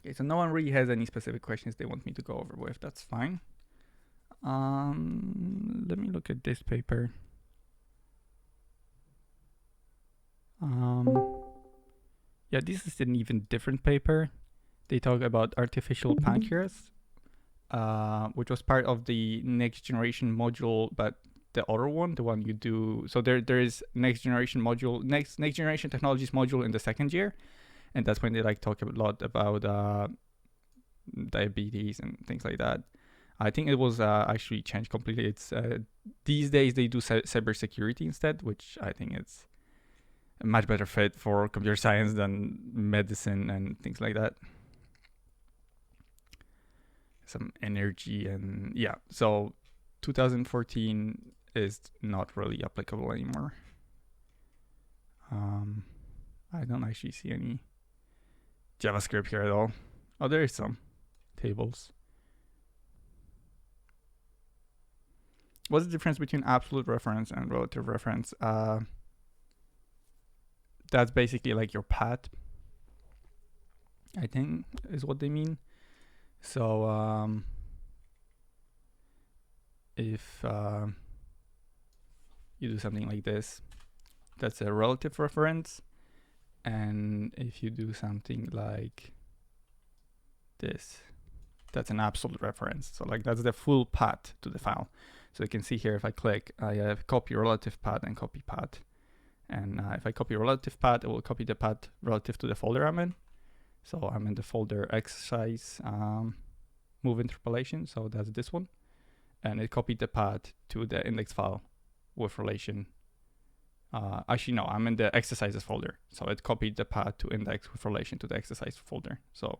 Okay, so no one really has any specific questions they want me to go over with. That's fine. Let me look at this paper. Yeah, this is an even different paper. They talk about artificial pancreas, which was part of the next generation module, but the other one, the one you do. So there is next generation module, next generation technologies module in the second year, and that's when they like talk a lot about diabetes and things like that. I think it was actually changed completely. It's these days they do cybersecurity instead, which I think it's a much better fit for computer science than medicine and things like that. Some energy and yeah. So 2014 is not really applicable anymore. I don't actually see any JavaScript here at all. Oh, there is some tables. What's the difference between absolute reference and relative reference? That's basically like your path, I think, is what they mean. So if you do something like this, that's a relative reference. And if you do something like this, that's an absolute reference. So like that's the full path to the file. So you can see here, if I click, I have copy relative path and copy path. And if I copy relative path, it will copy the path relative to the folder I'm in. So I'm in the folder exercise move interpolation. So that's this one. And it copied the path to the index file with relation. Actually, no, I'm in the exercises folder. So it copied the path to index with relation to the exercise folder. So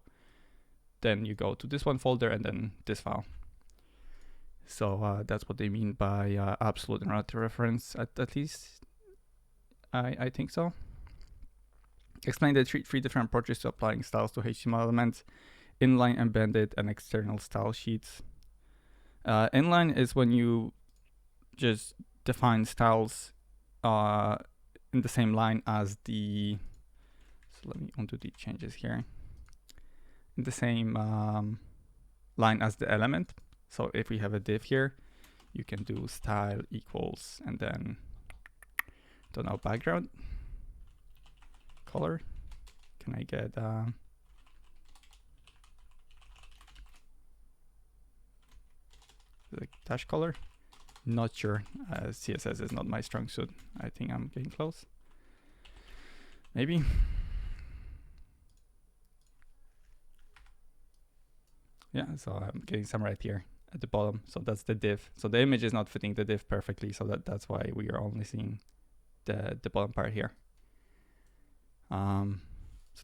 then you go to this one folder and then this file. So that's what they mean by absolute and relative reference, at least I think so. Explain the three different approaches to applying styles to HTML elements: inline, embedded, and external style sheets. Inline is when you just define styles in the same line as the. So let me undo the changes here. In the same line as the element. So if we have a div here, you can do style equals and then, don't know, background color. Can I get the dash color? Not sure. CSS is not my strong suit. I think I'm getting close. Maybe. Yeah, so I'm getting some right here at the bottom. So that's the div. So the image is not fitting the div perfectly. So that's why we are only seeing the bottom part here. So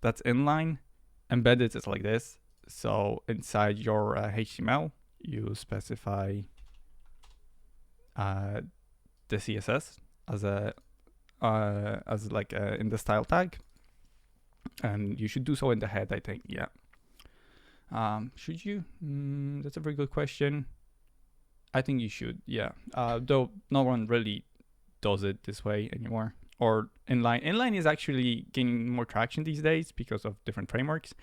that's inline. Embedded is like this. So inside your HTML, you specify the CSS as like in the style tag, and you should do so in the head, I think. Yeah. Should you? That's a very good question. I think you should. Yeah. Though no one really does it this way anymore. Or inline. Inline is actually gaining more traction these days because of different frameworks,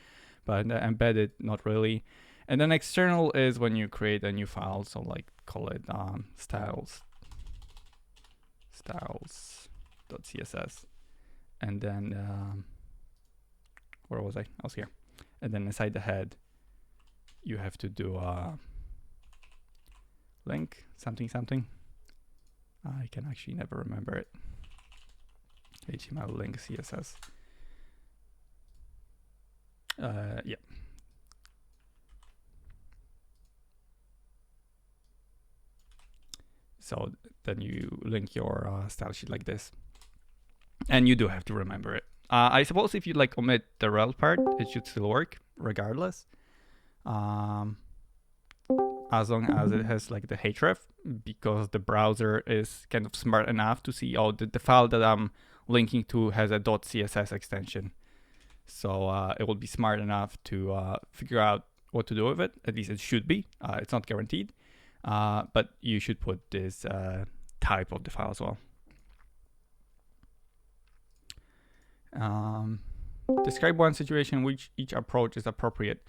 but embedded, not really. And then external is when you create a new file. So like call it styles.css. And then, where was I? I was here. And then inside the head, you have to do a link, something. I can actually never remember it. HTML link CSS. Yeah. So then you link your style sheet like this, and you do have to remember it. I suppose if you like omit the rel part, it should still work regardless, as long as it has like the href, because the browser is kind of smart enough to see, oh, the file that I'm linking to has a .css extension. So it will be smart enough to figure out what to do with it. At least it should be. It's not guaranteed. But you should put this type of the file as well. Describe one situation in which each approach is appropriate.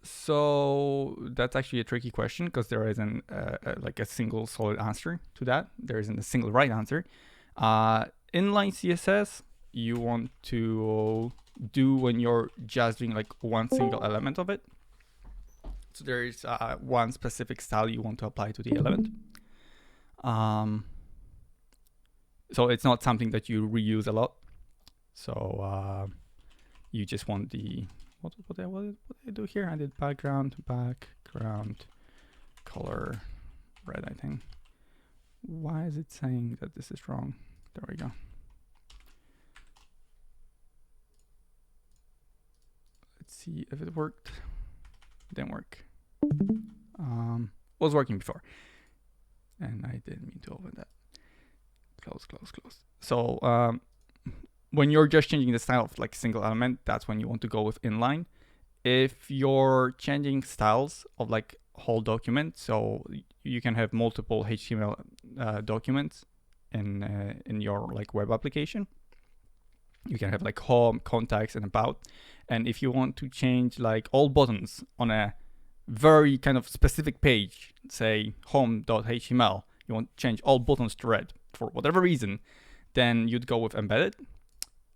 So that's actually a tricky question because there isn't like a single solid answer to that. There isn't a single right answer. Inline CSS you want to do when you're just doing like one single element of it. So there is one specific style you want to apply to the element. So it's not something that you reuse a lot. So you just want the what did I do here? I did background color red, I think. Why is it saying that this is wrong? There we go. Let's see if it worked. It didn't work. Was working before, and I didn't mean to open that. Close. So when you're just changing the style of like single element, that's when you want to go with inline. If you're changing styles of like whole document, so you can have multiple HTML documents in your like web application. You can have like home, contacts, and about. And if you want to change like all buttons on a very kind of specific page, say home.html, you want to change all buttons to red for whatever reason, then you'd go with embedded.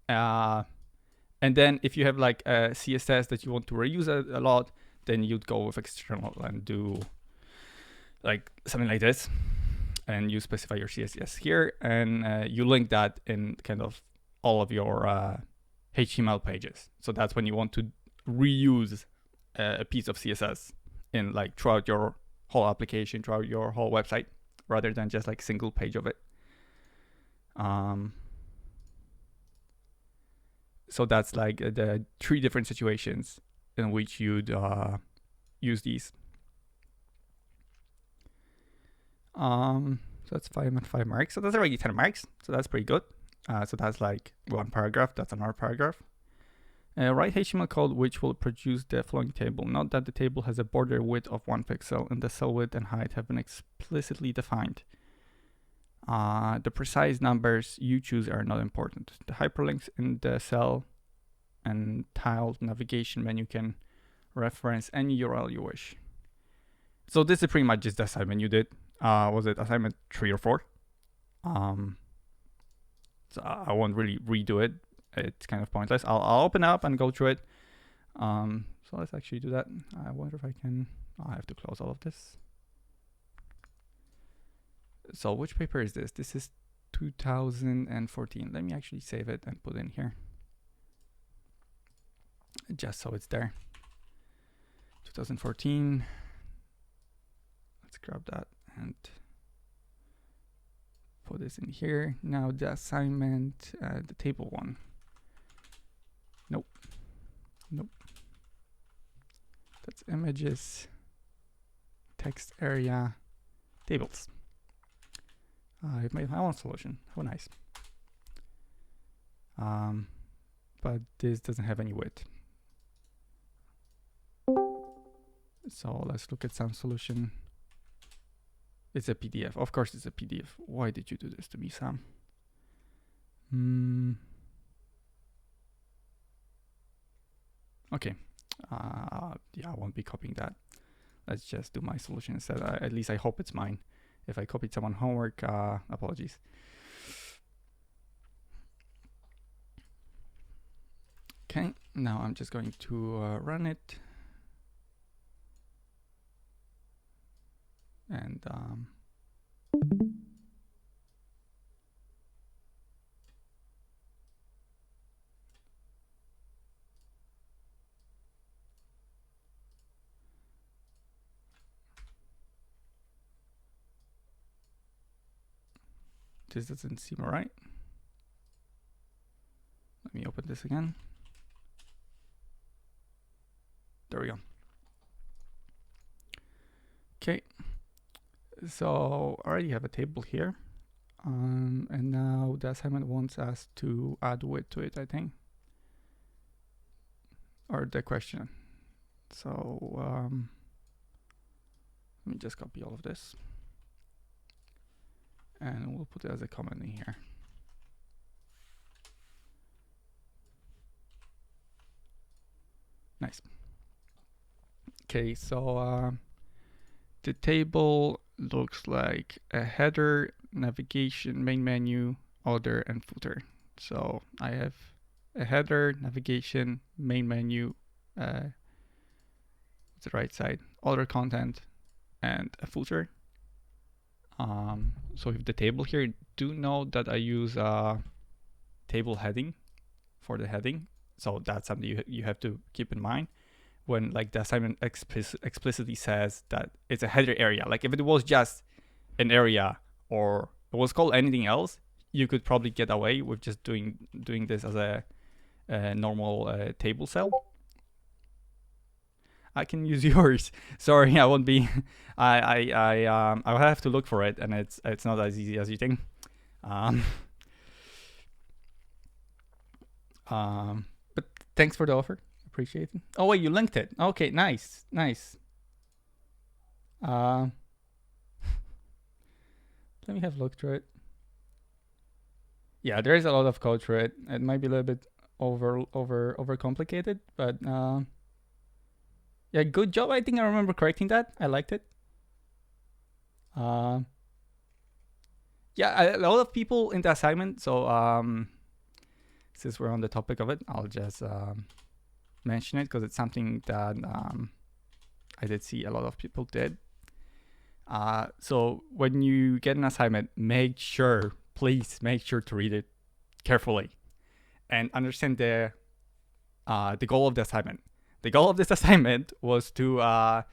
And then if you have like a CSS that you want to reuse a lot, then you'd go with external and do like something like this. And you specify your CSS here, and you link that in kind of all of your HTML pages. So that's when you want to reuse a piece of CSS in like throughout your whole application, throughout your whole website, rather than just like single page of it. So that's like the 3 different situations in which you'd use these. So that's 5 marks. So that's already 10 marks. So that's pretty good. So that's like 1 paragraph. That's another paragraph. Write HTML code which will produce the following table. Note that the table has a border width of 1 pixel and the cell width and height have been explicitly defined. The precise numbers you choose are not important. The hyperlinks in the cell and tiled navigation menu can reference any URL you wish. So this is pretty much just the assignment you did. Was it assignment 3 or 4? So I won't really redo it. It's kind of pointless. I'll open up and go through it. So let's actually do that. I wonder if I can. I have to close all of this. So which paper is this? This is 2014. Let me actually save it and put it in here, just so it's there. 2014. Let's grab that and put this in here. Now the assignment, the table one. Nope. That's images, text area, tables. I've made my own solution. How nice. But this doesn't have any width. So let's look at some solution. It's a PDF. Of course it's a PDF. Why did you do this to me, Sam? Okay. Yeah, I won't be copying that. Let's just do my solution instead. At least I hope it's mine. If I copied someone's homework, apologies. Okay, now I'm just going to run it. And this doesn't seem right. Let me open this again. There we go. Okay, so I already have a table here. And now the assignment wants us to add width to it, I think. Or the question. So let me just copy all of this. And we'll put it as a comment in here. Nice. Okay, so the table looks like a header, navigation, main menu, other, and footer. So I have a header, navigation, main menu, the right side, other content, and a footer. So if the table here, do know that I use table heading for the heading. So that's something you have to keep in mind when like the assignment explicitly says that it's a header area. Like if it was just an area or it was called anything else, you could probably get away with just doing this as a normal table cell. I can use yours. Sorry, I won't be. I'll have to look for it, and it's not as easy as you think. But thanks for the offer. Appreciate it. Oh wait, you linked it. Okay, nice. Let me have a look through it. Yeah, there is a lot of code through it. It might be a little bit over complicated, but yeah, good job. I think I remember correcting that. I liked it. Yeah, a lot of people in the assignment. So since we're on the topic of it, I'll just mention it because it's something that I did see a lot of people did. So when you get an assignment, please make sure to read it carefully and understand the goal of the assignment. The goal of this assignment was to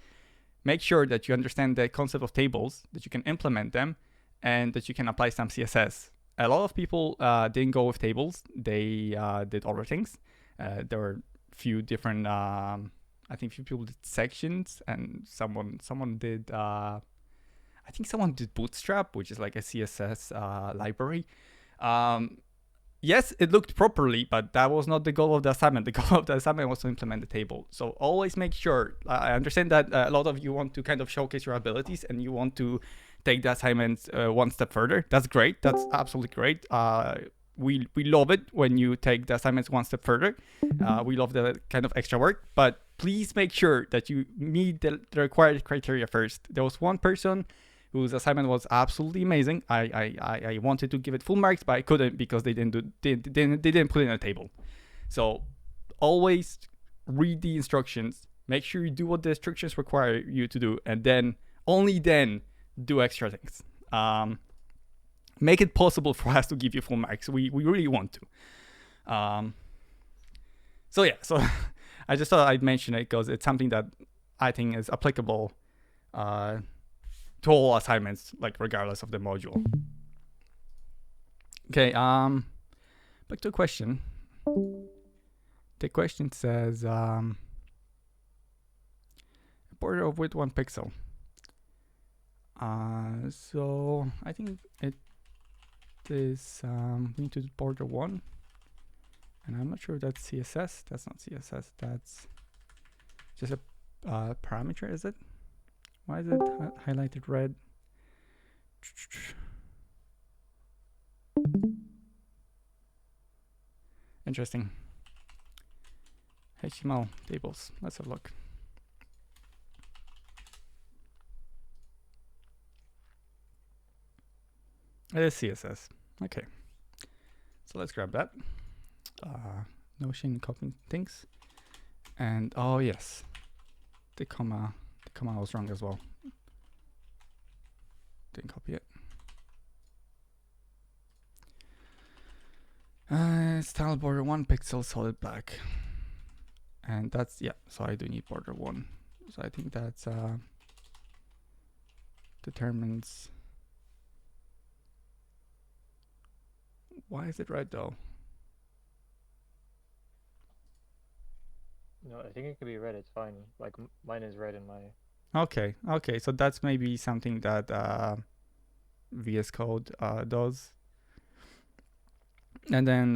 make sure that you understand the concept of tables, that you can implement them, and that you can apply some CSS. A lot of people didn't go with tables. They did other things. There were few different, I think few people did sections, and someone did, I think someone did Bootstrap, which is like a CSS library. Yes, it looked properly, but that was not the goal of the assignment. The goal of the assignment was to implement the table. So always make sure, I understand that a lot of you want to kind of showcase your abilities and you want to take the assignments one step further. That's great. That's absolutely great. We love it when you take the assignments one step further. We love the kind of extra work, but please make sure that you meet the required criteria first. There was one person whose assignment was absolutely amazing. I wanted to give it full marks, but I couldn't because they didn't put it in a table. So always read the instructions. Make sure you do what the instructions require you to do, and then only then do extra things. Make it possible for us to give you full marks. We really want to. So yeah, so I just thought I'd mention it because it's something that I think is applicable to all assignments, like regardless of the module. Okay, back to the question. The question says a border of width 1 pixel. So I think it is we need to do border 1, and I'm not sure if that's CSS. That's not CSS. That's just a parameter, is it? Why is it highlighted red? Interesting. HTML tables. Let's have a look. It is CSS. Okay. So let's grab that. Notion copying things. And oh yes, the comma was wrong as well. Didn't copy it. Style border 1 pixel solid black. And that's, yeah, so I do need border 1. So I think that's determines. Why is it red though? No, I think it could be red. It's fine. Like mine is red in my. Okay, so that's maybe something that VS Code does. And then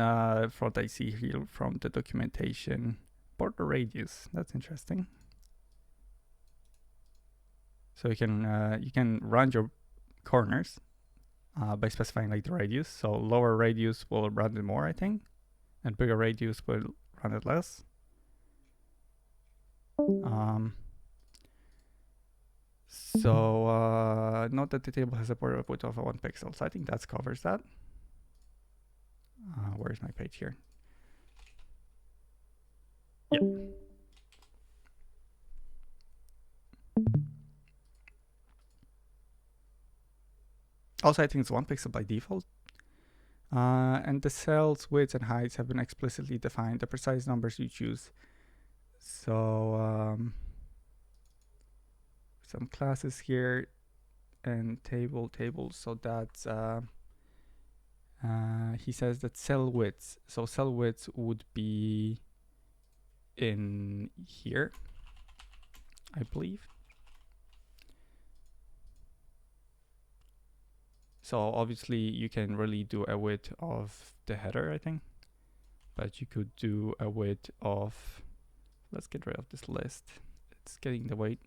from what I see here from the documentation, border radius. That's interesting. So you can run your corners by specifying like the radius. So lower radius will run it more, I think, and bigger radius will run it less. So note that the table has a border width of 1 pixel. So I think that covers that. Where's my page here? Yeah. Also, I think it's 1 pixel by default. And the cells widths and heights have been explicitly defined, the precise numbers you choose. So some classes here and tables. So that's he says that cell widths. So cell widths would be in here, I believe. So obviously you can really do a width of the header, I think, but you could do a width of, let's get rid of this list. It's getting the weight.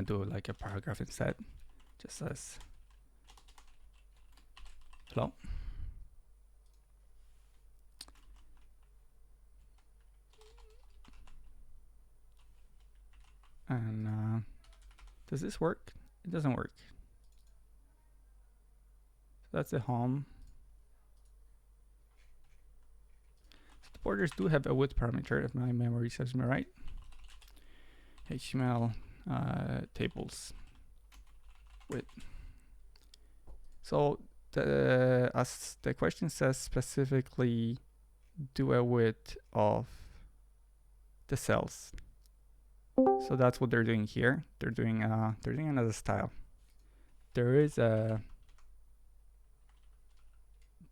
Do like a paragraph instead, just says hello. And does this work? It doesn't work. So that's the home. So the borders do have a width parameter, if my memory serves me right. HTML tables width. So as the question says, specifically do a width of the cells. So that's what they're doing here. They're doing another style. There is a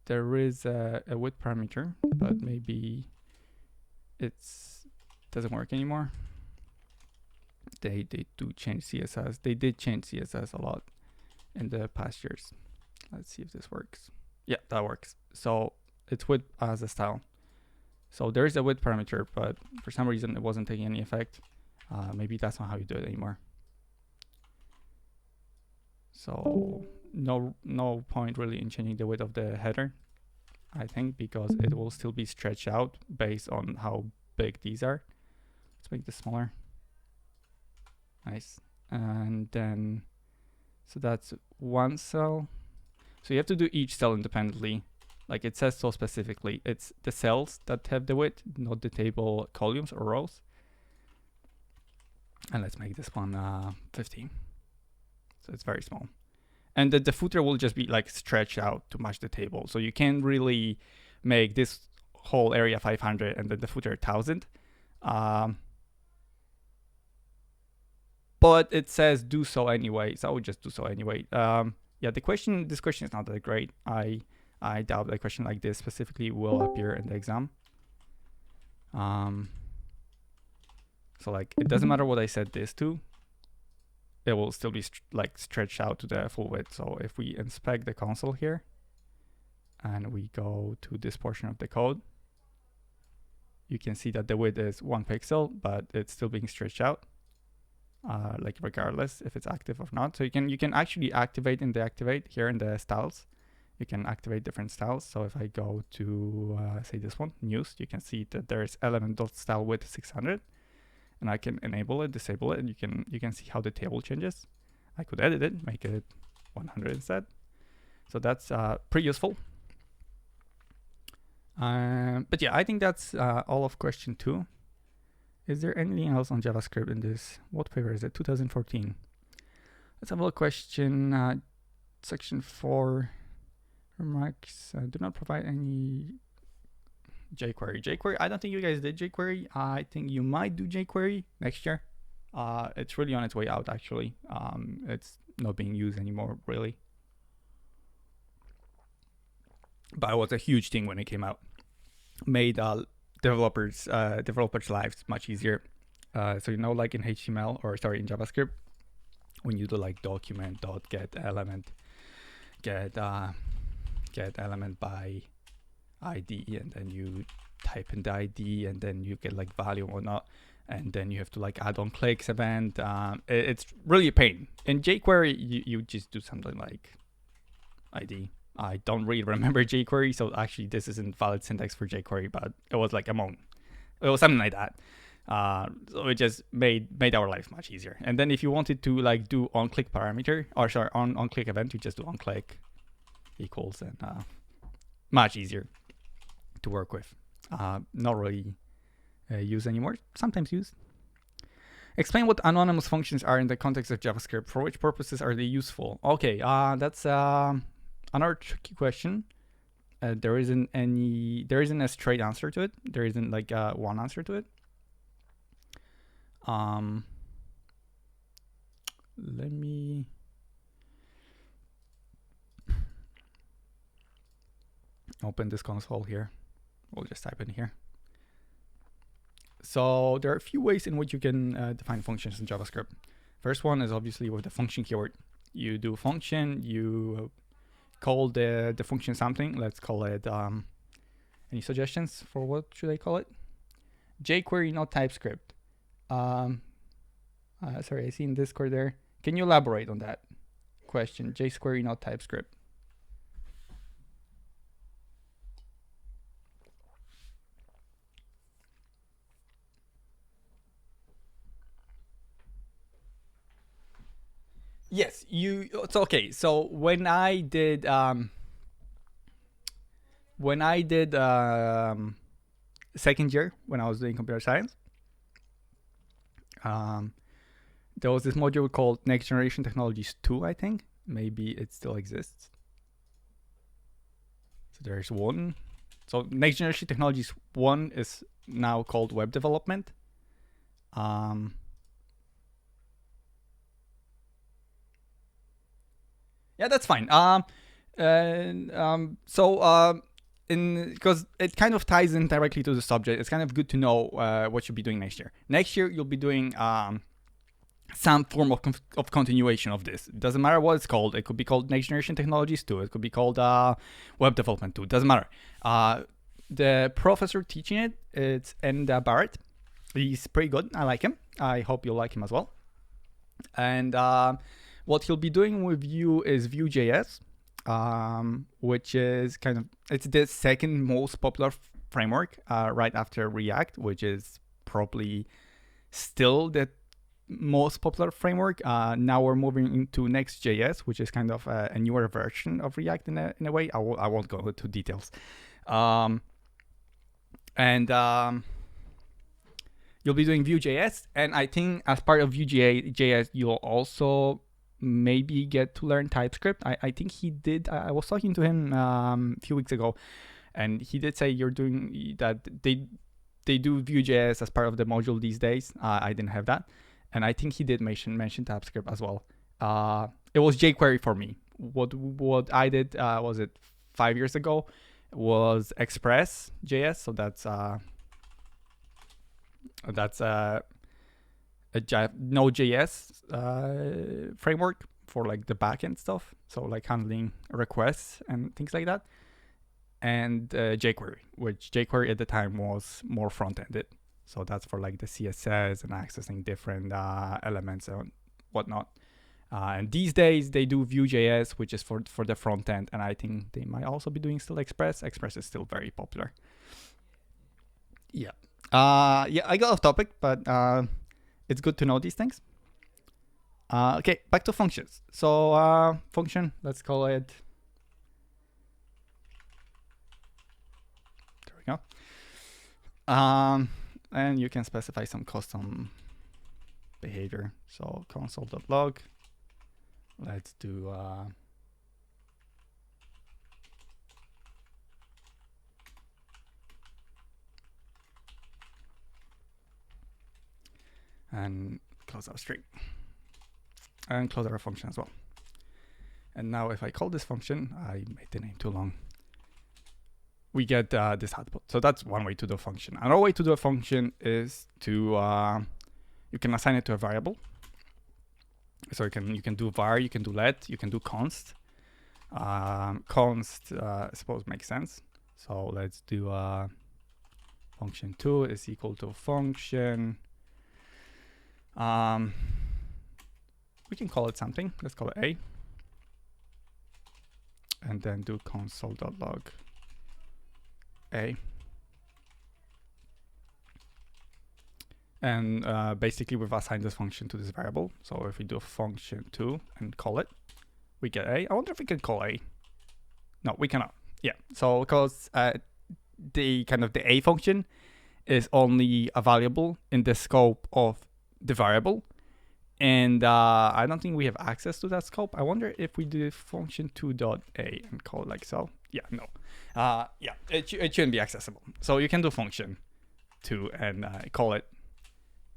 width parameter, but maybe it's doesn't work anymore. They do change CSS. They did change CSS a lot in the past years. Let's see if this works. Yeah, that works. So it's width as a style. So there is a width parameter, but for some reason it wasn't taking any effect. Maybe that's not how you do it anymore. So no point really in changing the width of the header, I think, because it will still be stretched out based on how big these are. Let's make this smaller. Nice. And then, so that's one cell. So you have to do each cell independently. Like it says so specifically, it's the cells that have the width, not the table columns or rows. And let's make this one 15. So it's very small. And the footer will just be like stretched out to match the table. So you can't really make this whole area 500 and then the footer 1000. But it says do so anyway. So I would just do so anyway. Yeah, this question is not that great. I doubt a question like this specifically will appear in the exam. So like it doesn't matter what I set this to, it will still be like stretched out to the full width. So if we inspect the console here and we go to this portion of the code, you can see that the width is 1 pixel, but it's still being stretched out, like regardless if it's active or not. So you can actually activate and deactivate here in the styles. You can activate different styles. So if I go to say this one, news, you can see that there's element.style width 600. And I can enable it, disable it, and you can see how the table changes. I could edit it, make it 100 instead. So that's pretty useful. But yeah, I think that's all of question 2. Is there anything else on JavaScript in this? What paper is it? 2014. Let's have a look. Question section 4 remarks do not provide any jQuery. jQuery, I don't think you guys did jQuery. I think you might do jQuery next year. It's really on its way out, actually. It's not being used anymore, really. But it was a huge thing when it came out. Made developers' lives much easier. So like in HTML, or sorry, in JavaScript, when you do like document.get element, get element by ID, and then you type in the ID, and then you get like value or not, and then you have to like add on clicks event. It's really a pain. In jQuery, you just do something like ID. I don't really remember jQuery, so actually this isn't valid syntax for jQuery, but it was like a moan. or something like that. So it just made our life much easier. And then if you wanted to like do on-click parameter, or sorry, on-click event, you just do on-click equals, and much easier to work with. Not really used anymore. Sometimes used. Explain what anonymous functions are in the context of JavaScript. For which purposes are they useful? Okay, that's another tricky question. There isn't a straight answer to it. There isn't like one answer to it. Let me open this console here. We'll just type in here. So there are a few ways in which you can define functions in JavaScript. First one is obviously with the function keyword. You do function, you call the function something. Let's call it, any suggestions for what should I call it? jQuery, not TypeScript. Sorry, I see in Discord there. Can you elaborate on that question? jQuery, not TypeScript. Yes, it's okay. So when I did second year, when I was doing computer science, there was this module called Next Generation Technologies 2, I think. Maybe it still exists. So there's one. So Next Generation Technologies 1 is now called Web Development. Yeah, that's fine. Because it kind of ties in directly to the subject, it's kind of good to know what you'll be doing next year. Next year, you'll be doing some form of continuation of this. It doesn't matter what it's called. It could be called Next Generation Technologies 2. It could be called Web Development 2. It doesn't matter. The professor teaching it, it's Enda Barrett. He's pretty good. I like him. I hope you'll like him as well. And what he'll be doing with you is Vue.js, which is it's the second most popular framework right after React, which is probably still the most popular framework. Now we're moving into Next.js, which is kind of a newer version of React in a way. I won't go into details. You'll be doing Vue.js, and I think as part of Vue.js, you'll also maybe get to learn TypeScript. I think he did. I was talking to him a few weeks ago, and he did say you're doing that. They do Vue.js as part of the module these days. I didn't have that, and I think he did mention TypeScript as well. It was jQuery for me. What I did was it 5 years ago was Express.js. So that's a Node.js framework for like the backend stuff, so like handling requests and things like that, and jQuery, which jQuery at the time was more front-ended, so that's for like the CSS and accessing different elements and whatnot. And these days they do Vue.js, which is for the front end, and I think they might also be doing still Express. Express is still very popular. Yeah. I got off topic, but it's good to know these things. Okay, back to functions. So function, let's call it. There we go. And you can specify some custom behavior. So console.log. Let's do and close our string and close our function as well. And now if I call this function, I made the name too long, we get this output. So that's one way to do a function. Another way to do a function is to you can assign it to a variable. So you can do var, you can do let, you can do const. Const I suppose makes sense. So let's do function 2 is equal to function. We can call it something. Let's call it a, and then do console.log a. And basically we've assigned this function to this variable. So if we do function2 and call it, we get a. I wonder if we can call a. No, we cannot. Yeah, so because the a function is only a variable in the scope of the variable, and I don't think we have access to that scope. I wonder if we do function2.a and call it like so. Yeah, no. Yeah, it shouldn't be accessible. So you can do function2 and call it.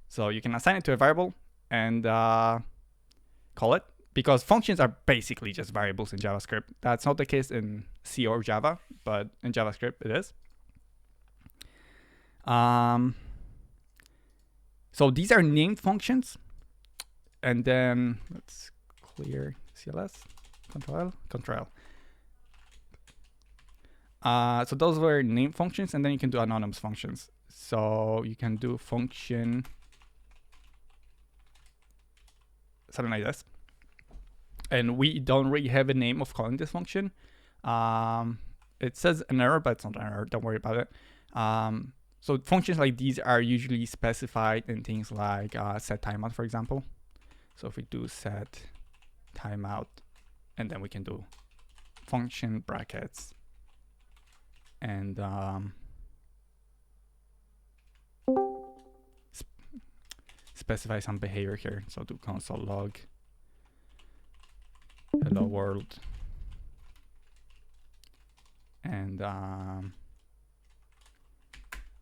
So you can assign it to a variable and call it, because functions are basically just variables in JavaScript. That's not the case in C or Java, but in JavaScript it is. So these are named functions. And then let's clear CLS, Control L. So those were named functions, and then you can do anonymous functions. So you can do function something like this. And we don't really have a name of calling this function. It says an error, but it's not an error. Don't worry about it. So functions like these are usually specified in things like set timeout, for example. So if we do set timeout, and then we can do function brackets and specify some behavior here. So do console log hello world, and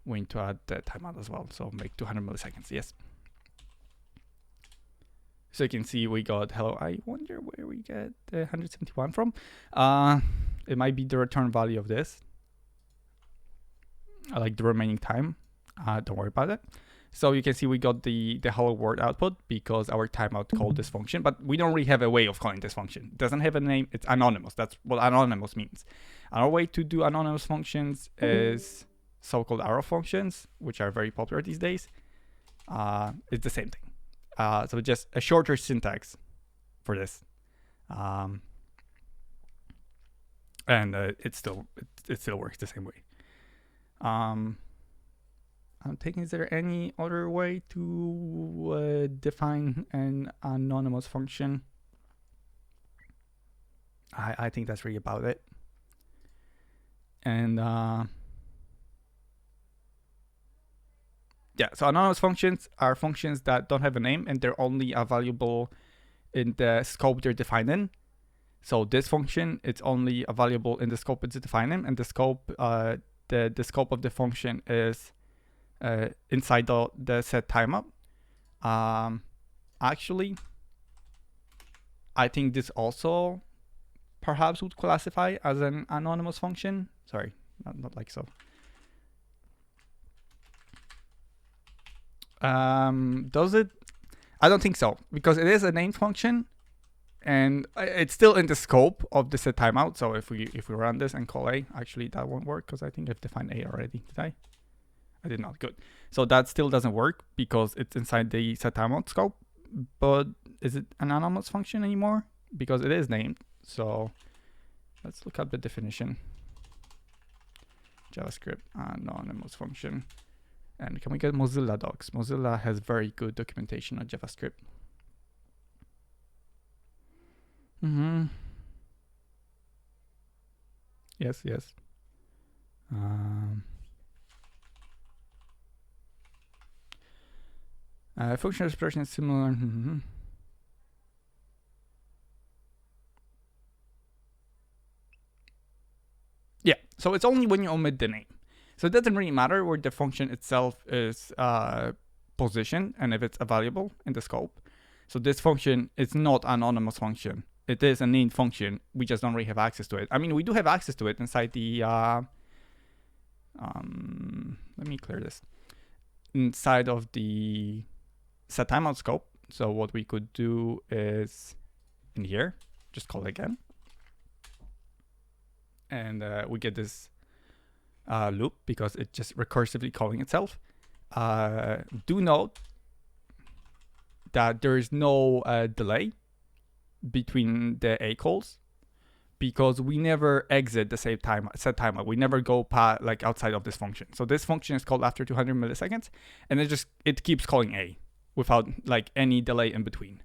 we need to add the timeout as well. So make 200 milliseconds. Yes. So you can see we got hello. I wonder where we get the 171 from. It might be the return value of this. I like the remaining time. Don't worry about it. So you can see we got the hello world output because our timeout called this function, but we don't really have a way of calling this function. It doesn't have a name. It's anonymous. That's what anonymous means. Another way to do anonymous functions is so-called arrow functions, which are very popular these days. It's the same thing. So just a shorter syntax for this, and it still works the same way. I'm thinking, is there any other way to define an anonymous function? I think that's really about it. And yeah, so anonymous functions are functions that don't have a name and they're only available in the scope they're defined in. So this function, it's only available in the scope it's defined in, and the scope, the scope of the function is inside the set timeout. Actually, I think this also perhaps would classify as an anonymous function. Sorry, not like so. Does it? I don't think so, because it is a named function and it's still in the scope of the set timeout. So if we run this and call a, actually that won't work because I think I've defined a already. Did I? I did not. Good. So that still doesn't work because it's inside the set timeout scope. But is it an anonymous function anymore? Because it is named. So let's look at the definition. JavaScript anonymous function. And can we get Mozilla docs? Mozilla has very good documentation on JavaScript. Yes, yes. Functional expression is similar. Yeah, so it's only when you omit the name. So it doesn't really matter where the function itself is positioned and if it's available in the scope. So this function is not an anonymous function. It is a named function. We just don't really have access to it. I mean, we do have access to it inside the... let me clear this. Inside of the set timeout scope. So what we could do is in here, just call it again. And we get this loop because it's just recursively calling itself. Do note that there is no delay between the A calls, because we never exit the set timeout. We never go like outside of this function. So this function is called after 200 milliseconds, and it keeps calling A without like any delay in between.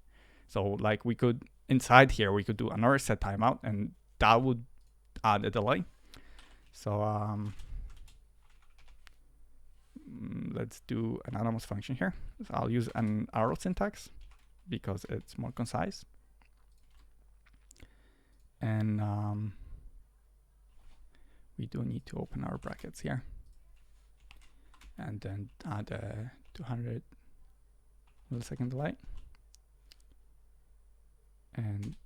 So like we could inside here we could do another set timeout, and that would add a delay. So let's do an anonymous function here. So I'll use an arrow syntax because it's more concise. And we do need to open our brackets here. And then add a 200 millisecond delay. And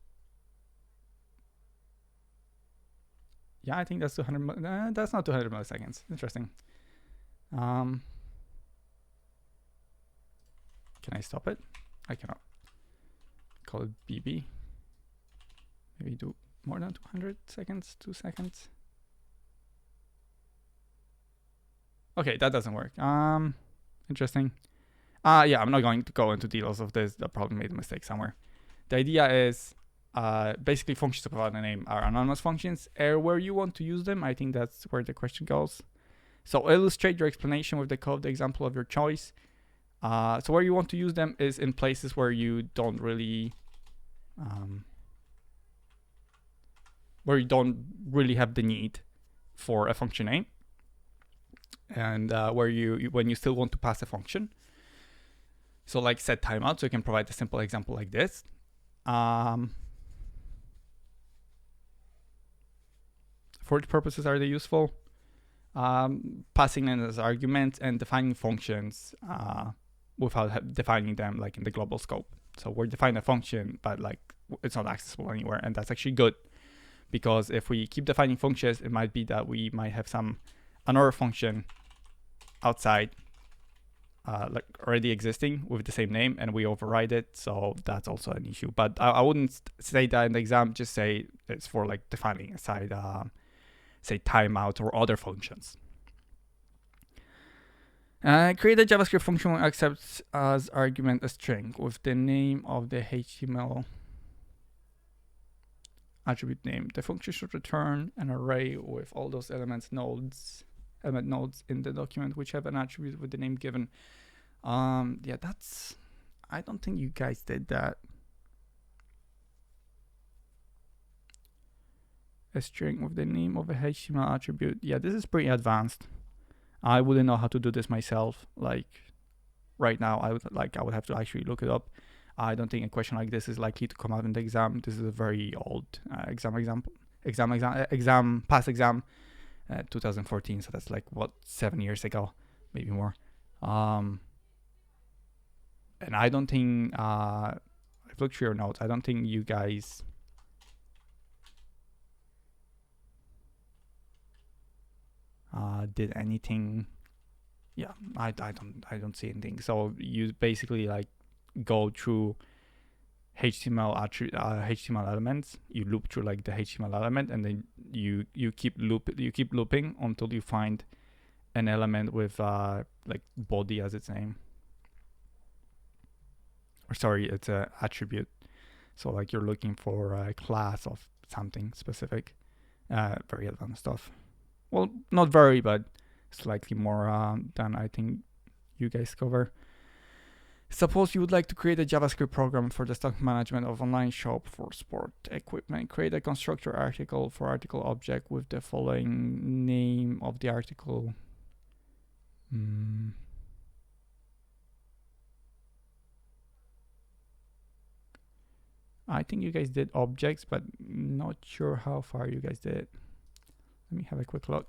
yeah, I think that's 200. That's not 200 milliseconds. Interesting. Can I stop it? I cannot. Call it BB. Maybe do more than 200 seconds, 2 seconds. Okay, that doesn't work. Interesting. Yeah, I'm not going to go into details of this. I probably made a mistake somewhere. The idea is basically functions to provide a name are anonymous functions. Where you want to use them, I think that's where the question goes. So illustrate your explanation with the code, the example of your choice. So where you want to use them is in places where you don't really have the need for a function name, and where when you still want to pass a function. So like set timeout, so you can provide a simple example like this. For which purposes are they useful? Passing in as arguments and defining functions without defining them like in the global scope. So we're defining a function, but like it's not accessible anywhere, and that's actually good, because if we keep defining functions, it might be that we might have another function outside like already existing with the same name, and we override it. So that's also an issue. But I wouldn't say that in the exam. Just say it's for like defining aside, say timeout or other functions. Create a JavaScript function that accepts as argument a string with the name of the HTML attribute name. The function should return an array with all those element nodes in the document which have an attribute with the name given. Yeah, I don't think you guys did that. A string with the name of a HTML attribute. Yeah, this is pretty advanced. I wouldn't know how to do this myself. Like right now, I would have to actually look it up. I don't think a question like this is likely to come out in the exam. This is a very old past exam, 2014. So that's like what, 7 years ago, maybe more. And I don't think I've looked through your notes. I don't think you guys did anything. Yeah, I don't see anything. So you basically like go through HTML elements. You loop through like the HTML element, and then you keep looping until you find an element with like body as its name. Or sorry, it's an attribute. So like you're looking for a class of something specific. Very advanced stuff. Well, not very, but slightly more than I think you guys cover. Suppose you would like to create a JavaScript program for the stock management of online shop for sport equipment. Create a constructor article for article object with the following name of the article. I think you guys did objects, but not sure how far you guys did it. Let me have a quick look.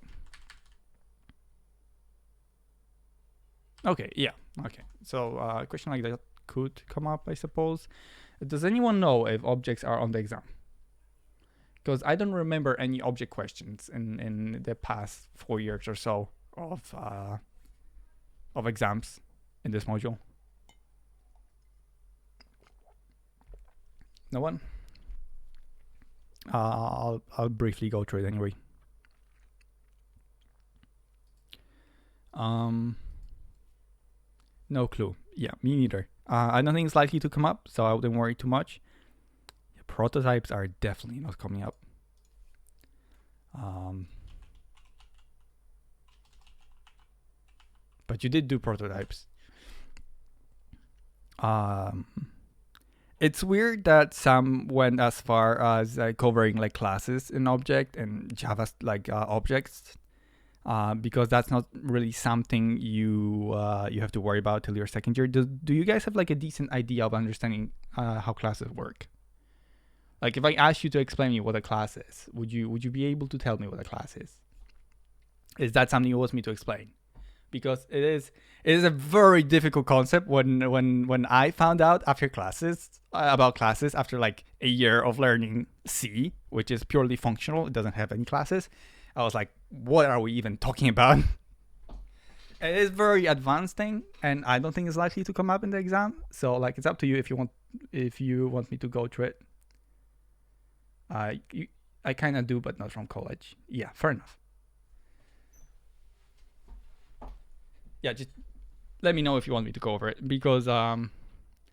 Okay, yeah, okay. So a question like that could come up, I suppose. Does anyone know if objects are on the exam? Because I don't remember any object questions in the past 4 years or so of exams in this module. No one? I'll briefly go through it anyway. No clue. Yeah, me neither. I don't think it's likely to come up, so I wouldn't worry too much. Yeah, prototypes are definitely not coming up. But you did do prototypes. It's weird that some went as far as covering like classes in object and Java like objects, because that's not really something you have to worry about till your second year. Do you guys have like a decent idea of understanding how classes work? Like if I asked you to explain me what a class is, would you be able to tell me what a class is? Is that something you want me to explain? Because it is a very difficult concept. When I found out after classes about classes after like a year of learning C, which is purely functional, it doesn't have any classes, I was like, what are we even talking about? It is very advanced thing, and I don't think it's likely to come up in the exam. So like, it's up to you if you want me to go through it. I kind of do, but not from college. Yeah, fair enough. Yeah, just let me know if you want me to go over it, because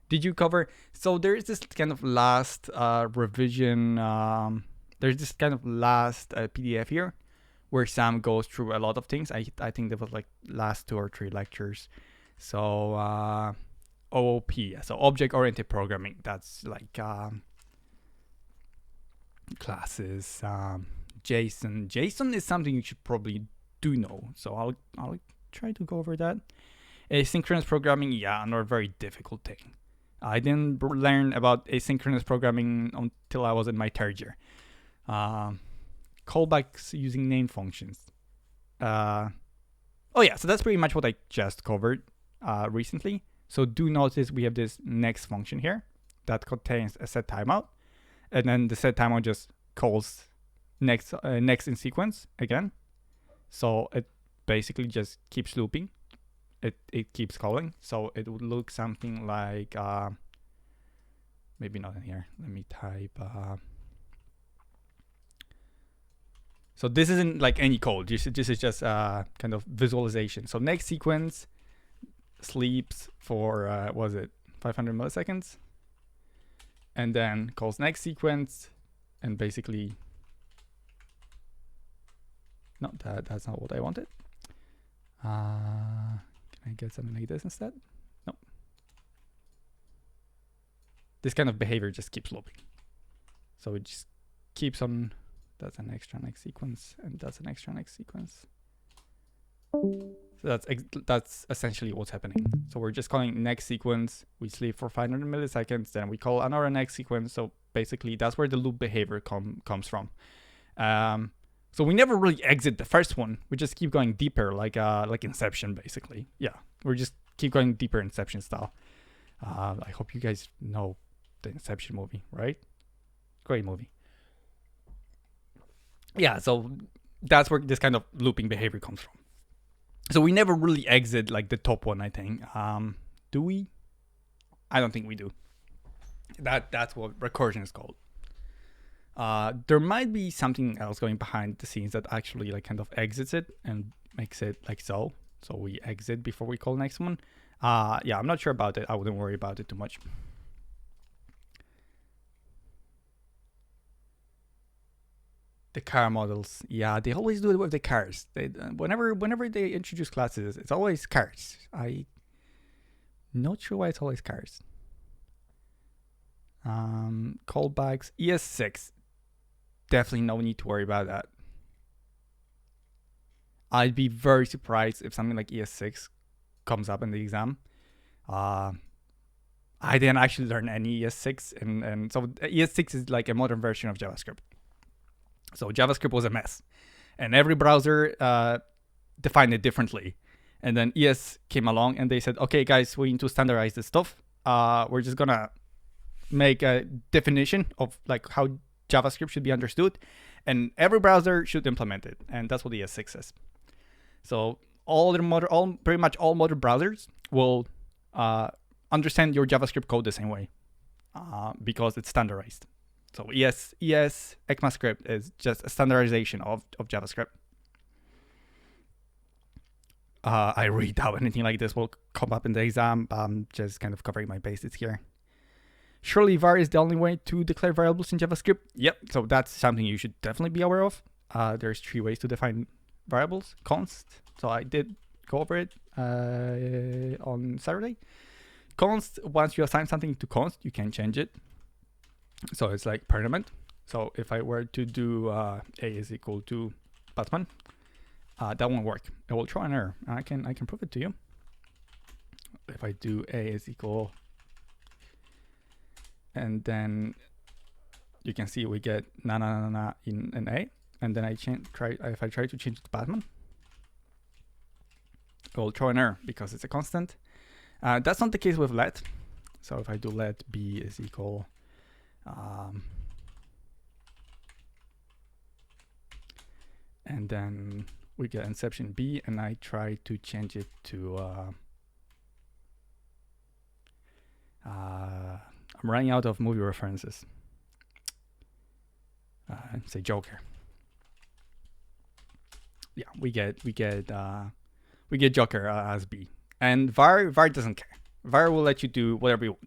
did you cover? So there's this kind of last revision. There's this kind of last PDF here where Sam goes through a lot of things. I think there was like last 2 or 3 lectures. So OOP, so object-oriented programming. That's like classes. JSON. JSON is something you should probably do know. So I'll try to go over that. Asynchronous programming, yeah, another very difficult thing. I didn't learn about asynchronous programming until I was in my 3rd year. Callbacks using name functions. Oh yeah, so that's pretty much what I just covered recently. So do notice we have this next function here that contains a set timeout, and then the set timeout just calls next in sequence again. So it basically just keeps looping. It keeps calling. So it would look something like maybe not in here. Let me type. So this isn't like any code. This is just kind of visualization. So next sequence sleeps for was it 500 milliseconds, and then calls next sequence, and basically no, that's not what I wanted. Can I get something like this instead? No. This kind of behavior just keeps looping. So it just keeps on. That's an extra next sequence, and that's an extra next sequence. So that's essentially what's happening. So we're just calling next sequence. We sleep for 500 milliseconds, then we call another next sequence. So basically, that's where the loop behavior comes from. So we never really exit the first one. We just keep going deeper, like Inception, basically. Yeah, we just keep going deeper, Inception style. I hope you guys know the Inception movie, right? Great movie. Yeah, so that's where this kind of looping behavior comes from. So we never really exit like the top one, I think. Do we? I don't think we do. That's what recursion is called. There might be something else going behind the scenes that actually like kind of exits it and makes it like so. So we exit before we call the next one. Yeah, I'm not sure about it. I wouldn't worry about it too much. The car models, yeah, they always do it with the cars. They whenever they introduce classes, it's always cars. I not sure why it's always cars. Callbacks, ES6. Definitely no need to worry about that. I'd be very surprised if something like ES6 comes up in the exam. I didn't actually learn any ES6, and so ES6 is like a modern version of JavaScript. So JavaScript was a mess, and every browser defined it differently. And then ES came along and they said, okay, guys, we need to standardize this stuff. We're just gonna make a definition of like how JavaScript should be understood, and every browser should implement it. And that's what ES6 is. So pretty much all modern browsers will understand your JavaScript code the same way because it's standardized. So ES ECMAScript is just a standardization of JavaScript. I really doubt anything like this will come up in the exam. I'm just kind of covering my bases here. Surely var is the only way to declare variables in JavaScript. Yep, so that's something you should definitely be aware of. there's 3 ways to define variables. Const, so I did go over it on Saturday. Const, once you assign something to const, you can change it. So it's like permanent. So if I were to do a is equal to Batman, that won't work. It will throw an error. I can prove it to you. If I do a is equal, and then you can see we get na na na na in an a, and then if I try to change it to Batman, it will throw an error because it's a constant. That's not the case with let. So if I do let b is equal and then we get inception b, and I try to change it to I'm running out of movie references. Say Joker. Yeah, we get Joker as b, and var doesn't care. Var will let you do whatever you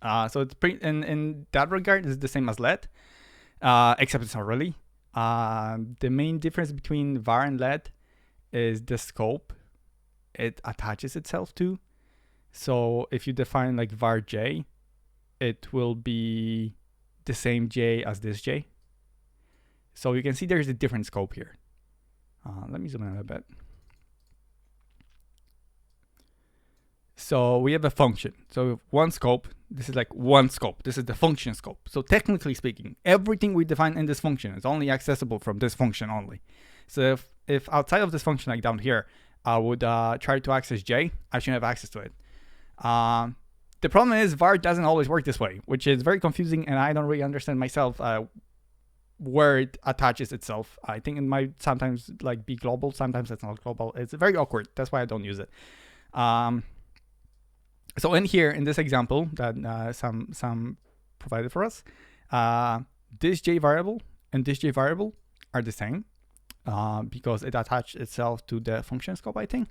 want. So it's pretty in that regard it's the same as let, except it's not really. The main difference between var and let is the scope it attaches itself to. So if you define like var j, it will be the same j as this j. So you can see there's a different scope here. Let me zoom in a bit. So we have a function. So one scope, this is like one scope. This is the function scope. So technically speaking, everything we define in this function is only accessible from this function only. So if outside of this function, like down here, I would try to access j, I shouldn't have access to it. The problem is var doesn't always work this way, which is very confusing, and I don't really understand myself where it attaches itself. I think it might sometimes like be global, sometimes it's not global. It's very awkward. That's why I don't use it. So in here, in this example that some provided for us, this j variable and this j variable are the same because it attached itself to the function scope, I think.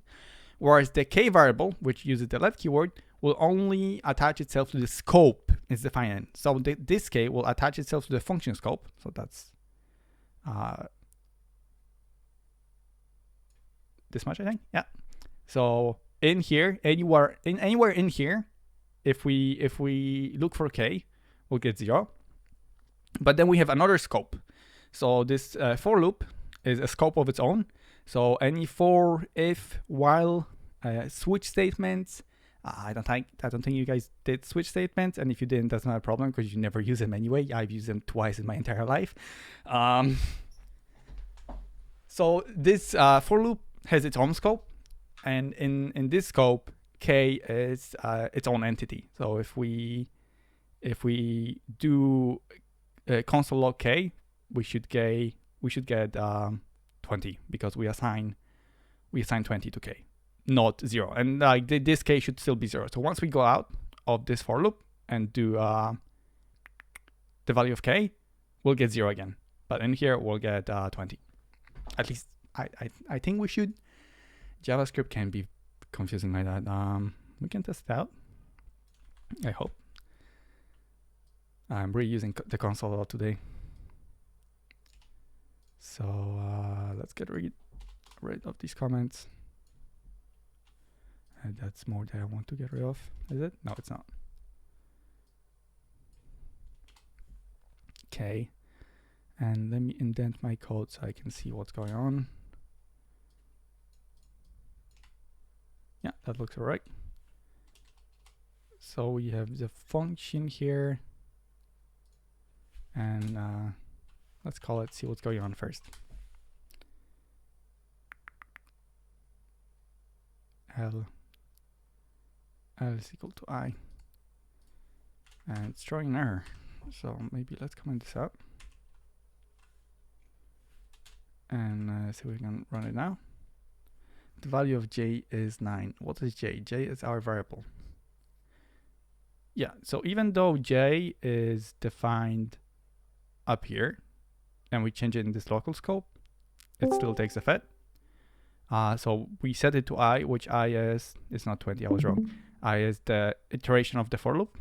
Whereas the k variable, which uses the let keyword, will only attach itself to the scope it's defined in. So this k will attach itself to the function scope. So that's this much, I think. Yeah. So in here, anywhere in here, if we look for k, we'll get 0. But then we have another scope. So this for loop is a scope of its own. So any for, if, while, switch statements. I don't think you guys did switch statements, and if you didn't, that's not a problem because you never use them anyway. I've used them twice in my entire life. So this for loop has its own scope, and in this scope, k is its own entity. So if we do console log k, we should get 20 because we assign 20 to k, not 0, and like this k should still be 0. So once we go out of this for loop and do the value of k, we'll get 0 again, but in here we'll get 20. At least I think we should. JavaScript can be confusing like that. We can test it out, I hope. I'm reusing the console a lot today. So let's get rid of these comments. And that's more that I want to get rid of. Is it? No, it's not. Okay. And let me indent my code so I can see what's going on. Yeah, that looks all right. So we have the function here. And let's call it, see what's going on first. L is equal to I. And it's throwing an error. So maybe let's comment this out. And see if we can run it now. The value of j is 9. What is j? J is our variable. Yeah, so even though j is defined up here, and we change it in this local scope, it still takes effect. So we set it to I, which I is, it's not 20, I was wrong. I is the iteration of the for loop.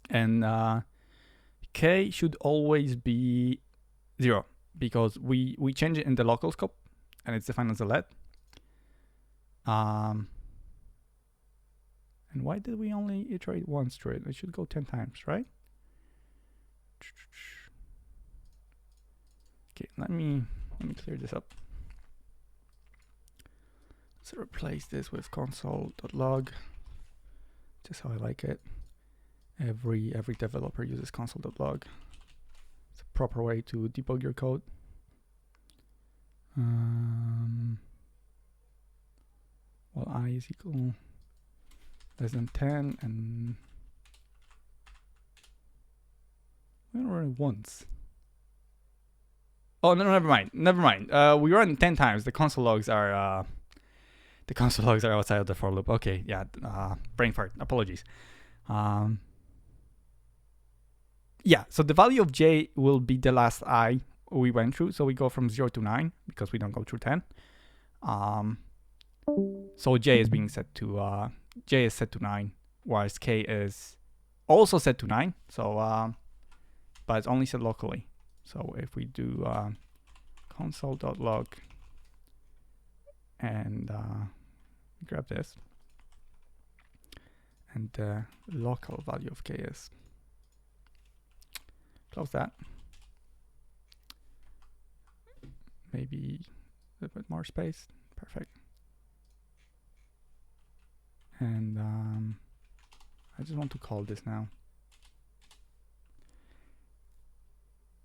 And k should always be 0, because we change it in the local scope and it's defined as a let. And why did we only iterate once through it? It should go 10 times, right? Okay, let me clear this up. Let's replace this with console.log. Just how I like it. Every developer uses console.log. It's a proper way to debug your code. Well, I is equal less than 10, and we only run it once. Oh no, never mind. We run 10 times. The console logs are outside of the for loop. Okay, yeah. Brain fart. Apologies. Yeah. So the value of j will be the last I we went through. So we go from 0 to 9 because we don't go through 10. So j is being set to j is set to 9, whereas k is also set to 9. So but it's only set locally. So if we do console.log and grab this, and the local value of k is, close that, maybe a little bit more space, perfect. And I just want to call this now.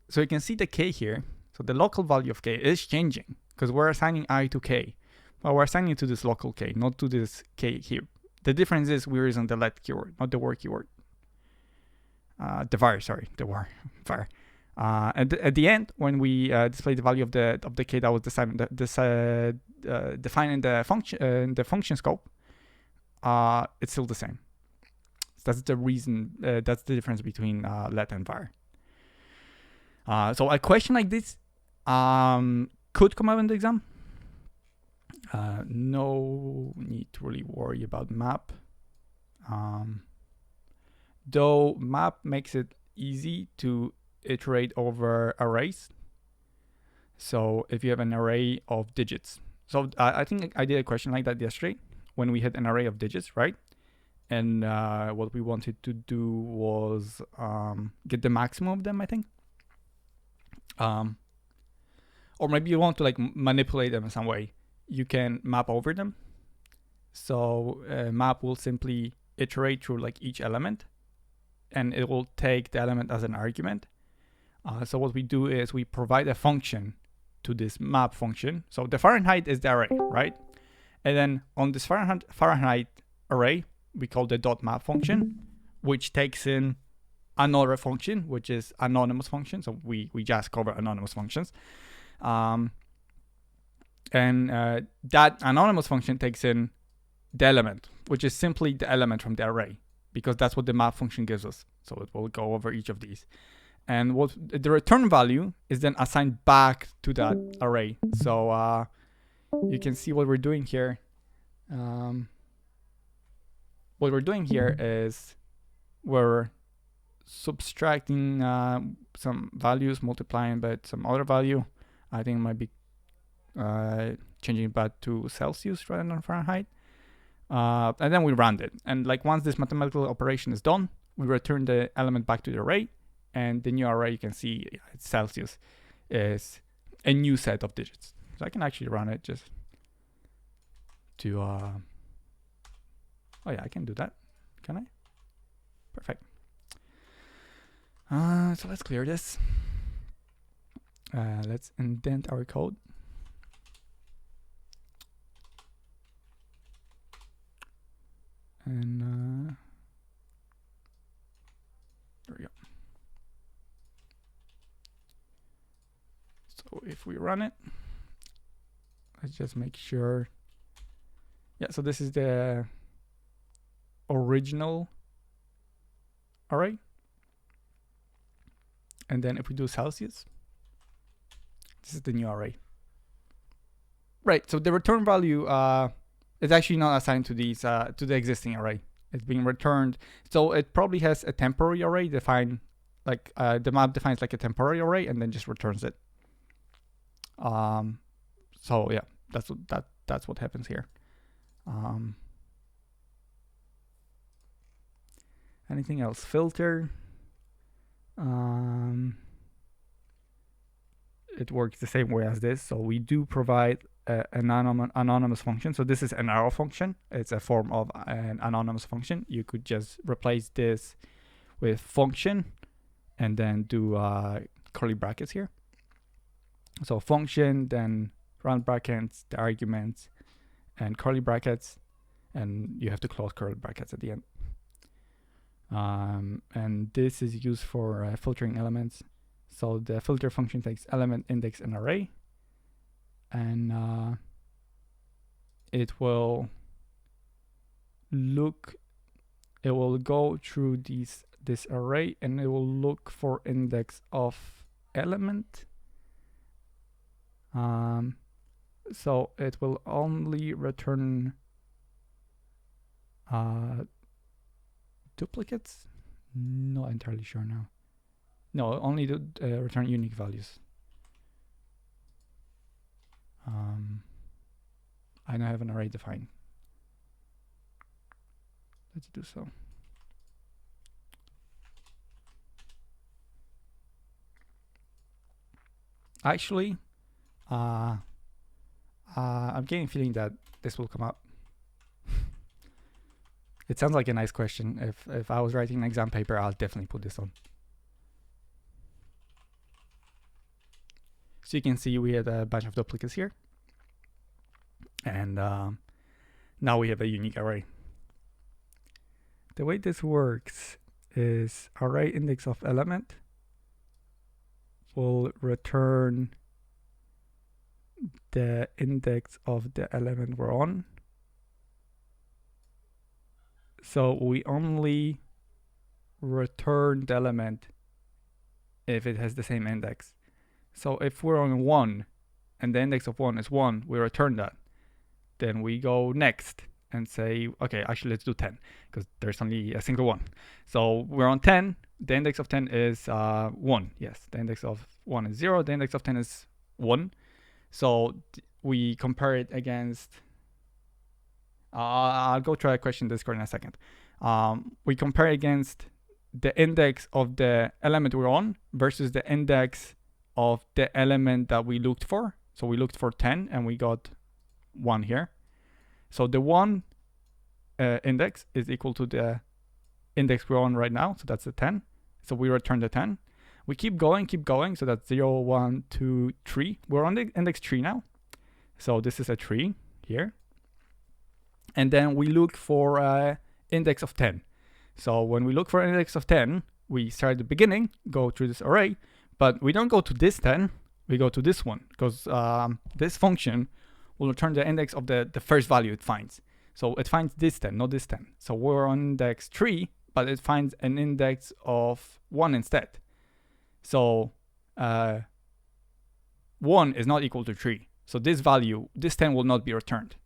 So you can see the k here. So the local value of k is changing because we're assigning I to k. Well, we're assigning it to this local k, not to this k here. The difference is we're using the let keyword, not the var keyword. The var. At the end, when we display the value of the k that was defined in the function scope, it's still the same. So that's the reason. That's the difference between let and var. So a question like this could come up in the exam. No need to really worry about map. Though map makes it easy to iterate over arrays. So if you have an array of digits. So I think I did a question like that yesterday when we had an array of digits, right? And what we wanted to do was get the maximum of them, I think. Or maybe you want to like manipulate them in some way. You can map over them. So map will simply iterate through like each element, and it will take the element as an argument. So what we do is we provide a function to this map function. So the Fahrenheit is the array, right? And then on this Fahrenheit array, we call the .map function, which takes in another function, which is anonymous function. So we just cover anonymous functions. And that anonymous function takes in the element, which is simply the element from the array, because that's what the map function gives us. So it will go over each of these. And what the return value is then assigned back to that array. So you can see what we're doing here. What we're doing here is we're subtracting some values, multiplying by some other value. I think it might be changing it back to Celsius rather than Fahrenheit. And then we round it. And like once this mathematical operation is done, we return the element back to the array. And the new array, you can see it's Celsius, is a new set of digits. So I can actually run it just to, oh yeah, I can do that. Can I? Perfect. So let's clear this. Let's indent our code. And there we go. So if we run it, let's just make sure. Yeah, so this is the original array. And then if we do Celsius, this is the new array. Right, so the return value is actually not assigned to these to the existing array. It's being returned. So it probably has a temporary array defined, like the map defines like a temporary array and then just returns it. So yeah, that's what happens here. Anything else? Filter. It works the same way as this. So we do provide an anonymous function. So this is an arrow function. It's a form of an anonymous function. You could just replace this with function and then do curly brackets here. So function, then round brackets, the arguments, and curly brackets, and you have to close curly brackets at the end. And this is used for filtering elements. So the filter function takes element, index, and array, and it will go through this array, and it will look for index of element. So it will only return duplicates. Not entirely sure now. No, only return unique values. I now have an array defined. Let's do so. Actually, I'm getting a feeling that this will come up. It sounds like a nice question. If I was writing an exam paper, I'll definitely put this on. So you can see we had a bunch of duplicates here. And now we have a unique array. The way this works is array index of element will return the index of the element we're on. So we only return the element if it has the same index. So if we're on 1 and the index of 1 is 1, we return that. Then we go next and say, okay, actually let's do 10 because there's only a single 1. So we're on 10, the index of 10 is 1. Yes, the index of 1 is 0, the index of 10 is 1. So we compare it against, I'll go try a question in Discord in a second. We compare against the index of the element we're on versus the index of the element that we looked for. So we looked for 10 and we got 1 here. So the 1 index is equal to the index we're on right now. So that's the 10. So we return the 10. We keep going. So that's 0, 1, 2, 3. We're on the index 3 now. So this is a 3 here. And then we look for index of 10. So when we look for an index of 10, we start at the beginning, go through this array, but we don't go to this 10, we go to this one, because this function will return the index of the first value it finds. So it finds this 10, not this 10. So we're on index 3, but it finds an index of 1 instead. So 1 is not equal to 3. So this value, this 10 will not be returned.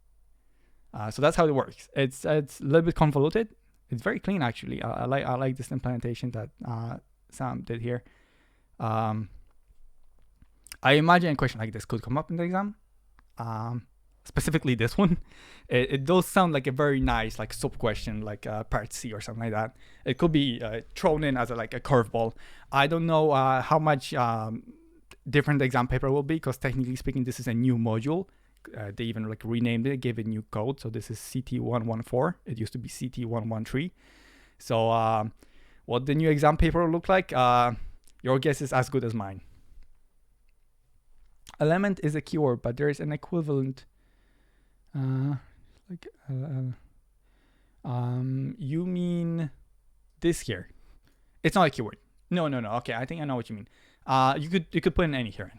So that's how it works. It's a little bit convoluted. It's very clean actually. I like this implementation that Sam did here. I imagine a question like this could come up in the exam. Specifically this one. It does sound like a very nice like sub question, like part C or something like that. It could be thrown in as like a curveball. I don't know how much different the exam paper will be, because technically speaking this is a new module. They even like renamed it, gave it new code. So this is CT1114. It used to be CT1113. So what the new exam paper will look like, your guess is as good as mine. Element is a keyword, but there is an equivalent. You mean this here? It's not a keyword. No. Okay, I think I know what you mean. You could put in any here.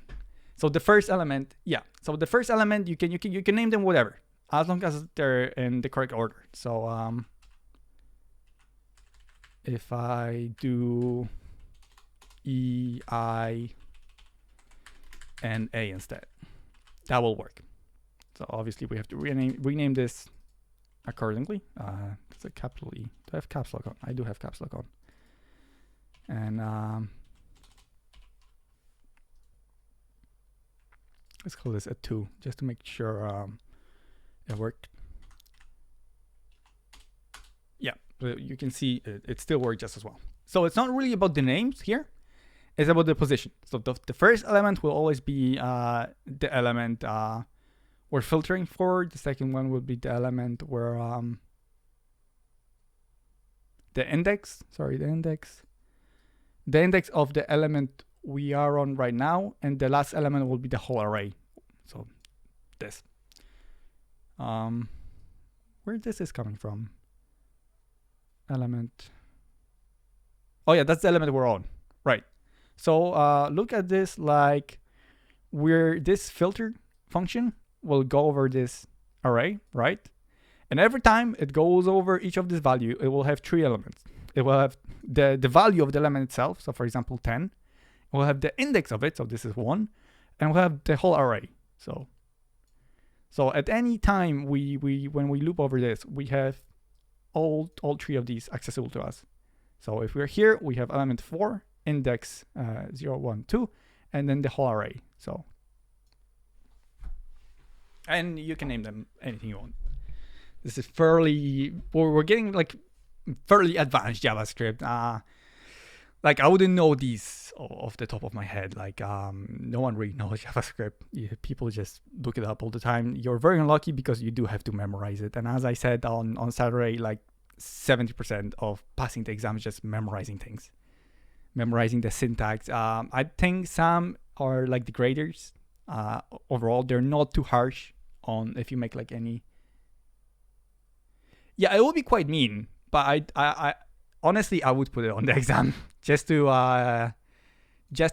So the first element, yeah. So the first element you can name them whatever, as long as they're in the correct order. So if I do E, I, and A instead, that will work. So obviously we have to rename this accordingly. It's a capital E. Do I have caps lock on? I do have caps lock on. And Let's call this a 2, just to make sure it worked. Yeah, you can see it still worked just as well. So it's not really about the names here. It's about the position. So the first element will always be the element we're filtering for. The second one will be the element where the index of the element we are on right now, and the last element will be the whole array. So this. Where this is coming from? Element. Oh yeah, that's the element we're on. Right. So look at this like this filter function will go over this array, right? And every time it goes over each of this value, it will have 3 elements. It will have the value of the element itself. So for example, 10. We'll have the index of it. So this is 1. And we'll have the whole array. So at any time when we loop over this, we have all 3 of these accessible to us. So if we're here, we have element 4, index 0, 1, 2, and then the whole array. So, and you can name them anything you want. This is we're getting like fairly advanced JavaScript. Like I wouldn't know these off the top of my head. Like no one really knows JavaScript. People just look it up all the time. You're very unlucky because you do have to memorize it. And as I said on Saturday, like 70% of passing the exam is just memorizing things, memorizing the syntax. I think some are like the graders. Overall, they're not too harsh on if you make like any. Yeah, it would be quite mean, but I honestly I would put it on the exam just to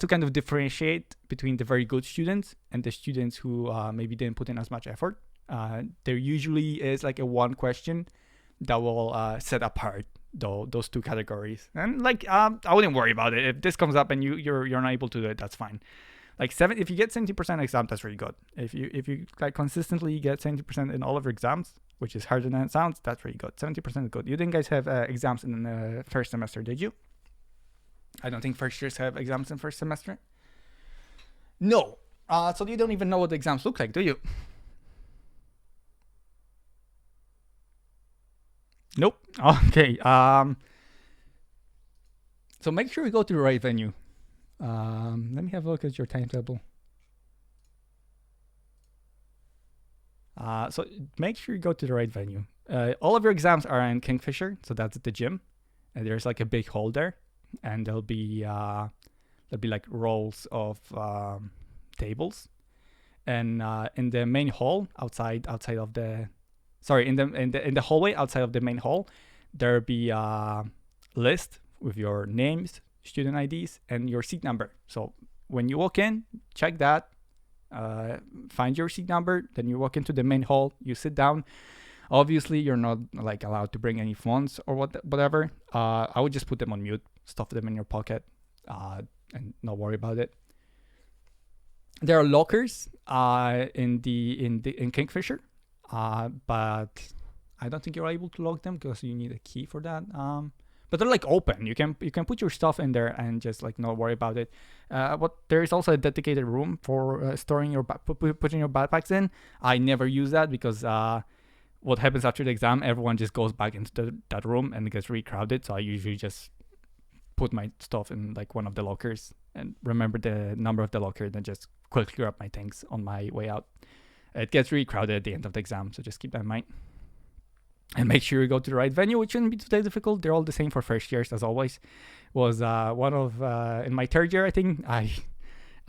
kind of differentiate between the very good students and the students who maybe didn't put in as much effort. There usually is like a one question that will set apart those two categories, and like I wouldn't worry about it if this comes up and you're not able to do it. That's fine. Like if you get 70% exam, that's really good. If you like consistently get 70% in all of your exams, which is harder than it sounds, that's really good. 70% is good. You didn't guys have exams in the first semester, did you? I don't think first years have exams in first semester. No. So you don't even know what the exams look like, do you? Nope. Okay. So make sure you go to the right venue. Let me have a look at your timetable. So make sure you go to the right venue. All of your exams are in Kingfisher, so that's the gym, and there's like a big hall there, and there'll be like rows of tables, and in the main hall outside of the, sorry, in the hallway outside of the main hall, there'll be a list with your names, student IDs, and your seat number. So when you walk in, check that. Find your seat number, then you walk into the main hall, you sit down. Obviously you're not like allowed to bring any phones or whatever. I would just put them on mute, stuff them in your pocket, and not worry about it. There are lockers in Kingfisher, but I don't think you're able to lock them because you need a key for that. But they're like open. You can put your stuff in there and just like not worry about it. But there is also a dedicated room for storing your putting your backpacks in. I never use that because what happens after the exam, everyone just goes back into that room and it gets really crowded. So I usually just put my stuff in like one of the lockers and remember the number of the locker, then just quickly grab my things on my way out. It gets really crowded at the end of the exam, so just keep that in mind. And make sure you go to the right venue, which shouldn't be too difficult. They're all the same for first years, as always. Was one of in my third year, I think I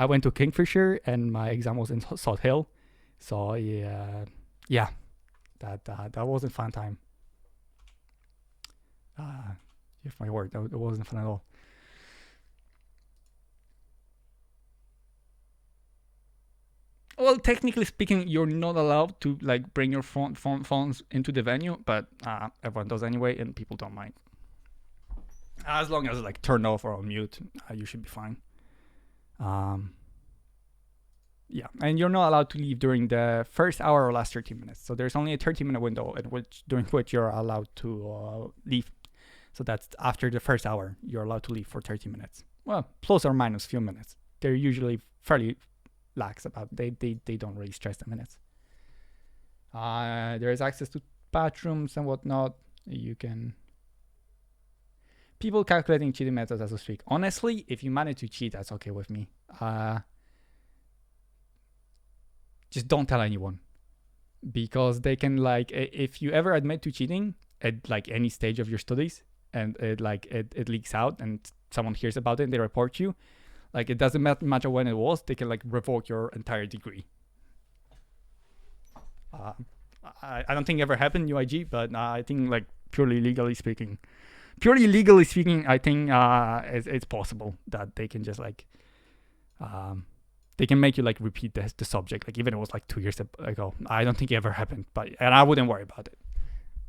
went to Kingfisher and my exam was in Salt Hill. So yeah, that wasn't fun time. If my word, it wasn't fun at all. Well, technically speaking, you're not allowed to like bring your phones into the venue, but everyone does anyway, and people don't mind. As long as like turned off or on mute, you should be fine. Yeah, and you're not allowed to leave during the first hour or last 30 minutes. So there's only a 30-minute window during which you're allowed to leave. So that's after the first hour, you're allowed to leave for 30 minutes. Well, plus or minus a few minutes. They're usually fairly lax about. They don't really stress the minutes. There is access to bathrooms and whatnot. You can. People calculating cheating methods as we speak. Honestly, if you manage to cheat, that's okay with me. Just don't tell anyone, because they can, like, if you ever admit to cheating at like any stage of your studies, and it leaks out and someone hears about it and they report you, like, it doesn't matter when it was, they can like revoke your entire degree. I don't think it ever happened in UIG, but I think, like, purely legally speaking, I think it's possible that they can just like they can make you like repeat the subject, like even it was like 2 years ago. I don't think it ever happened, and I wouldn't worry about it.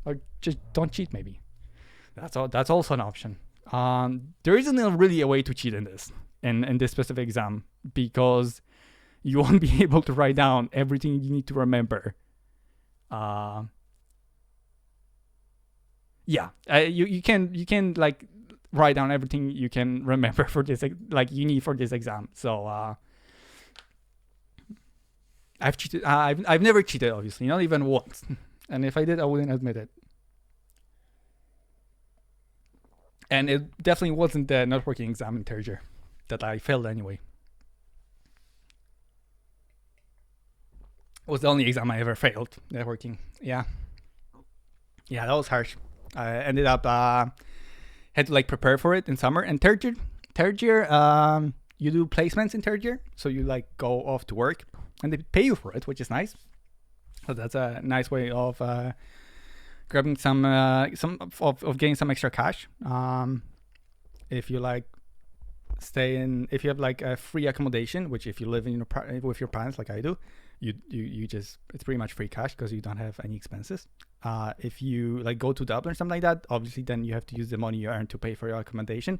Or just don't cheat, maybe. That's also an option. There isn't really a way to cheat in this specific exam, because you won't be able to write down everything you need to remember. You can like write down everything you can remember for this, like, you need for this exam. So I've cheated. I've never cheated, obviously, not even once. And if I did, I wouldn't admit it. And it definitely wasn't the networking exam in third year that I failed anyway. It was the only exam I ever failed, networking. Yeah, that was harsh. I ended up had to like prepare for it in summer. And third year, you do placements in third year, so you like go off to work and they pay you for it, which is nice. So that's a nice way of grabbing some getting some extra cash. If you like if you have like a free accommodation, which if you live in with your parents like I do, you just, it's pretty much free cash because you don't have any expenses. If you like go to Dublin or something like that, obviously then you have to use the money you earn to pay for your accommodation.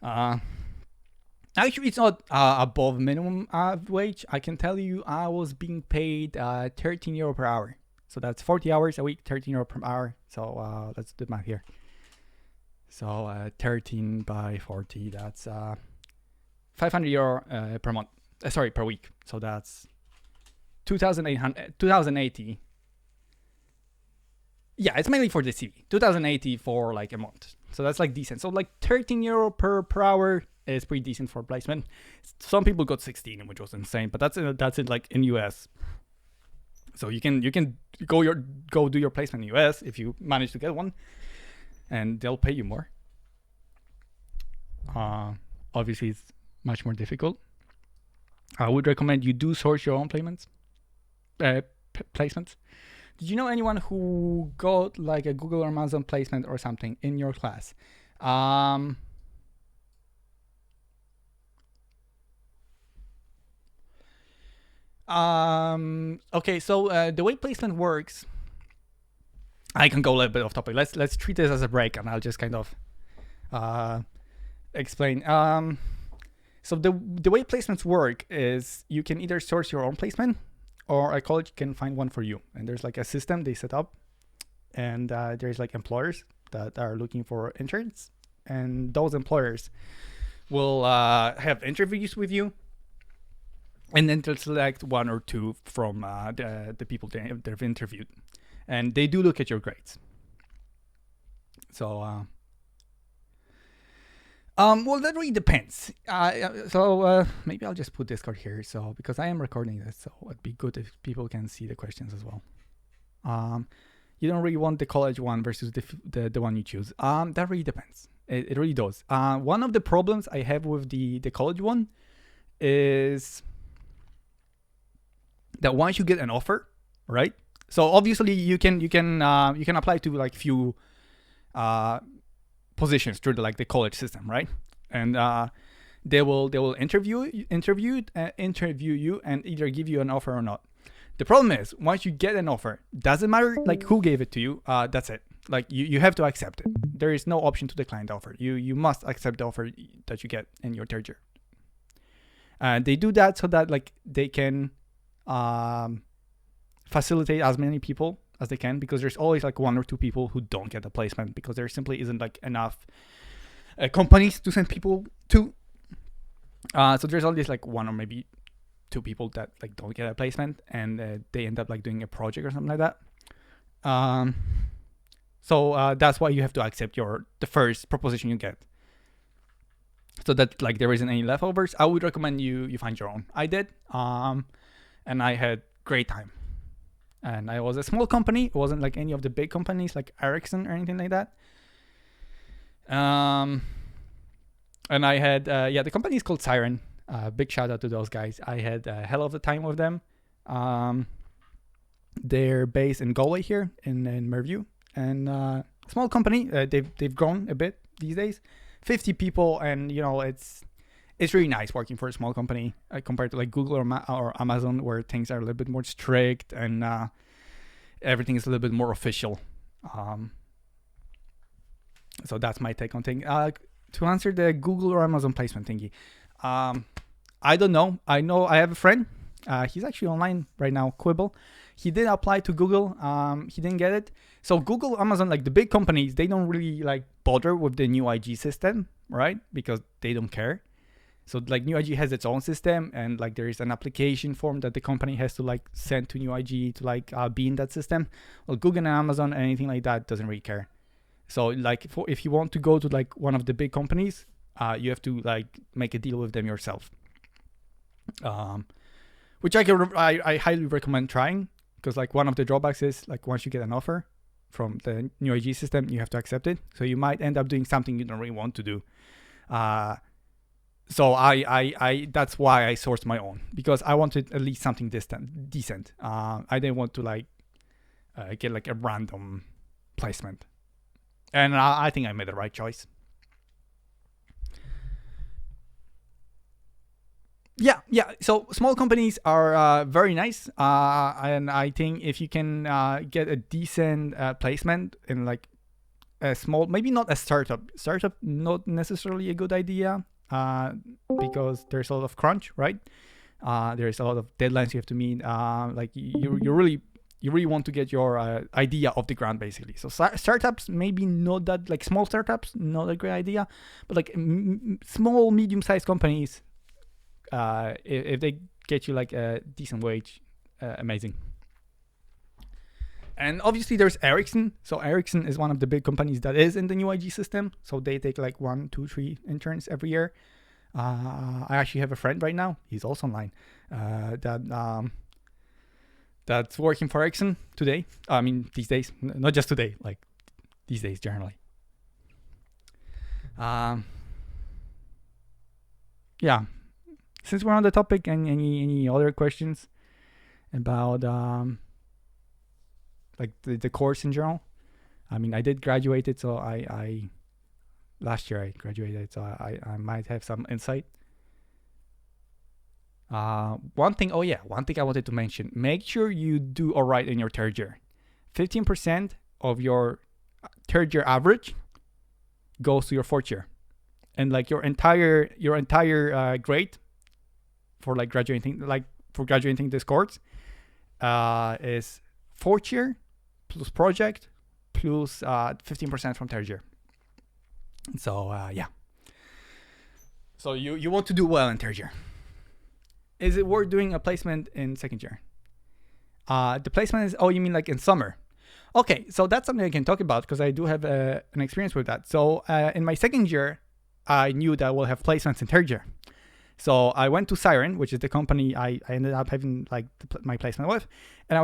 Actually, it's not above minimum wage. I can tell you, I was being paid €13 per hour. So that's 40 hours a week, €13 per hour. So let's do the math here. So 13 by 40, that's €500 per month. Per week. So that's 2,080. Yeah, it's mainly for the CV. 2,080 for like a month. So that's like decent. So like €13 per hour is pretty decent for placement. Some people got 16, which was insane, but that's it like in US. So you can go do your placement in US if you manage to get one, and they'll pay you more. Obviously, it's much more difficult. I would recommend you do source your own placements. Did you know anyone who got like a Google or Amazon placement or something in your class? Okay, so the way placement works, I can go a little bit off topic. Let's treat this as a break, and I'll just kind of explain. So the way placements work is you can either source your own placement, or a college can find one for you. And there's like a system they set up, and there's like employers that are looking for interns, and those employers will have interviews with you, and then they'll select one or two from the people they've interviewed, and they do look at your grades. So well, that really depends. So maybe I'll just put Discord here, so because I am recording this, so it'd be good if people can see the questions as well. You don't really want the college one versus the one you choose. That really depends. It really does. One of the problems I have with the college one is that once you get an offer, right? So obviously you can apply to like few positions through the college system, right? And they will interview you and either give you an offer or not. The problem is, once you get an offer, doesn't matter like who gave it to you, that's it. Like you have to accept it. There is no option to decline the offer. You must accept the offer that you get in your third year. They do that so that like they can facilitate as many people as they can, because there's always like one or two people who don't get a placement because there simply isn't like enough companies to send people to. So there's always like one or maybe two people that like don't get a placement, and they end up like doing a project or something like that. So that's why you have to accept the first proposition you get, so that like there isn't any leftovers. I would recommend you find your own. I did, and I had great time. And I was a small company. It wasn't like any of the big companies like Ericsson or anything like that. And I had the company is called Siren. Big shout out to those guys. I had a hell of a time with them. They're based in Galway here in Merview, and small company. They've grown a bit these days. 50 people, and it's really nice working for a small company compared to like Google or Amazon, where things are a little bit more strict and everything is a little bit more official. So that's my take on things. To answer the Google or Amazon placement thingy, I don't know. I know I have a friend. He's actually online right now, Quibble. He did apply to Google. He didn't get it. So Google, Amazon, like the big companies, they don't really like bother with the new IG system, right? Because they don't care. So like new IG has its own system, and like there is an application form that the company has to like send to new IG to like be in that system. Well, Google and Amazon, anything like that, doesn't really care. So like if you want to go to like one of the big companies, you have to like make a deal with them yourself. Which I highly recommend trying, because like one of the drawbacks is like once you get an offer from the new IG system, you have to accept it. So you might end up doing something you don't really want to do. So I that's why I sourced my own, because I wanted at least something decent. I didn't want to like get like a random placement, and I think I made the right choice. Yeah. So small companies are very nice, and I think if you can get a decent placement in like a small, maybe not a startup, not necessarily a good idea, because there's a lot of crunch, right? There's a lot of deadlines you have to meet. Like you really want to get your idea off the ground, basically. So startups, maybe not that, like small startups, not a great idea, but like small, medium-sized companies, if they get you like a decent wage, amazing. And obviously there's Ericsson. So Ericsson is one of the big companies that is in the new IG system. So they take like 1, 2, 3 interns every year. I actually have a friend right now. He's also online. That's working for Ericsson today. I mean, these days, not just today, like these days generally. Yeah. Since we're on the topic, any other questions about like the course in general? I mean, I did graduate it, so I last year I graduated, so I might have some insight. One thing I wanted to mention: make sure you do all right in your third year. 15% of your third year average goes to your fourth year, and like your entire grade for like graduating this course is fourth year plus project plus 15% from third year. So yeah. So you want to do well in third year. Is it worth doing a placement in second year? The placement is, you mean like in summer? Okay, so that's something I can talk about, because I do have an experience with that. So in my second year, I knew that I will have placements in third year. So I went to Siren, which is the company I ended up having like my placement with, and I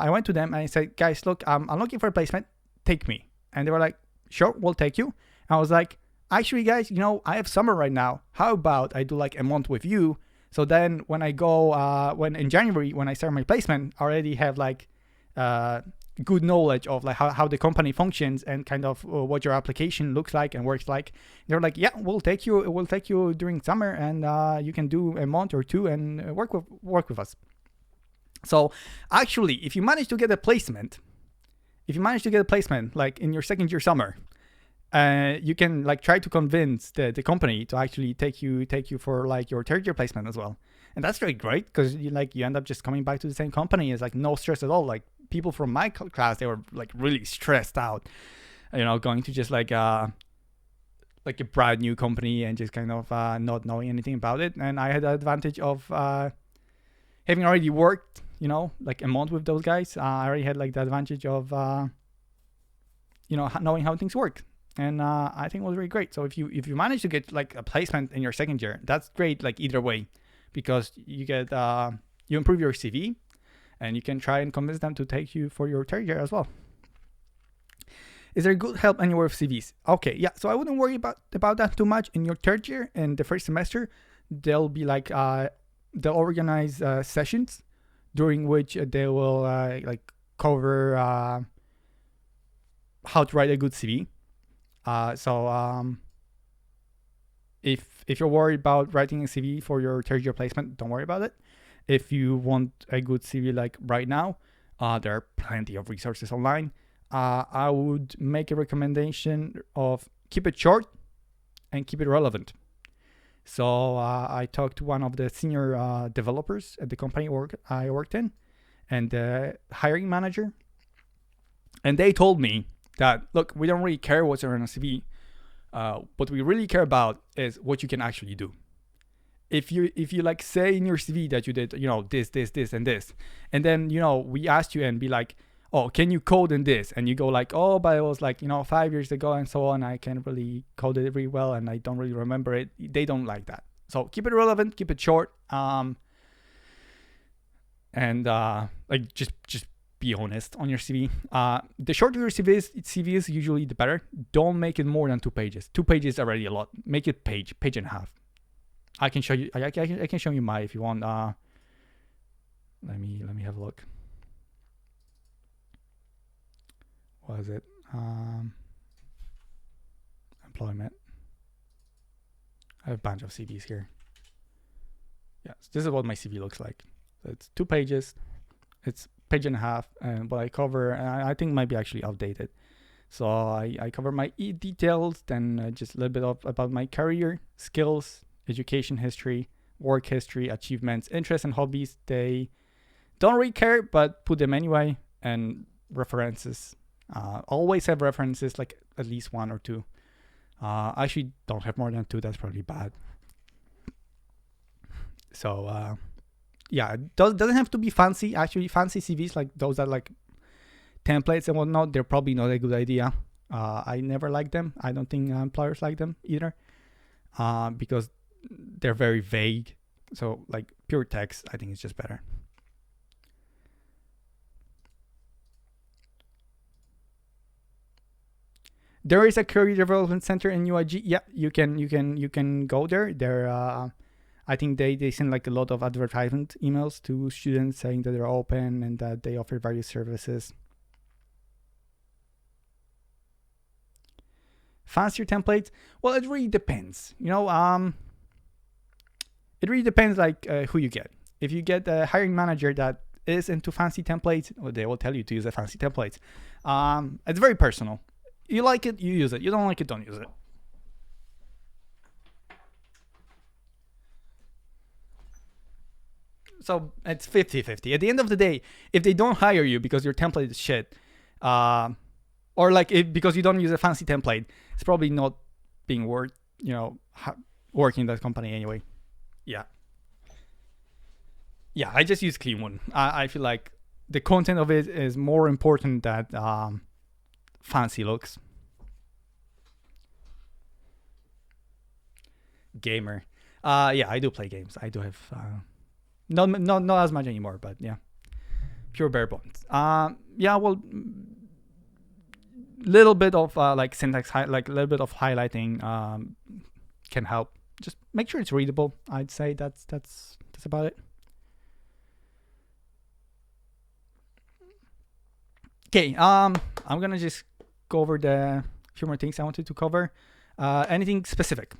went to them and I said, guys, look, I'm looking for a placement, take me. And they were like, sure, we'll take you. And I was like, actually, guys, I have summer right now. How about I do like a month with you? So then when I go, when in January, when I start my placement, I already have like good knowledge of like how the company functions and kind of what your application looks like and works like. They're like, yeah, we'll take you during summer, and you can do a month or two and work with us. So actually, if you manage to get a placement like in your second year summer, you can like try to convince the company to actually take you for like your third year placement as well. And that's really great, because you end up just coming back to the same company. It's like no stress at all. Like people from my class, they were like really stressed out, going to just like a brand new company and just kind of not knowing anything about it. And I had the advantage of having already worked, like a month with those guys, I already had like the advantage of, knowing how things work. And I think it was really great. So if you manage to get like a placement in your second year, that's great. Like either way, because you get you improve your CV, and you can try and convince them to take you for your third year as well. Is there good help anywhere with CVs? Okay, yeah. So I wouldn't worry about that too much. In your third year and the first semester, they'll be like they'll organize sessions during which they will like cover how to write a good CV. So if you're worried about writing a CV for your third year placement, don't worry about it. If you want a good CV like right now, there are plenty of resources online. I would make a recommendation of keep it short and keep it relevant. So I talked to one of the senior developers at the company I worked in, and the hiring manager, and they told me that, look, we don't really care what's on a CV. What we really care about is what you can actually do. If you like say in your CV that you did, this, and this, and then, we asked you and be like, oh, can you code in this? And you go like, oh, but it was like, 5 years ago and so on. I can't really code it very well and I don't really remember it. They don't like that. So keep it relevant, keep it short. And like just be honest on your CV. The shorter your CV is usually the better. Don't make it more than 2 pages. 2 pages is already a lot. Make it page and a half. I can show you. I can show you my if you want. Let me have a look. What is it? Employment. I have a bunch of CVs here. Yes, this is what my CV looks like. So it's 2 pages. It's page and a half, and what I cover, I think might be actually outdated. So I cover my details, then just a little bit about my career, skills, education history, work history, achievements, interests, and hobbies. They don't really care, but put them anyway, and references. Always have references, like at least 1 or 2. I actually don't have more than 2. That's probably bad. So yeah, it doesn't have to be fancy. Actually, fancy CVs like those that like templates and whatnot, they're probably not a good idea. I never like them. I don't think employers like them either, because they're very vague. So like pure text, I think it's just better. There is a career development center in UIG. Yeah, you can go there. There, I think they send like a lot of advertisement emails to students saying that they're open and that they offer various services. Fancier templates? Well, it really depends. It really depends like who you get. If you get a hiring manager that is into fancy templates, well, they will tell you to use a fancy template. It's very personal. You like it, you use it. You don't like it, don't use it. So it's 50-50. At the end of the day, if they don't hire you because your template is shit, or like because you don't use a fancy template, it's probably not being worth, working in that company anyway. Yeah. Yeah, I just use clean one. I feel like the content of it is more important than fancy looks. Gamer. Yeah, I do play games. I do have not as much anymore, but yeah, pure bare bones. Yeah, well, little bit of like syntax, like a little bit of highlighting can help. Just make sure it's readable. I'd say that's about it. Okay, I'm gonna just go over the few more things I wanted to cover. Anything specific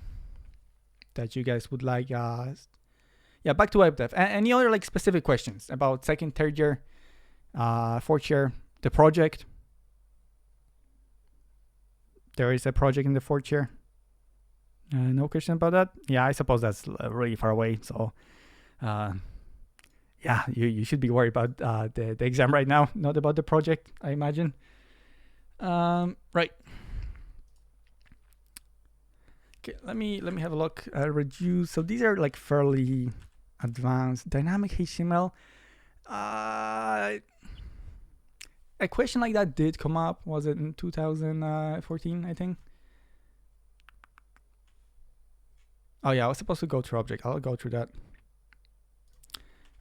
that you guys would like? Yeah, back to web dev. Any other like specific questions about second, third year, fourth year, the project? There is a project in the fourth year. No question about that. Yeah, I suppose that's really far away. So, yeah, you should be worried about the exam right now, not about the project, I imagine. Right. Okay, let me have a look. Reduce. So these are like fairly advanced dynamic HTML. A question like that did come up. Was it in 2014, I think? Oh yeah, I was supposed to go through object. I'll go through that.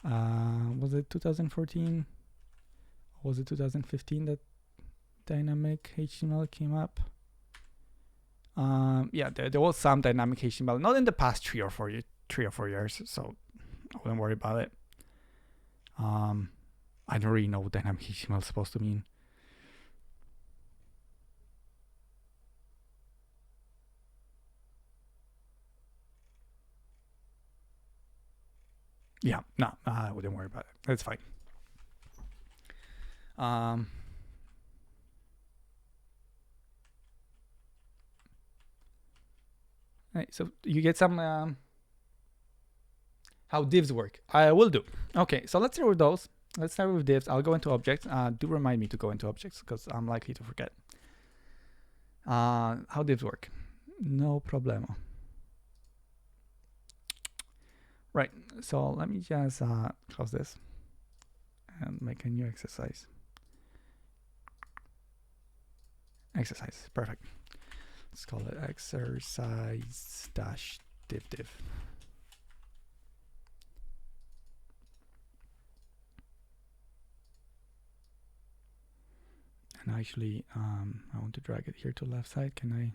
Was it 2014? Or was it 2015 that dynamic HTML came up? Yeah, there was some dynamic HTML, not in the past 3 or 4 years, so I wouldn't worry about it. I don't really know what dynamic HTML is supposed to mean. Yeah, no, I wouldn't worry about it. That's fine. Right, so you get some how divs work. I will do. Okay, so let's start with those. Let's start with divs. I'll go into objects. Do remind me to go into objects because I'm likely to forget. How divs work. No problemo. Right, so let me just close this and make a new exercise. Exercise, perfect. Let's call it exercise dash div. And actually, I want to drag it here to the left side. Can I?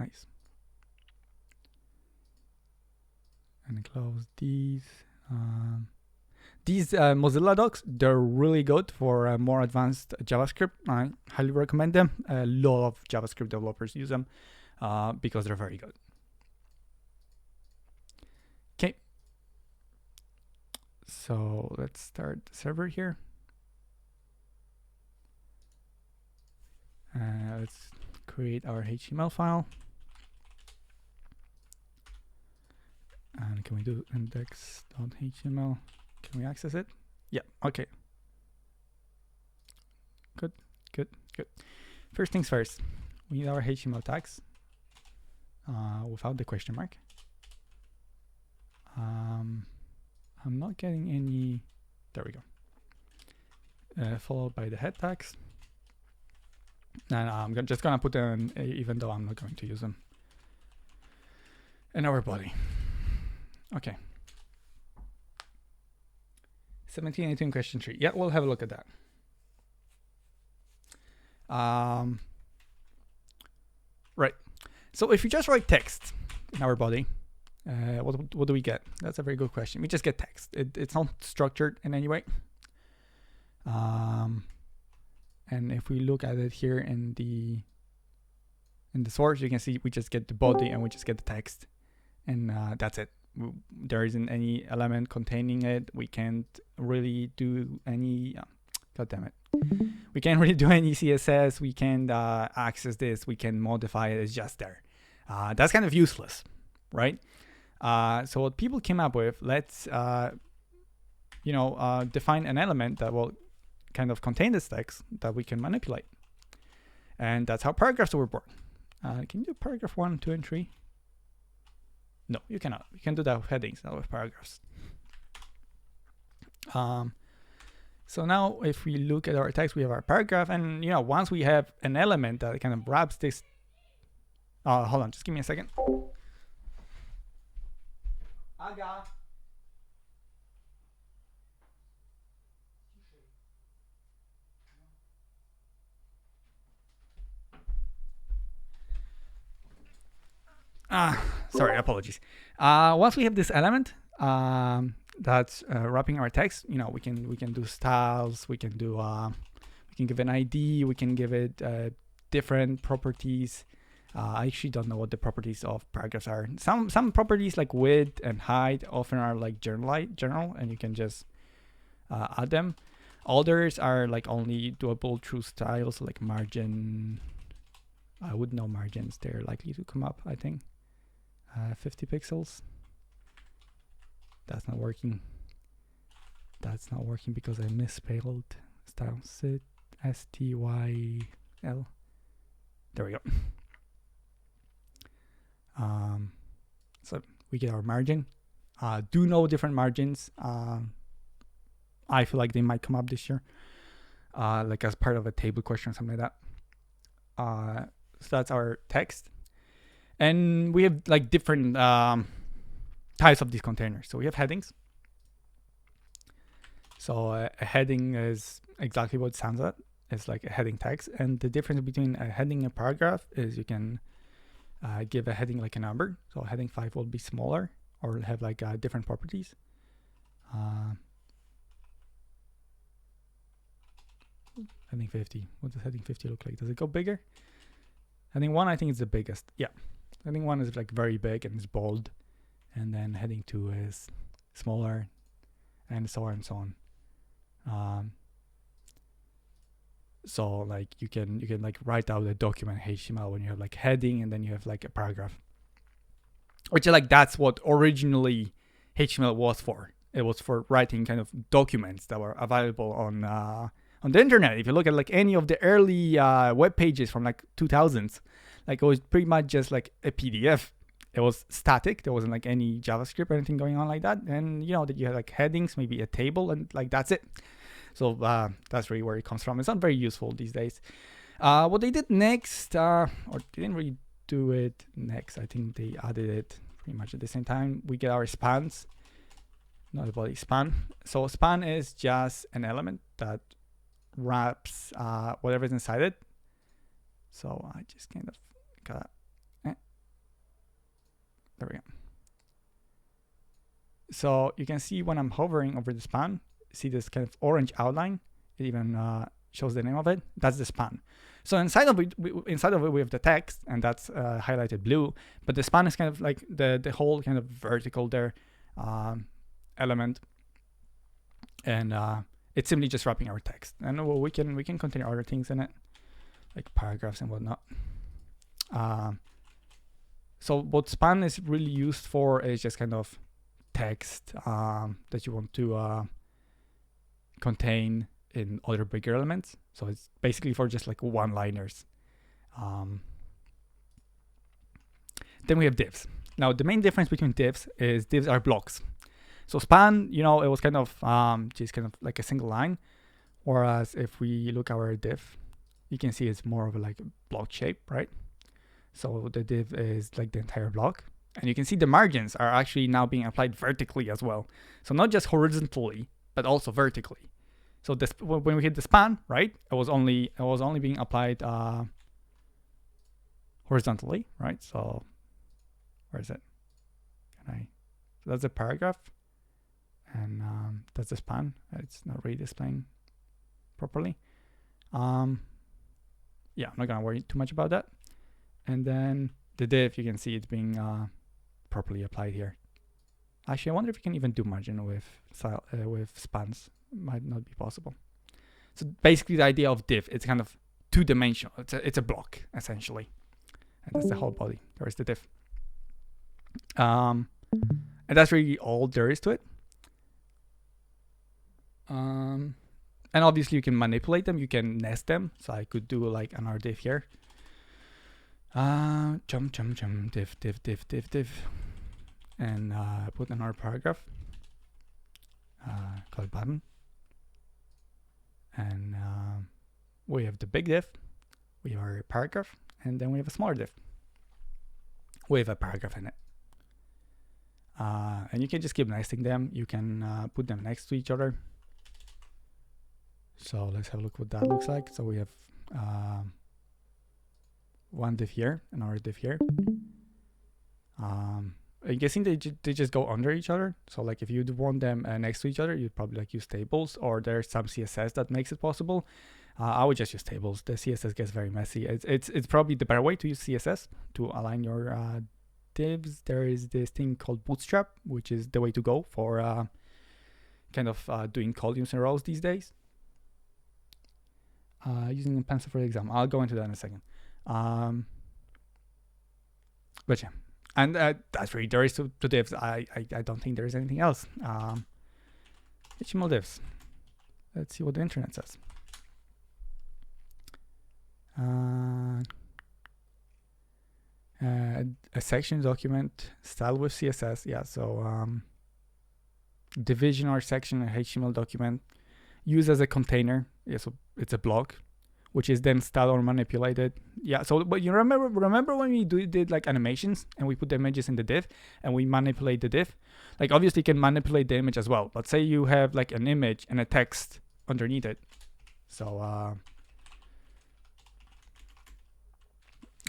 Nice. And close these. These Mozilla docs, they're really good for more advanced JavaScript. I highly recommend them. A lot of JavaScript developers use them because they're very good. Okay. So let's start the server here. Let's create our HTML file. And can we do index.html? Can we access it? Yeah, okay. Good. First things first, we need our HTML tags without the question mark. I'm not getting any, there we go. Followed by the head tags. And I'm just gonna put them, even though I'm not going to use them. And our body. Okay. 1718 question 3. Yeah, we'll have a look at that. Right. So if you just write text in our body, what do we get? That's a very good question. We just get text. It's not structured in any way. And if we look at it here in the source, you can see we just get the body and we just get the text, and that's it. There isn't any element containing it. We can't really do any, god damn it. We can't really do any CSS. We can't access this. We can modify it. It's just there. That's kind of useless, right? So what people came up with, let's, define an element that will kind of contain this text that we can manipulate. And that's how paragraphs were born. Can you do paragraph 1, 2, and 3? No, you cannot. You can do that with headings, not with paragraphs. So now if we look at our text, we have our paragraph, and once we have an element that kind of wraps this, hold on, just give me a second. Aga. Sorry, apologies. Once we have this element that's wrapping our text, we can do styles, we can do we can give an ID, we can give it different properties. I actually don't know what the properties of paragraphs are. Some properties like width and height often are like general, and you can just add them. Others are like only doable through styles, like margin. I would know margins. They're likely to come up, I think. 50 pixels. That's not working. That's not working because I misspelled style. STYL. There we go. So we get our margin. do know different margins. I feel like they might come up this year, like as part of a table question or something like that. So that's our text. And we have like different types of these containers. So we have headings. So a heading is exactly what it sounds like. It's like a heading text. And the difference between a heading and a paragraph is you can give a heading like a number. So heading 5 will be smaller or have like different properties. Heading 50. What does heading 50 look like? Does it go bigger? Heading 1, I think is the biggest. Yeah. Heading 1 is like very big and it's bold. And then heading 2 is smaller and so on and so on. So like you can like write out a document HTML when you have like heading and then you have like a paragraph. Which like that's what originally HTML was for. It was for writing kind of documents that were available on the internet. If you look at like any of the early web pages from like 2000s, like it was pretty much just like a PDF. It was static. There wasn't like any JavaScript or anything going on like that. And you know that you had like headings, maybe a table, and like that's it. So that's really where it comes from. It's not very useful these days. What they did next, or they didn't really do it next. I think they added it pretty much at the same time. We get our spans. Not a body span. So span is just an element that wraps whatever's inside it. So I just kind of got there we go. So you can see when I'm hovering over the span, see this kind of orange outline. It even shows the name of it. That's the span. So inside of it we have the text, and that's highlighted blue. But the span is kind of like the whole kind of vertical there element, and it's simply just wrapping our text. And we can contain other things in it, like paragraphs and whatnot. So what span is really used for is just kind of text that you want to contain in other bigger elements. So it's basically for just like one-liners. Then we have divs. Now the main difference between divs is divs are blocks. So span, you know, it was kind of just kind of like a single line, whereas if we look at our div, you can see it's more of a like block shape, right? So the div is like the entire block, and you can see the margins are actually now being applied vertically as well. So not just horizontally, but also vertically. So this, when we hit the span, right, it was only being applied horizontally, right? So where is it? So that's a paragraph, and that's the span. It's not really displaying properly. Yeah, I'm not gonna worry too much about that. And then the div, you can see it's being properly applied here. Actually, I wonder if you can even do margin with spans. Might not be possible. So basically the idea of div, it's kind of two-dimensional. It's a block, essentially. And that's the whole body. There's the div. And that's really all there is to it. And obviously you can manipulate them. You can nest them. So I could do like another div here. Div, and put another paragraph, call it button, and we have the big div, we have our paragraph, and then we have a smaller div. We have a paragraph in it, and you can just keep nesting them. You can put them next to each other. So let's have a look what that looks like. So we have one div here, another div here. I'm guessing they just go under each other. So like if you want them next to each other, you'd probably like use tables, or there's some CSS that makes it possible. I would just use tables. The CSS gets very messy. It's probably the better way to use CSS to align your divs. There is this thing called Bootstrap, which is the way to go for kind of doing columns and rows these days. Using pencil for the example. I'll go into that in a second. But yeah, and that's really there is to divs. I don't think there is anything else. HTML divs. Let's see what the internet says. A section document style with CSS. Yeah, so division or section in a HTML document used as a container. Yeah, so it's a block, which is then styled or manipulated. Yeah, so but you remember when we did like animations and we put the images in the div and we manipulate the div? Like obviously you can manipulate the image as well. Let's say you have like an image and a text underneath it. So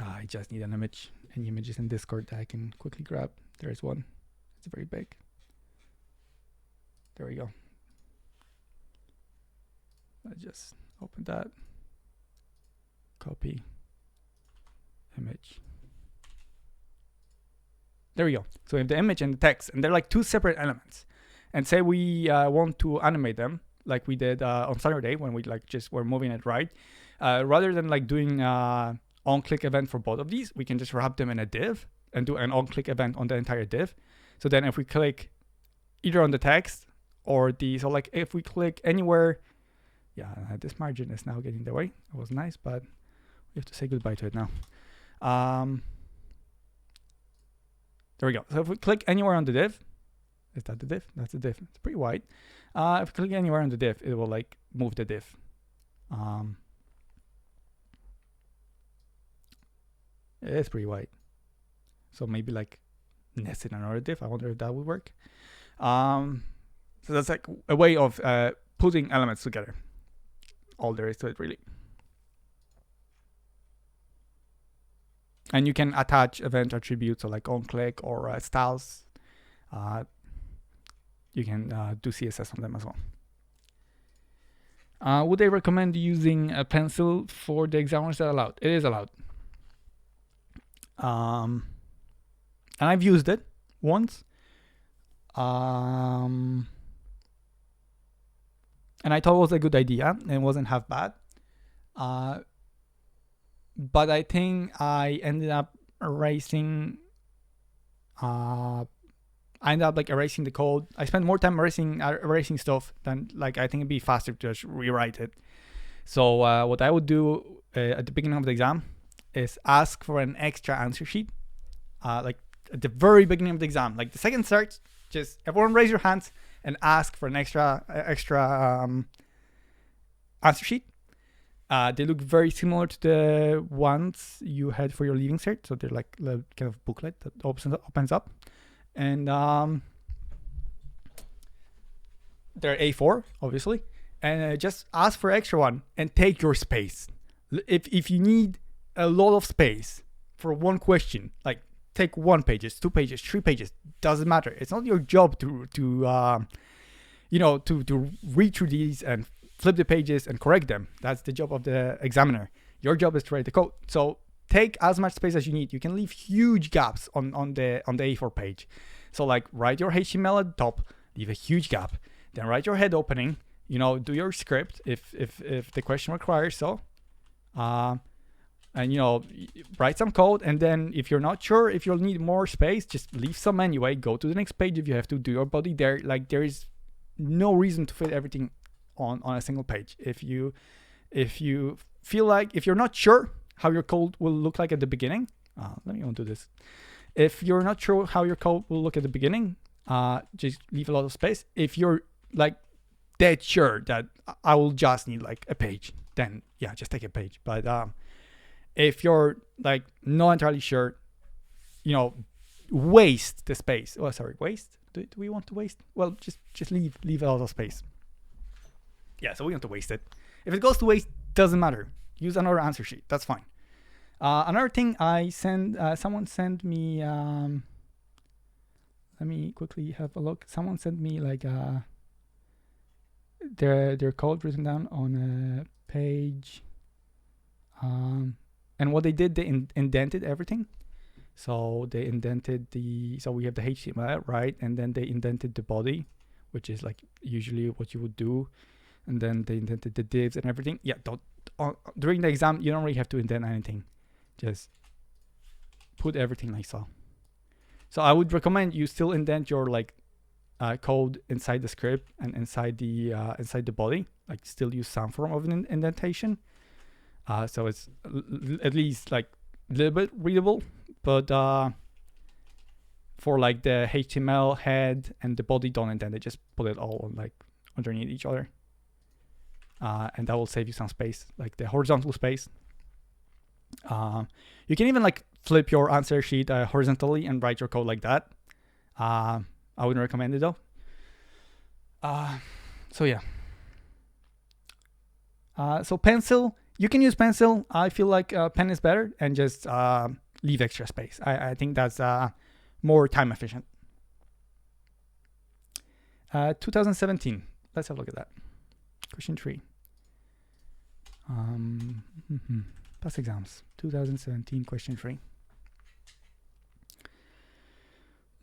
I just need an image. Any images in Discord that I can quickly grab? There's one. It's very big. There we go. Let's just open that. Copy. Image. There we go. So we have the image and the text, and they're like two separate elements. And say we want to animate them, like we did on Saturday when we like just were moving it right. Rather than like doing on-click event for both of these, we can just wrap them in a div and do an on-click event on the entire div. So then if we click either on the text or so like if we click anywhere, yeah, this margin is now getting in the way. It was nice, but we have to say goodbye to it now. There we go. So if we click anywhere on the div, is that the div? That's the div. It's pretty wide. If we click anywhere on the div, it will like move the div. It's pretty wide. So maybe like nest in another div. I wonder if that would work. So that's like a way of putting elements together. All there is to it, really. And you can attach event attributes, so like on-click or styles. You can do CSS on them as well. Would they recommend using a pencil for the examiners? That allowed? It is allowed. And I've used it once. And I thought it was a good idea and it wasn't half bad. But I think I ended up erasing erasing the code. I spent more time erasing stuff than like I think it'd be faster to just rewrite it. So what I would do at the beginning of the exam is ask for an extra answer sheet. Like at the very beginning of the exam, like the second start, just everyone raise your hands and ask for an extra answer sheet. They look very similar to the ones you had for your leaving cert. So they're like a kind of booklet that opens up. And they're A4, obviously. And just ask for extra one and take your space. If you need a lot of space for one question, like take 1 page, 2 pages, 3 pages, doesn't matter. It's not your job to read through these and flip the pages and correct them. That's the job of the examiner. Your job is to write the code. So take as much space as you need. You can leave huge gaps on the A4 page. So like write your HTML at the top, leave a huge gap, then write your head opening, do your script if the question requires so. And write some code, and then if you're not sure if you'll need more space, just leave some anyway. Go to the next page if you have to. Do your body there. Like there is no reason to fit everything on a single page. If you feel like, if you're not sure how your code will look like at the beginning, let me undo this. If you're not sure how your code will look at the beginning, just leave a lot of space. If you're like dead sure that I will just need like a page, then yeah, just take a page. But if you're like not entirely sure, waste the space. Oh, sorry, waste? Do we want to waste? Well, just leave a lot of space. Yeah, so we want to waste it. If it goes to waste, doesn't matter. Use another answer sheet. That's fine. Another thing someone sent me, let me quickly have a look. Someone sent me like their code written down on a page. And what they did, they indented everything. So they indented so we have the HTML, right? And then they indented the body, which is like usually what you would do. And then they indented the divs and everything. Yeah, during the exam, you don't really have to indent anything. Just put everything like so. So I would recommend you still indent your like code inside the script and inside the body. Like still use some form of an indentation. So it's at least like a little bit readable. But for like the HTML head and the body don't indent. They just put it all like underneath each other. And that will save you some space, like the horizontal space. You can even like flip your answer sheet horizontally and write your code like that. I wouldn't recommend it though. So yeah. So pencil, you can use pencil. I feel like pen is better, and just leave extra space. I think that's more time efficient. 2017. Let's have a look at that. Question 3. Past exams. 2017 question 3.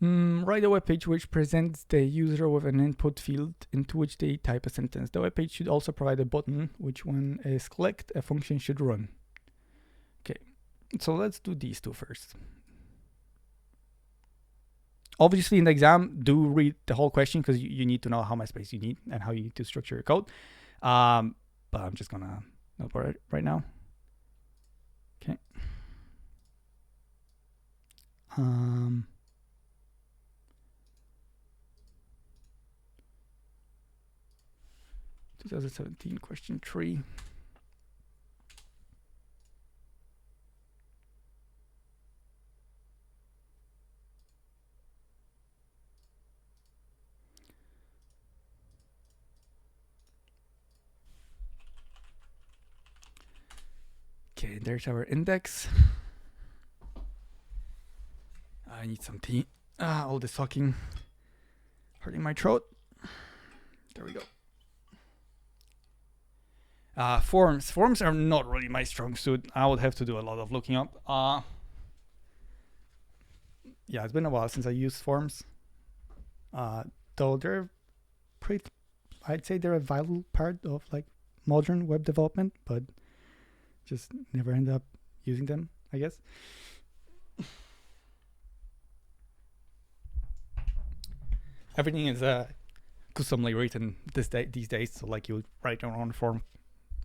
Write a web page which presents the user with an input field into which they type a sentence. The web page should also provide a button which, when is clicked, a function should run. Okay, so let's do these two first. Obviously, in the exam, do read the whole question because you need to know how much space you need and how you need to structure your code. But I'm just gonna not worry right now. Okay. 2017 question 3. Okay, there's our index. I need some tea. All this talking hurting my throat. There we go. Forms. Forms are not really my strong suit. I would have to do a lot of looking up. Yeah, it's been a while since I used forms. Though they're pretty, I'd say they're a vital part of like modern web development, but just never end up using them, I guess. Everything is customly written these days, so like you write your own form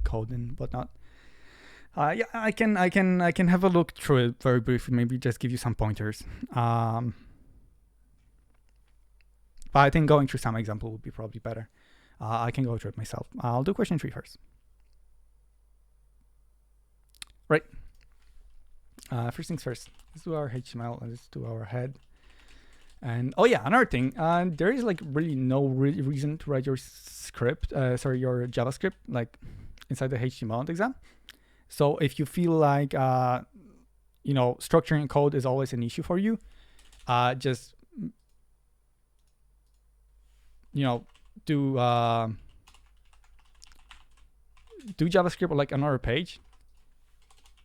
code and whatnot. Yeah, I can have a look through it very briefly, maybe just give you some pointers. But I think going through some example would be probably better. I can go through it myself. I'll do question 3 first. Right. First things first. Let's do our HTML. Let's do our head. And oh yeah, another thing. There is like really no reason to write your script. Your JavaScript like inside the HTML exam. So if you feel like structuring code is always an issue for you, just do JavaScript or like another page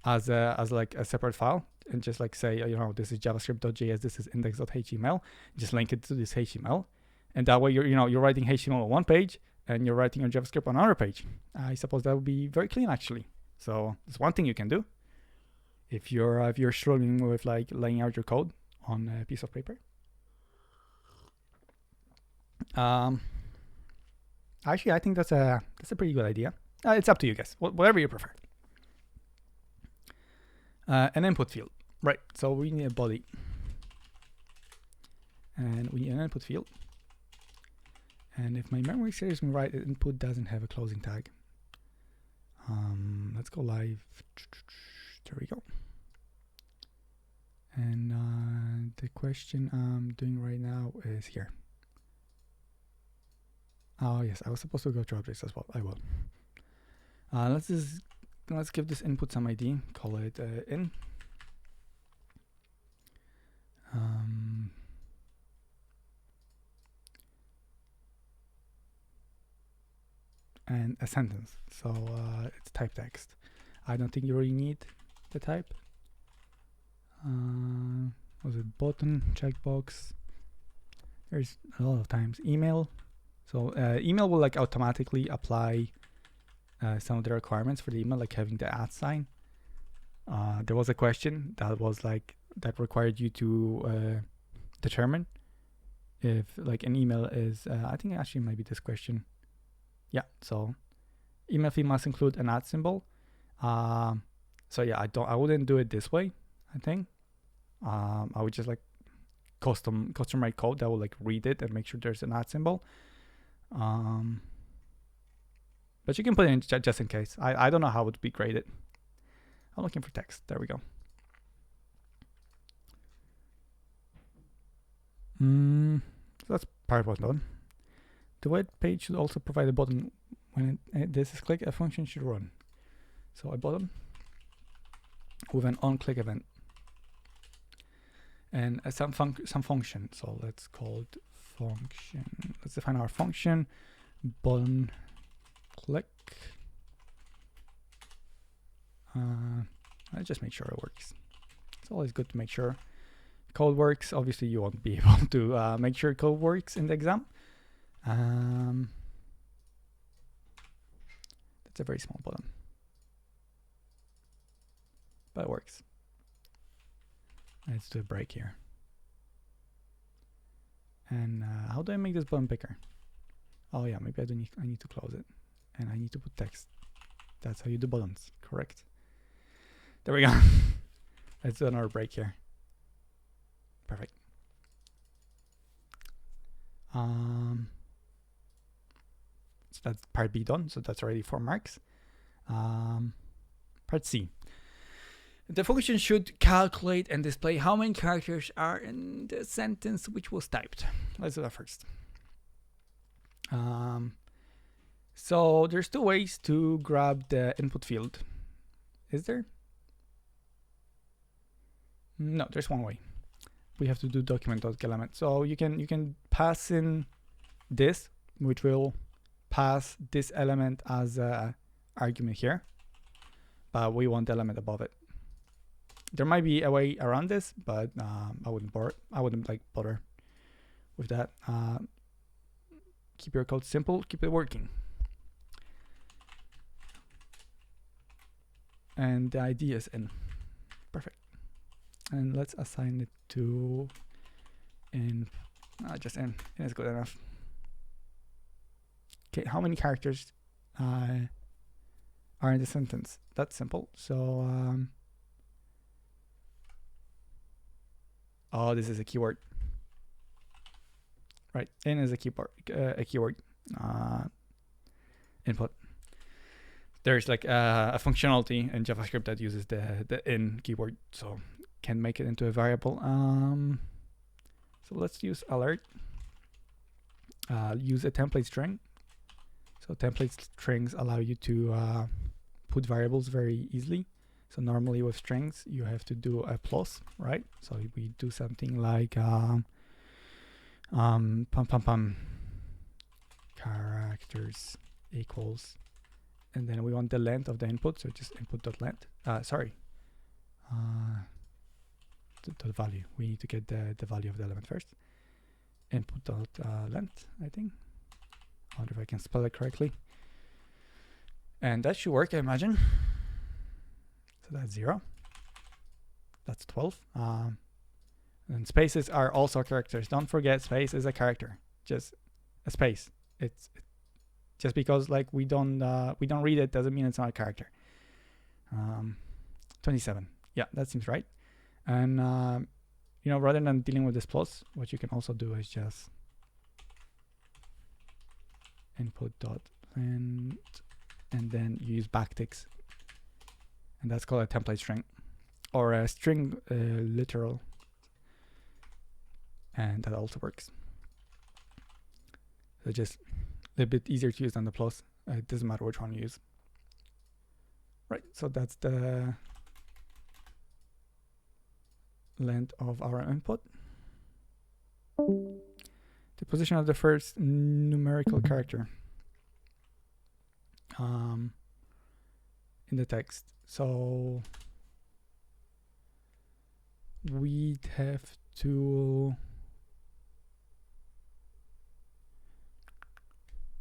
as like a separate file, and just like say this is javascript.js, this is index.html. Just link it to this HTML, and that way you're writing HTML on one page and you're writing your JavaScript on another page. I suppose that would be very clean actually. So it's one thing you can do if you're struggling with like laying out your code on a piece of paper. Actually, I think that's a pretty good idea. It's up to you guys, whatever you prefer. An input field, right? So we need a body, and we need an input field. And if my memory serves me right, the input doesn't have a closing tag. Let's go live. There we go. And the question I'm doing right now is here. Oh yes, I was supposed to go to objects as well. I will. Let's give this input some ID. Call it in. And a sentence. So it's type text. I don't think you really need the type. Was it button, checkbox? There's a lot of times email. So email will like automatically apply some of the requirements for the email, like having the @ sign. There was a question that was like that required you to determine if like an email is. I think actually maybe this question. Yeah. So email field must include an @ symbol. So yeah, I wouldn't do it this way. I think I would just like custom made code that will like read it and make sure there's an @ symbol. But you can put it in just in case. I don't know how it would be graded. I'm looking for text. There we go. So that's part one done. The web page should also provide a button when this is clicked. A function should run. So a button with an on-click event and some function. So let's call it function. Let's define our function. Button click. Let's just make sure it works. It's always good to make sure code works. Obviously, you won't be able to make sure code works in the exam. That's a very small button, but it works. Let's do a break here. And how do I make this button bigger? Oh yeah, maybe I need to close it, and I need to put text. That's how you do buttons, correct? There we go. Let's do another break here. Perfect. So that's part B done. So that's already 4 marks. Part C. The function should calculate and display how many characters are in the sentence which was typed. Let's do that first. So there's 2 ways to grab the input field. Is there? No, there's 1 way. We have to do document.element. So you can pass in this, which will pass this element as an argument here, but we want the element above it. There might be a way around this, but I wouldn't bother with that. Keep your code simple, keep it working. And the ID is in. Perfect. And let's assign it to in, just in is good enough. Okay, how many characters are in the sentence? That's simple. So, oh, this is a keyword. Right, in is a keyword input. There's like a functionality in JavaScript that uses the in keyword, so can make it into a variable. So let's use alert. Use a template string. So template strings allow you to put variables very easily. So normally with strings you have to do a plus, right? So we do something like characters equals, and then we want the length of the input, so just input.length. The value. We need to get the value of the element first. Input.length, I think. I wonder if I can spell it correctly. And that should work, I imagine. So that's 0. That's 12. And spaces are also characters. Don't forget, space is a character. Just a space. It's just because like we don't read it doesn't mean it's not a character. 27. Yeah, that seems right. And you know, rather than dealing with this plus, what you can also do is just input.length, and then you use backticks, and that's called a template string or a string literal, and that also works. So just a little bit easier to use than the plus. It doesn't matter which one you use. Right, so that's the length of our input. The position of the first numerical character in the text. So we'd have to,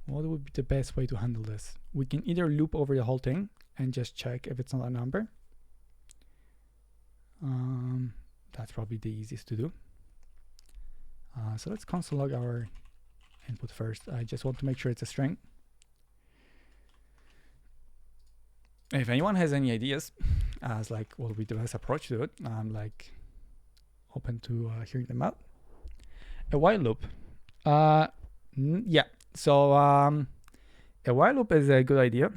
what would be the best way to handle this? We can either loop over the whole thing and just check if it's not a number. That's probably the easiest to do. So let's console log our input first. I just want to make sure it's a string. If anyone has any ideas as like what would be the best approach to it, I'm like open to hearing them out. A while loop. Yeah. So a while loop is a good idea,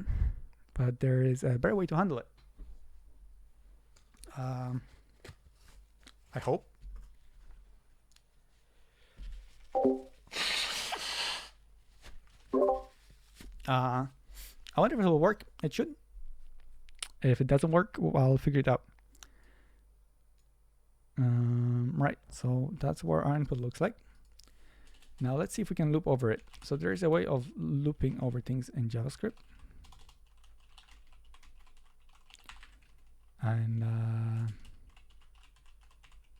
but there is a better way to handle it. I hope. I wonder if it will work. It should. If it doesn't work, I'll figure it out. Right, so that's where our input looks like. Now let's see if we can loop over it. So there is a way of looping over things in JavaScript. And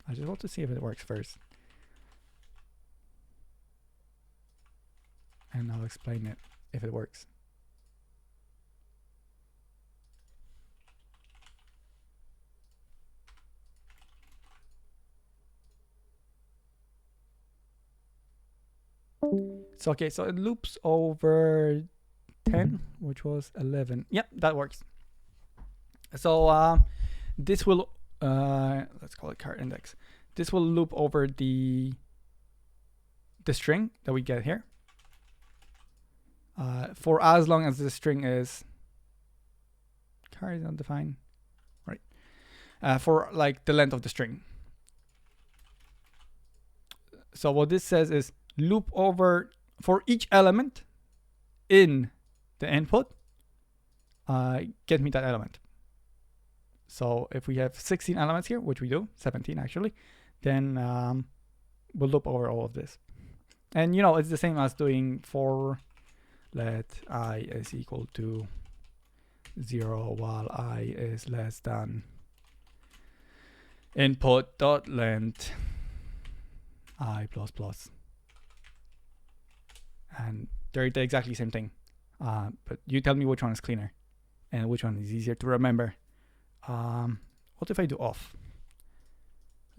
I just want to see if it works first. And I'll explain it if it works. So okay, so it loops over 10, which was 11. Yep, that works. So this will let's call it card index. This will loop over the string that we get here for as long as the string is card is not defined, right? For like the length of the string. So what this says is loop over for each element in the input, get me that element. So if we have 16 elements here, which we do, 17 actually, then we'll loop over all of this. And you know, it's the same as doing for let I is equal to 0 while I is less than input dot length I plus plus. And they're the exactly same thing. But you tell me which one is cleaner and which one is easier to remember. What if I do off?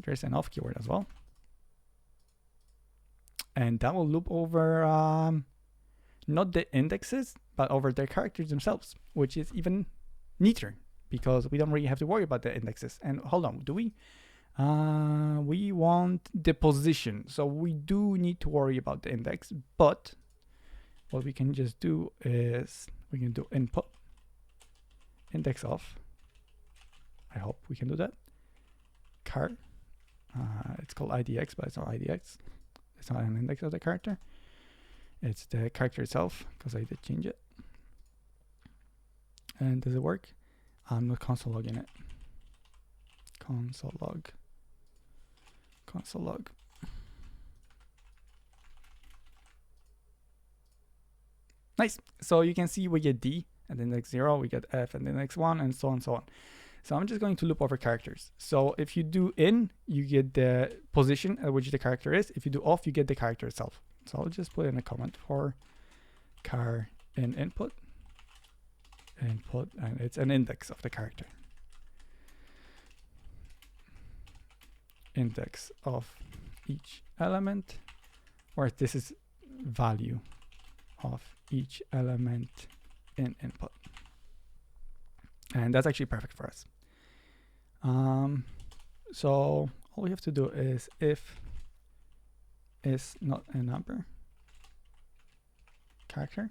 There's an off keyword as well. And that will loop over not the indexes, but over their characters themselves, which is even neater because we don't really have to worry about the indexes. And hold on, do we? We want the position. So we do need to worry about the index, but what we can just do is we can do input index of. I hope we can do that. Char. It's called IDX, but it's not IDX. It's not an index of the character. It's the character itself, because I did change it. And does it work? I'm not console logging it. Console log. Console log. Nice. So you can see we get D and then next 0, we get F and then next 1 and so on and so on. So I'm just going to loop over characters. So if you do in, you get the position at which the character is. If you do off, you get the character itself. So I'll just put in a comment for char in input, and it's an index of the character. Index of each element, or this is value of each element in input. And that's actually perfect for us. So all we have to do is if is not a number character,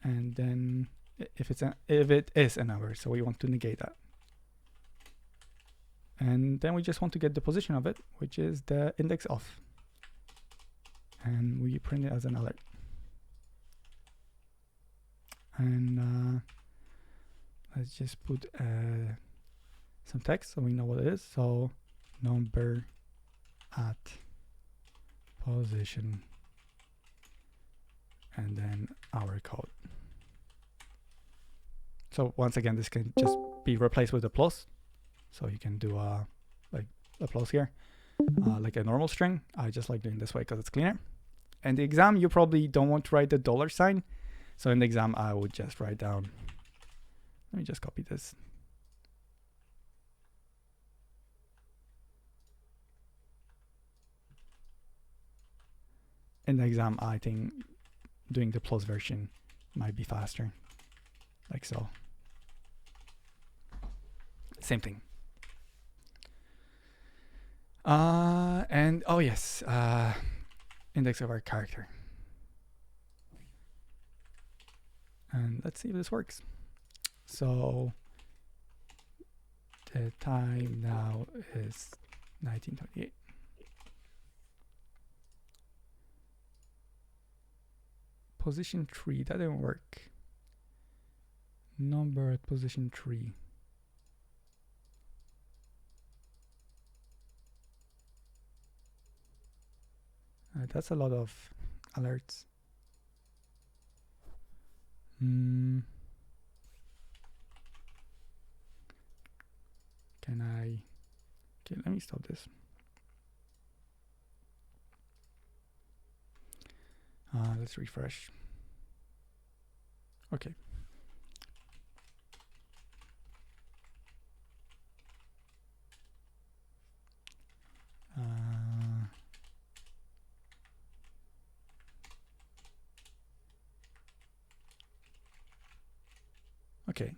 and then if it is a number, so we want to negate that, and then we just want to get the position of it, which is the index of, and we print it as an alert. And let's just put some text so we know what it is. So number at position, and then our code. So once again, this can just be replaced with a plus. So you can do like a plus here, like a normal string. I just like doing this way because it's cleaner. And the exam, you probably don't want to write the $sign. So in the exam, I would just write down, let me just copy this. In the exam, I think doing the plus version might be faster, like so. Same thing. And And oh yes, index of our character. And let's see if this works. So the time now is 1928. Position 3, that didn't work. Number at position 3. That's a lot of alerts. Can I? Okay, let me stop this. Let's refresh. Okay. Okay.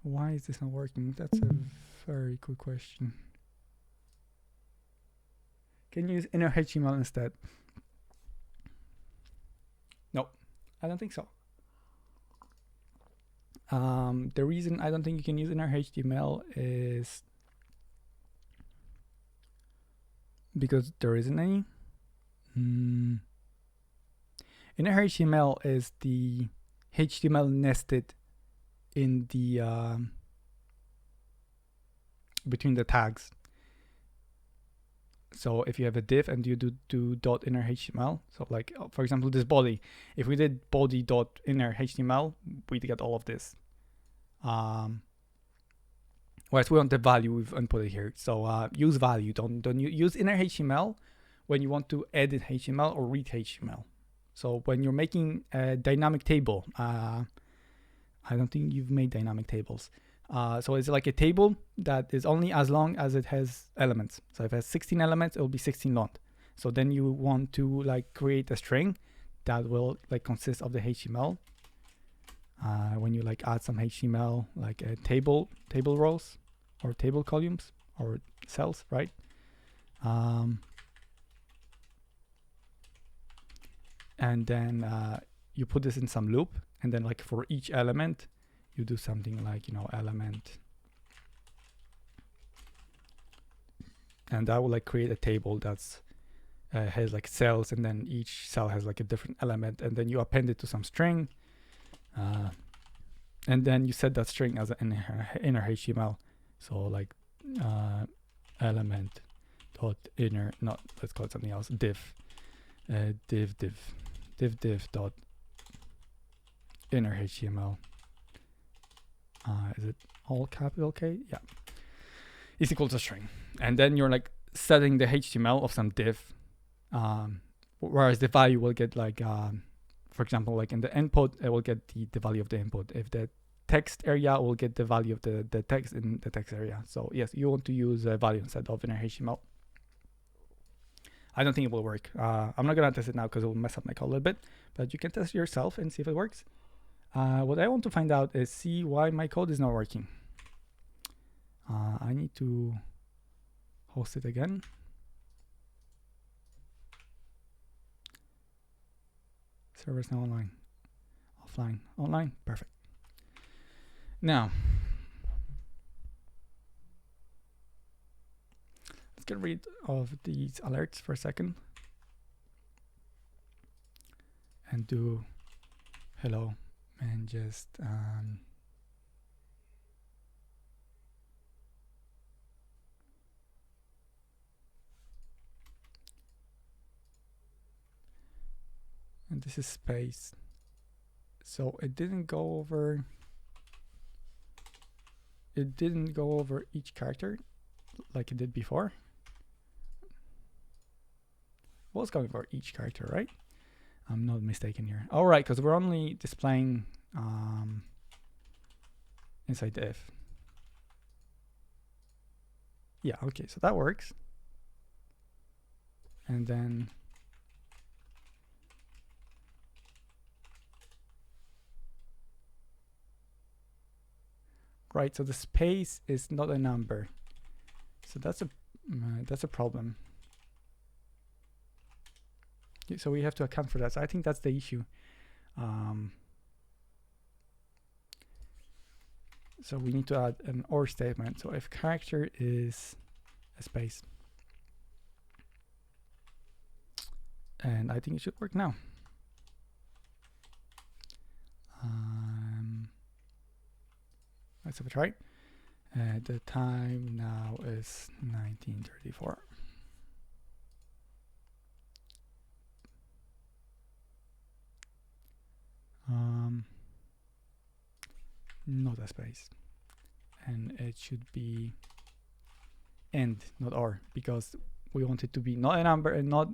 Why is this not working? That's a very good question. Can you use inner HTML instead? No, I don't think so. The reason I don't think you can use inner HTML is because there isn't any. Inner HTML is the HTML nested in the between the tags. So if you have a div and you do dot inner HTML, so like for example this body, if we did body dot inner HTML, we'd get all of this. Whereas we want the value, we've input it here. So use value, don't use inner HTML when you want to edit HTML or read HTML. So when you're making a dynamic table, I don't think you've made dynamic tables. So it's like a table that is only as long as it has elements. So if it has 16 elements, it will be 16 long. So then you want to like create a string that will like consist of the HTML. When you like add some HTML, like a table rows or table columns or cells, right? And then you put this in some loop, and then like for each element, you do something like, you know, element, and that will like create a table that's has like cells, and then each cell has like a different element, and then you append it to some string, and then you set that string as an inner HTML. So like element dot inner, not, let's call it something else, div dot inner HTML. Is it all capital K? Yeah. Is equal to string. And then you're like setting the HTML of some div, whereas the value will get like, for example, like in the input, it will get the value of the input. If the text area will get the value of the text in the text area. So yes, you want to use a value instead of inner HTML. I don't think it will work. I'm not gonna test it now because it will mess up my code a little bit, but you can test it yourself and see if it works. What I want to find out is see why my code is not working. I need to host it again. Server's now online. Offline. Online. Perfect. Now, let's get rid of these alerts for a second and do hello. And just and this is space, so it didn't go over each character like it did before. Well, it's going for each character, right? I'm not mistaken here. All right, because we're only displaying inside the if. Yeah, okay, so that works. And then right? So the space is not a number. So that's a problem. So we have to account for that. So I think that's the issue. So we need to add an OR statement. So if character is a space, and I think it should work now. Let's have a try. The time now is 1934. Not a space, and it should be end, not or, because we want it to be not a number and not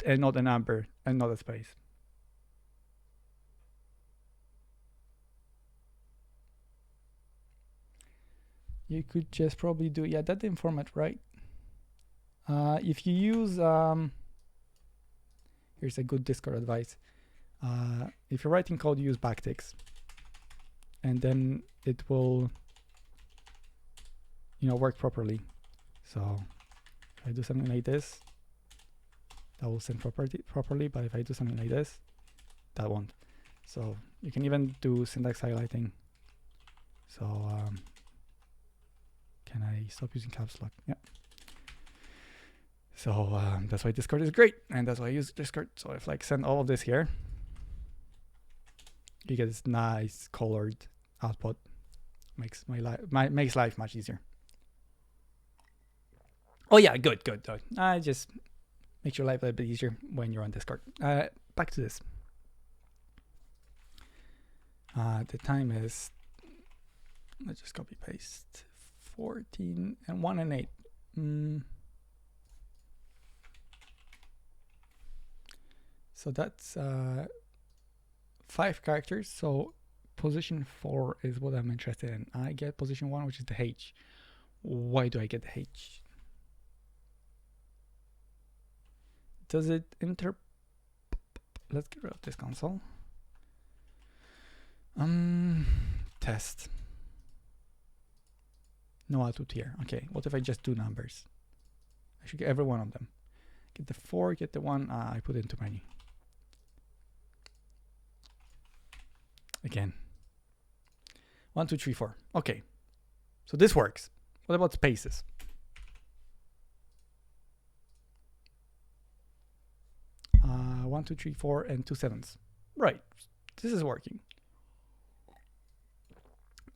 a number and not a space. You could just probably do, yeah, that didn't format right. If you use here's a good Discord advice. If you're writing code, use backticks, and then it will, work properly. So if I do something like this, that will send properly, but if I do something like this, that won't. So you can even do syntax highlighting. So can I stop using caps lock? Yeah. So that's why Discord is great, and that's why I use Discord. So if like send all of this here, you get this nice colored output. Makes my life makes life much easier. Oh yeah, good. I just makes your life a little bit easier when you're on Discord. Back to this. The time is, let's just copy paste 14 and 1 and 8. So that's 5 characters. So position 4 is what I'm interested in. I get position 1, which is the H. Why do I get the H? Does it let's get rid of this console. Test. No output here. Okay, what if I just do numbers? I should get every one of them. Get the 4, get the 1. I put in too many. Again. 1, 2, 3, 4. Okay. So this works. What about spaces? Uh, 1, 2, 3, 4, and 2 7s. Right. This is working.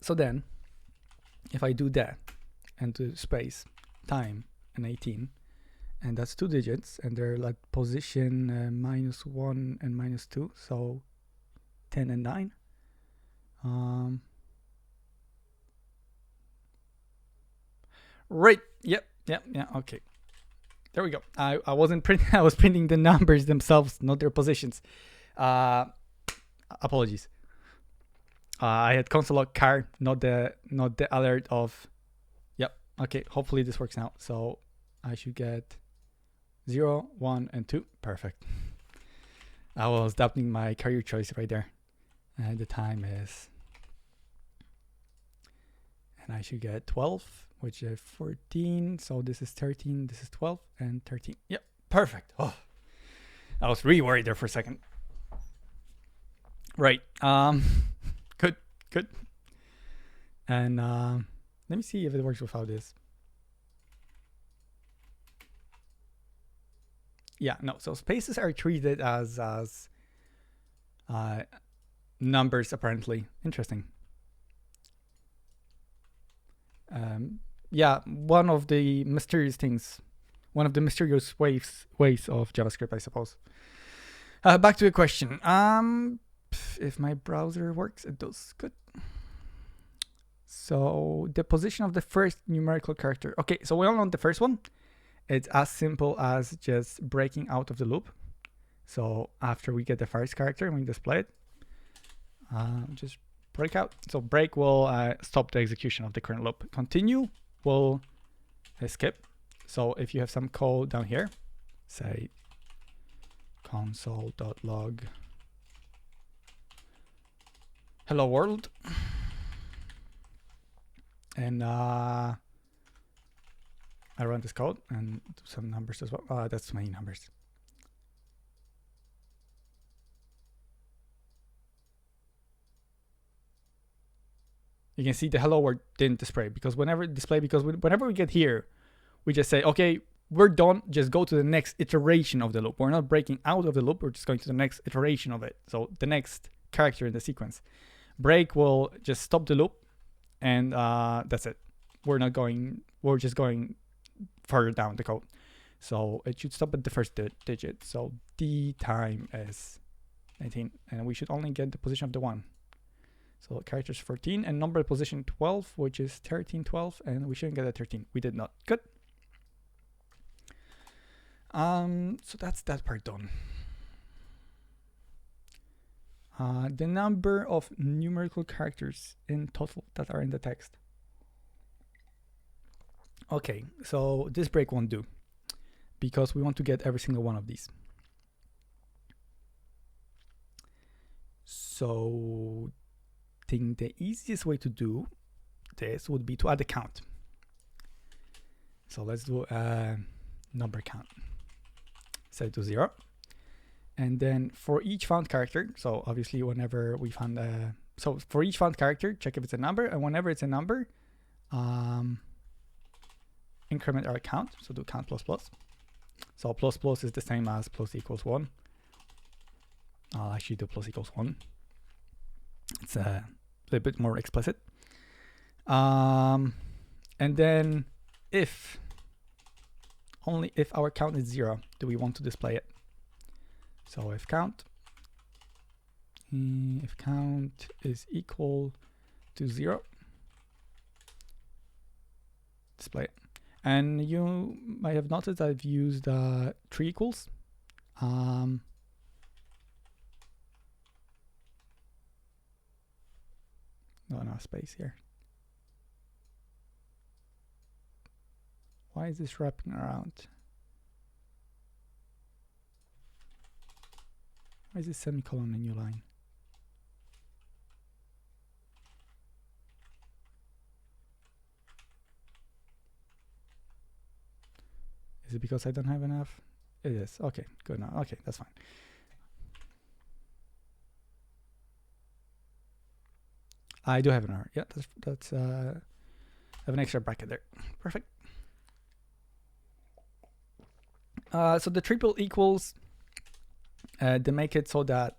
So then, if I do that and do space, time, and 18, and that's 2 digits, and they're like position -1 and -2, so 10 and 9. Right. Yep. Okay. There we go. I wasn't printing. I was printing the numbers themselves, not their positions. Apologies. I had console log car, not the alert of. Yep. Okay. Hopefully this works now. So I should get 0, 1, and 2. Perfect. I was doubting my career choice right there. And the time is, and I should get 12, which is 14. So this is 13. This is 12 and 13. Yep. Perfect. Oh, I was really worried there for a second. Right. Good. And let me see if it works without this. Yeah, no. So spaces are treated as numbers, apparently. Interesting. Yeah, one of the mysterious things, one of the mysterious ways of JavaScript, I suppose. Back to the question. If my browser works, it does. Good. So the position of the first numerical character. Okay, so we all know the first one. It's as simple as just breaking out of the loop. So after we get the first character and we display it, just break out. So break will stop the execution of the current loop. Continue will skip. So if you have some code down here, say console.log hello world, And I run this code and do some numbers as well. That's many numbers. You can see the hello word didn't display because whenever we get here, we just say, okay, we're done. Just go to the next iteration of the loop. We're not breaking out of the loop. We're just going to the next iteration of it. So the next character in the sequence. Break will just stop the loop, and that's it. We're just going further down the code. So it should stop at the first digit. So D time is 19, and we should only get the position of the 1. So characters 14 and number position 12, which is 13, 12, and we shouldn't get a 13. We did not. Good. So that's that part done. The number of numerical characters in total that are in the text. Okay, so this break won't do because we want to get every single one of these. So I think the easiest way to do this would be to add a count. So let's do a number count. Set it to 0. And then for each found character, so obviously whenever we found so for each found character, check if it's a number, and whenever it's a number, increment our count, so do count plus plus. So plus plus is the same as plus equals 1. I'll actually do plus equals 1. It's a little bit more explicit. And then only if our count is 0 do we want to display it. So if count is equal to 0, display it. And you might have noticed I've used 3 equals. No space here. Why is this wrapping around? Why is this semicolon a new line? Is it because I don't have enough? It is. Okay, good now. Okay, that's fine. I do have an error. Yeah, that's I have an extra bracket there. Perfect. So the triple equals, they make it so that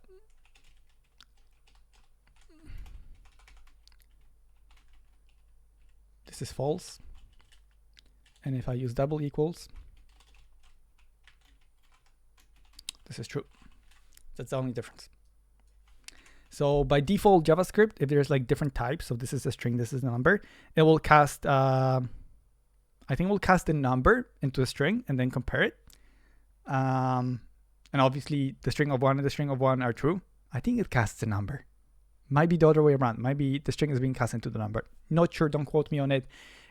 this is false. And if I use double equals, this is true. That's the only difference. So by default JavaScript, if there's like different types, so this is a string, this is a number, it will cast, I think we'll cast the number into a string and then compare it. And obviously the string of 1 and the string of 1 are true. I think it casts a number. Might be the other way around. Might be the string is being cast into the number. Not sure, don't quote me on it.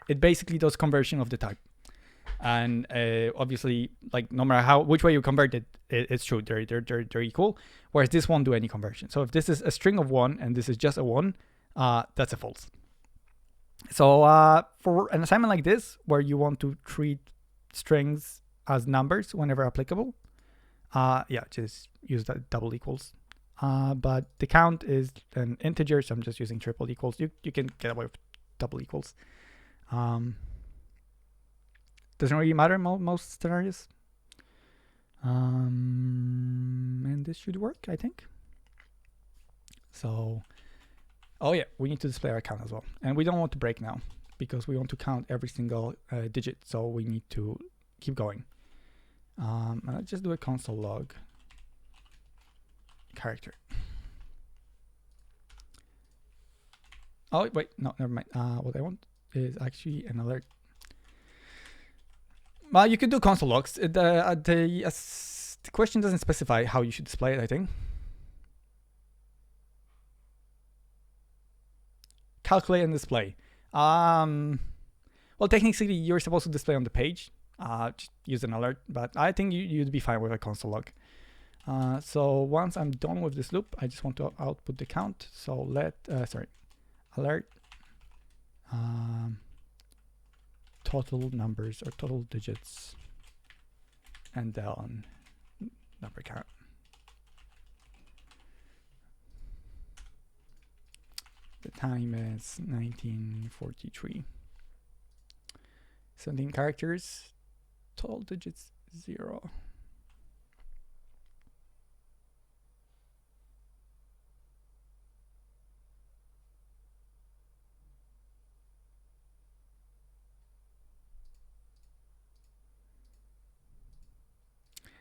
It basically does conversion of the type. And obviously, like no matter which way you convert it, it's true. They're equal. Whereas this won't do any conversion. So if this is a string of 1 and this is just a 1, that's a false. So for an assignment like this, where you want to treat strings as numbers whenever applicable, yeah, just use that double equals. But the count is an integer, so I'm just using triple equals. You can get away with double equals. Doesn't really matter in most scenarios. And this should work, I think. So, oh yeah, we need to display our count as well. And we don't want to break now because we want to count every single digit. So we need to keep going. And I'll just do a console log character. Oh, wait, no, never mind. What I want is actually an alert. Well, you could do console logs. The question doesn't specify how you should display it, I think. Calculate and display. Well, technically, you're supposed to display on the page. Just use an alert, but I think you'd be fine with a console log. So once I'm done with this loop, I just want to output the count. So alert total numbers or total digits, and then number count. The time is 1943. 17 characters, total digits 0.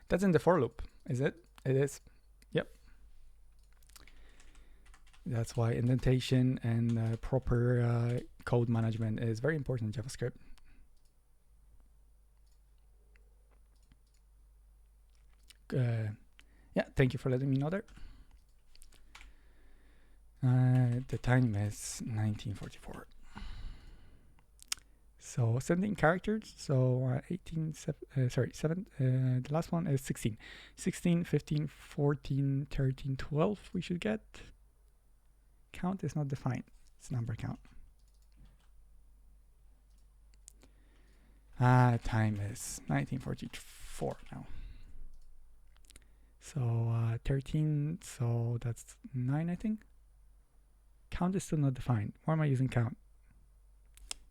That's in the for loop, is it? It is. Yep. That's why indentation and proper code management is very important in JavaScript. Yeah, thank you for letting me know there. The time is 1944. So 17 characters, so 7, the last one is 16. 16, 15, 14, 13, 12 we should get. Count is not defined, it's number count. Time is 1944 now. So 13, so that's 9, I think. Count is still not defined. Why am I using count?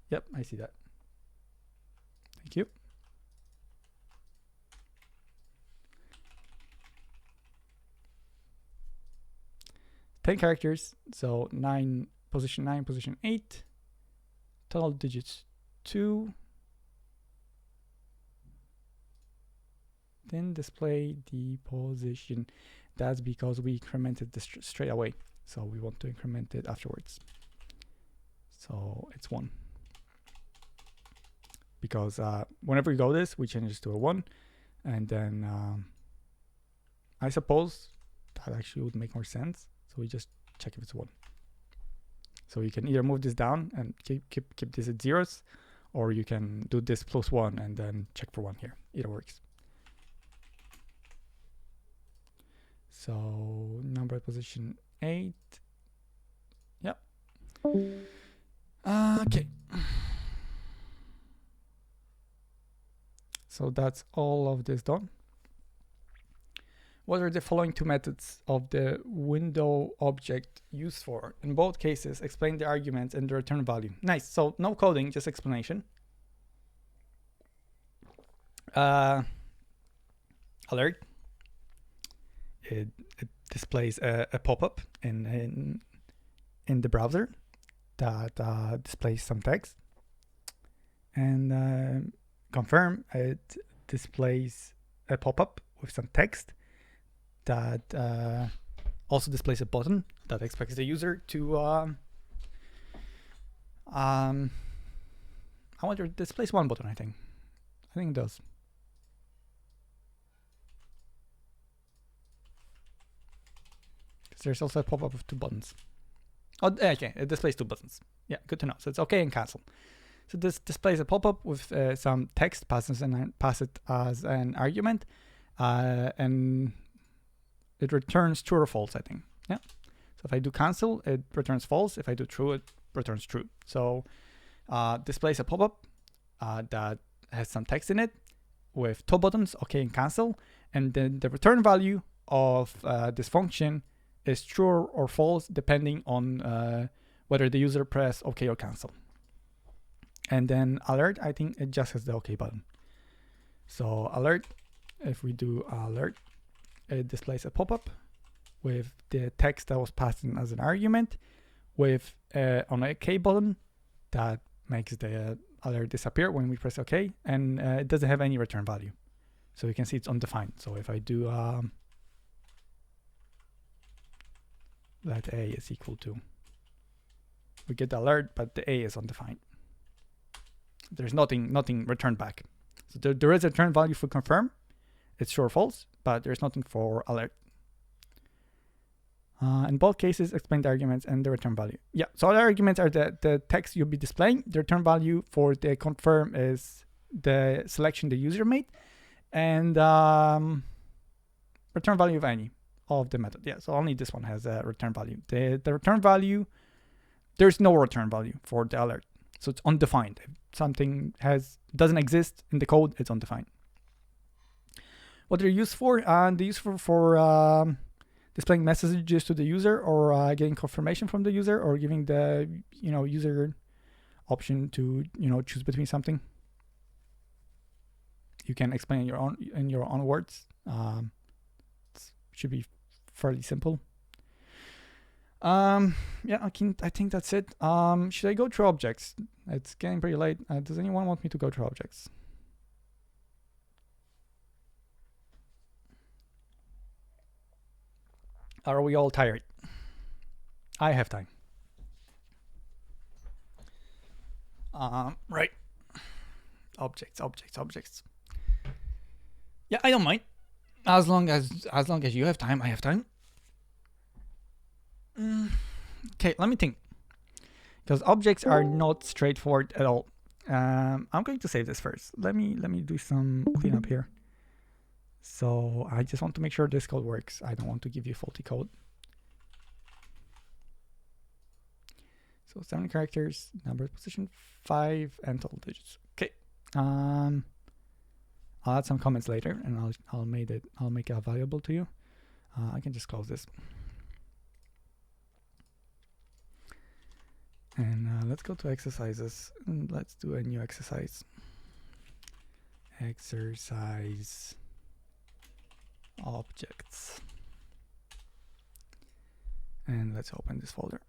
Yep, I see that. Thank you. Ten characters, so position 9, position 8. Total digits 2. Then display the position. That's because we incremented this straight away, so we want to increment it afterwards. So it's 1. Because whenever we go this, we change this to a 1, and then I suppose that actually would make more sense. So we just check if it's 1. So you can either move this down and keep this at zeros, or you can do this plus 1 and then check for 1 here. Either works. So number position 8. Yep. Okay. So that's all of this done. What are the following two methods of the window object used for? In both cases, explain the arguments and the return value. Nice. So no coding, just explanation. Alert. It displays a pop-up in the browser that displays some text. And confirm, it displays a pop-up with some text that also displays a button that expects the user to I wonder, it displays one button, I think it does. There's also a pop-up of 2 buttons. Oh, okay, it displays 2 buttons. Yeah, good to know. So it's okay and cancel. So this displays a pop-up with some text, pass it as an argument, and it returns true or false, I think. Yeah. So if I do cancel, it returns false. If I do true, it returns true. So displays a pop-up that has some text in it with 2 buttons, okay and cancel, and then the return value of this function is true or false depending on whether the user press OK or cancel. And then alert, I think it just has the OK button. So alert, if we do alert, it displays a pop-up with the text that was passed in as an argument with an OK button that makes the alert disappear when we press OK, and it doesn't have any return value. So you can see it's undefined. So if I do let A is equal to, we get the alert, but the A is undefined. There's nothing returned back. So there is a return value for confirm. It's true or false, but there's nothing for alert. In both cases, explain the arguments and the return value. Yeah, so the arguments are the text you'll be displaying. The return value for the confirm is the selection the user made, and return value of any of the method. Yeah, so only this one has a return value. The return value, there's no return value for the alert. So it's undefined. If something doesn't exist in the code, it's undefined. What they're used for? They're used for displaying messages to the user, or getting confirmation from the user, or giving the user option to choose between something. You can explain in your own words. It should be fairly simple. Yeah, I think that's it. Should I go through objects? It's getting pretty late. Does anyone want me to go through objects? Are we all tired? I have time. Right. Objects. Yeah, I don't mind. As long as you have time, I have time. Okay, let me think. Because objects are not straightforward at all. I'm going to save this first. Let me do some cleanup here. So I just want to make sure this code works. I don't want to give you faulty code. So 7 characters, number, position 5, and total digits. Okay. I'll add some comments later, and I'll make it valuable to you. I can just close this. And let's go to exercises, and let's do a new exercise. Exercise objects. And let's open this folder.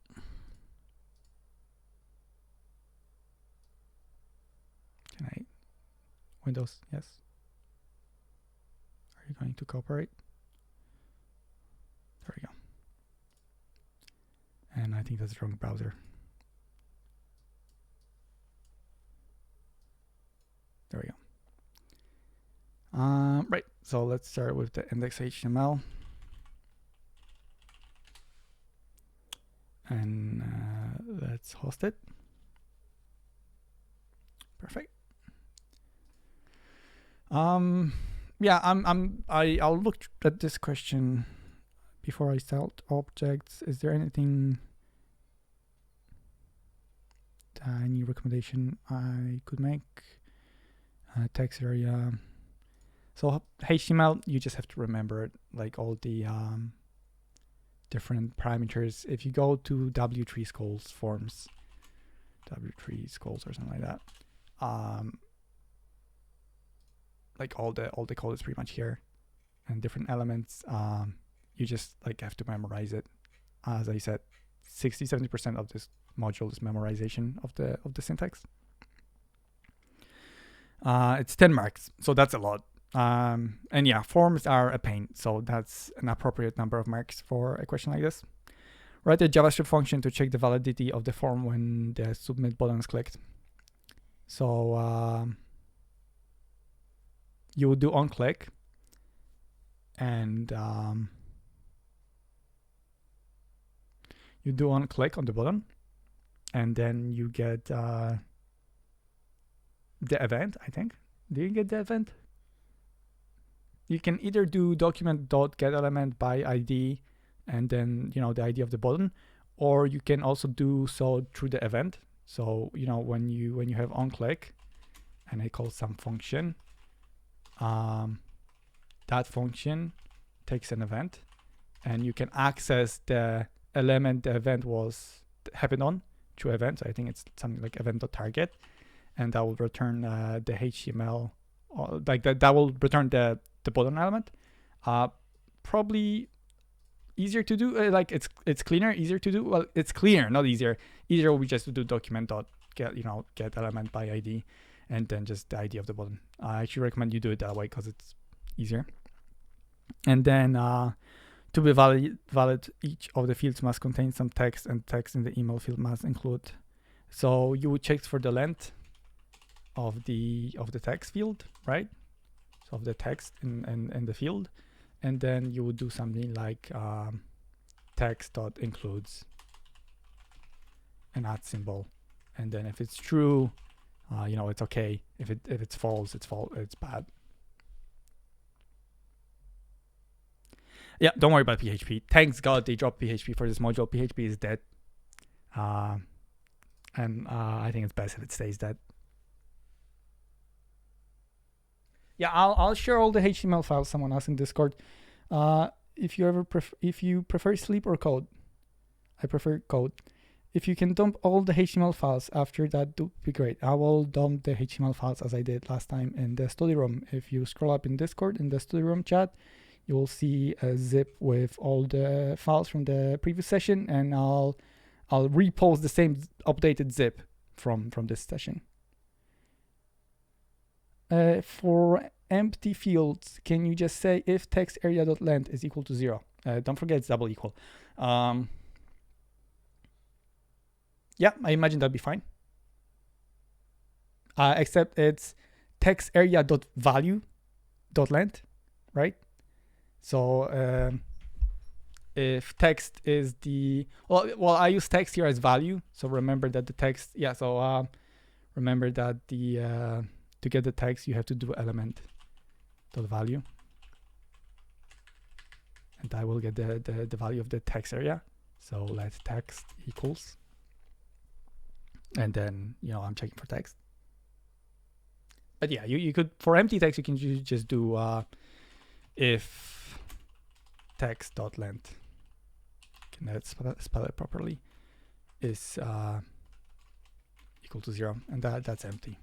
Can I? Windows, yes. Are you going to cooperate? There we go. And I think that's the wrong browser. There we go. Right, so let's start with the index.html. And let's host it. Perfect. Yeah, I'll look at this question before I start objects. Is there anything, any recommendation I could make? Text area. So HTML, you just have to remember it, like all the different parameters. If you go to W3 Schools forms, W3 Schools or something like that, like all the code is pretty much here, and different elements. You just like have to memorize it. As I said, 60-70% of this module is memorization of the syntax. It's 10 marks, so that's a lot. And yeah, forms are a pain, so that's an appropriate number of marks for a question like this. Write a JavaScript function to check the validity of the form when the submit button is clicked. So you would do onClick, and you do onClick on the button, and then you get the event, I think. Do you get the event? You can either do document.getElement by ID and then the ID of the button, or you can also do so through the event. So when you have onClick and I call some function, that function takes an event, and you can access the element the event happened on through event. So I think it's something like event.target, and that will return the HTML, or like that will return the button element. Probably easier to do. Like it's cleaner, easier to do. Well, it's cleaner, not easier. Easier would be just to do document.get element by ID, and then just the ID of the button. I actually recommend you do it that way because it's easier. And then to be valid, each of the fields must contain some text, and text in the email field must include. So you would check for the length of the text field, right? So of the text in the field, and then you would do something like text.includes an @ symbol, and then if it's true, it's okay. If it's false, it's bad. Yeah, don't worry about PHP. Thanks God they dropped PHP for this module. PHP is dead. And I think it's best if it stays that. Yeah, I'll share all the HTML files. Someone asked in Discord. If you prefer sleep or code, I prefer code. If you can dump all the HTML files after that, would be great. I will dump the HTML files as I did last time in the study room. If you scroll up in Discord in the study room chat, you will see a zip with all the files from the previous session, and I'll repost the same updated zip from this session. For empty fields, can you just say if text area.length is equal to 0? Don't forget it's double equal. Yeah, I imagine that'd be fine. Except it's text area.value.length, right? So if text is the, well, I use text here as value. So remember that the text, yeah, so remember that the, to get the text, you have to do element.value. And I will get the value of the text area. So let text equals. And then, you know, I'm checking for text. But yeah, you could, for empty text, you can just do if text.length, can I spell it properly, is equal to 0, and that's empty.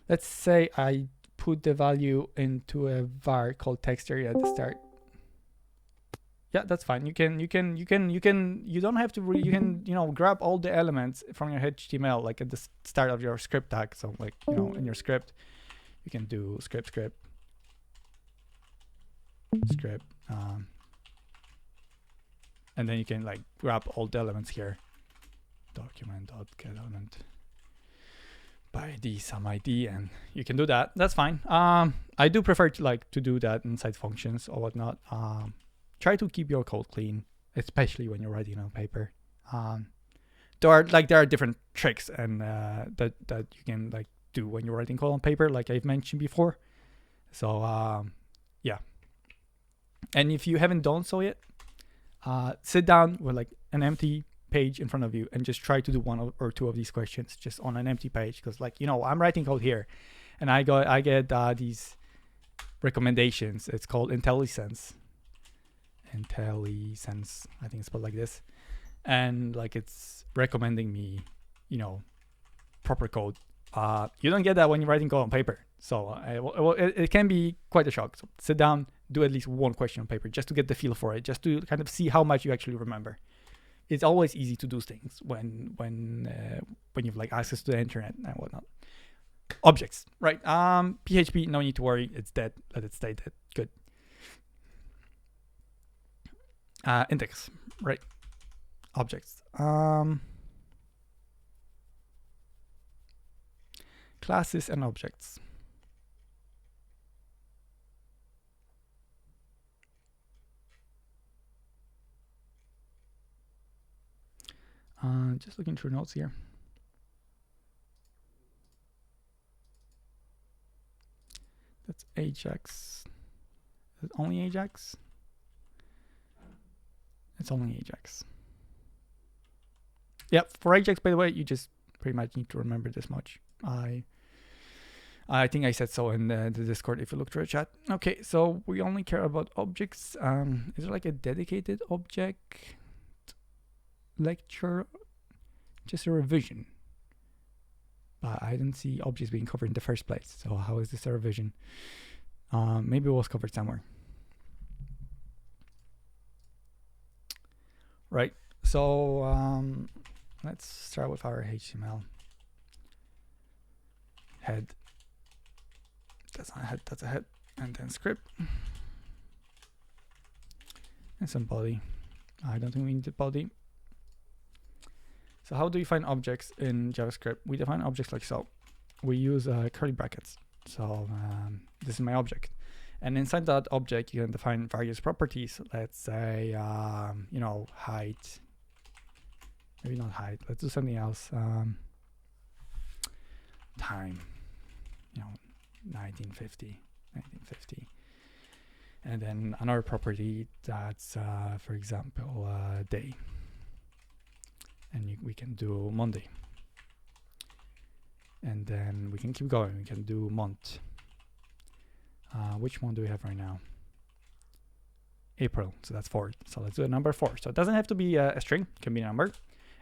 Let's say I put the value into a var called text area at the start. Yeah, that's fine. You don't have to, you can, you know, grab all the elements from your HTML, like at the start of your script tag. So like, you know, in your script, you can do script, and then you can like grab all the elements here. Document.getElement by ID, some ID, and you can do that. That's fine. I do prefer to do that inside functions or whatnot. Try to keep your code clean, especially when you're writing on paper. There are different tricks and that you can like do when you're writing code on paper, like I've mentioned before. So yeah. And if you haven't done so yet, sit down with like an empty page in front of you and just try to do one or two of these questions just on an empty page, because like, you know, I'm writing code here, and I get these recommendations. It's called IntelliSense, I think it's spelled like this, and like it's recommending me, you know, proper code. You don't get that when you're writing code on paper, so it can be quite a shock. So sit down, do at least one question on paper just to get the feel for it, just to kind of see how much you actually remember. It's always easy to do things when you've like access to the internet and whatnot. Objects, right? PHP, no need to worry, it's dead. Let it stay dead. Good. Index, right? Objects. Classes and objects. Just looking through notes here. That's Ajax. Is it only Ajax? It's only Ajax. Yep, for Ajax, by the way, you just pretty much need to remember this much. I think I said so in the Discord if you look through the chat. Okay, so we only care about objects. Is there like a dedicated object lecture? Just a revision. But I didn't see objects being covered in the first place. So how is this a revision? Maybe it was covered somewhere. Right, so let's start with our HTML. Head. That's not a head, that's a head. And then script. And some body. I don't think we need the body. So how do you find objects in JavaScript? We define objects like so. We use curly brackets. So this is my object. And inside that object, you can define various properties. Let's say, you know, height. Maybe not height. Let's do something else. Time. You know, 1950. And then another property that's, for example, day. and we can do Monday. And then we can keep going. We can do month. Which month do we have right now? April. So that's 4. So let's do a number 4. So it doesn't have to be a string. It can be a number.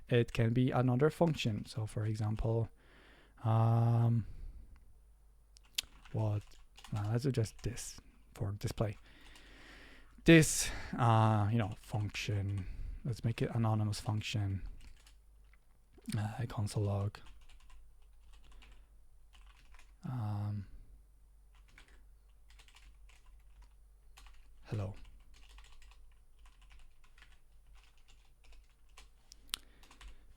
It can be another function. So for example, let's do just this for display. This, function. Let's make it anonymous function. Console log. Hello.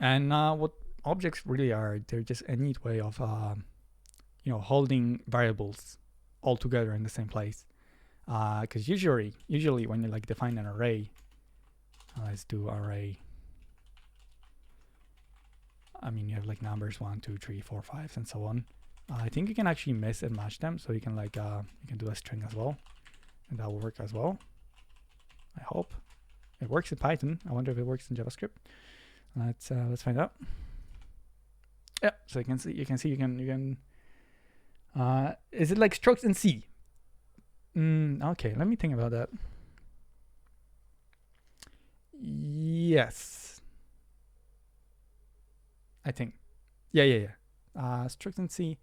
And what objects really are, they're just a neat way of, holding variables all together in the same place. Because usually when you like define an array, let's do array. I mean, you have like numbers 1, 2, 3, 4, 5, and so on. I think you can actually mix and match them, so you can like you can do a string as well, and that will work as well. I hope it works in Python. I wonder if it works in JavaScript. Let's find out. Yeah, so you can see. Is it like struct in C? Okay, let me think about that. Yes, I think. Yeah. Struct in C.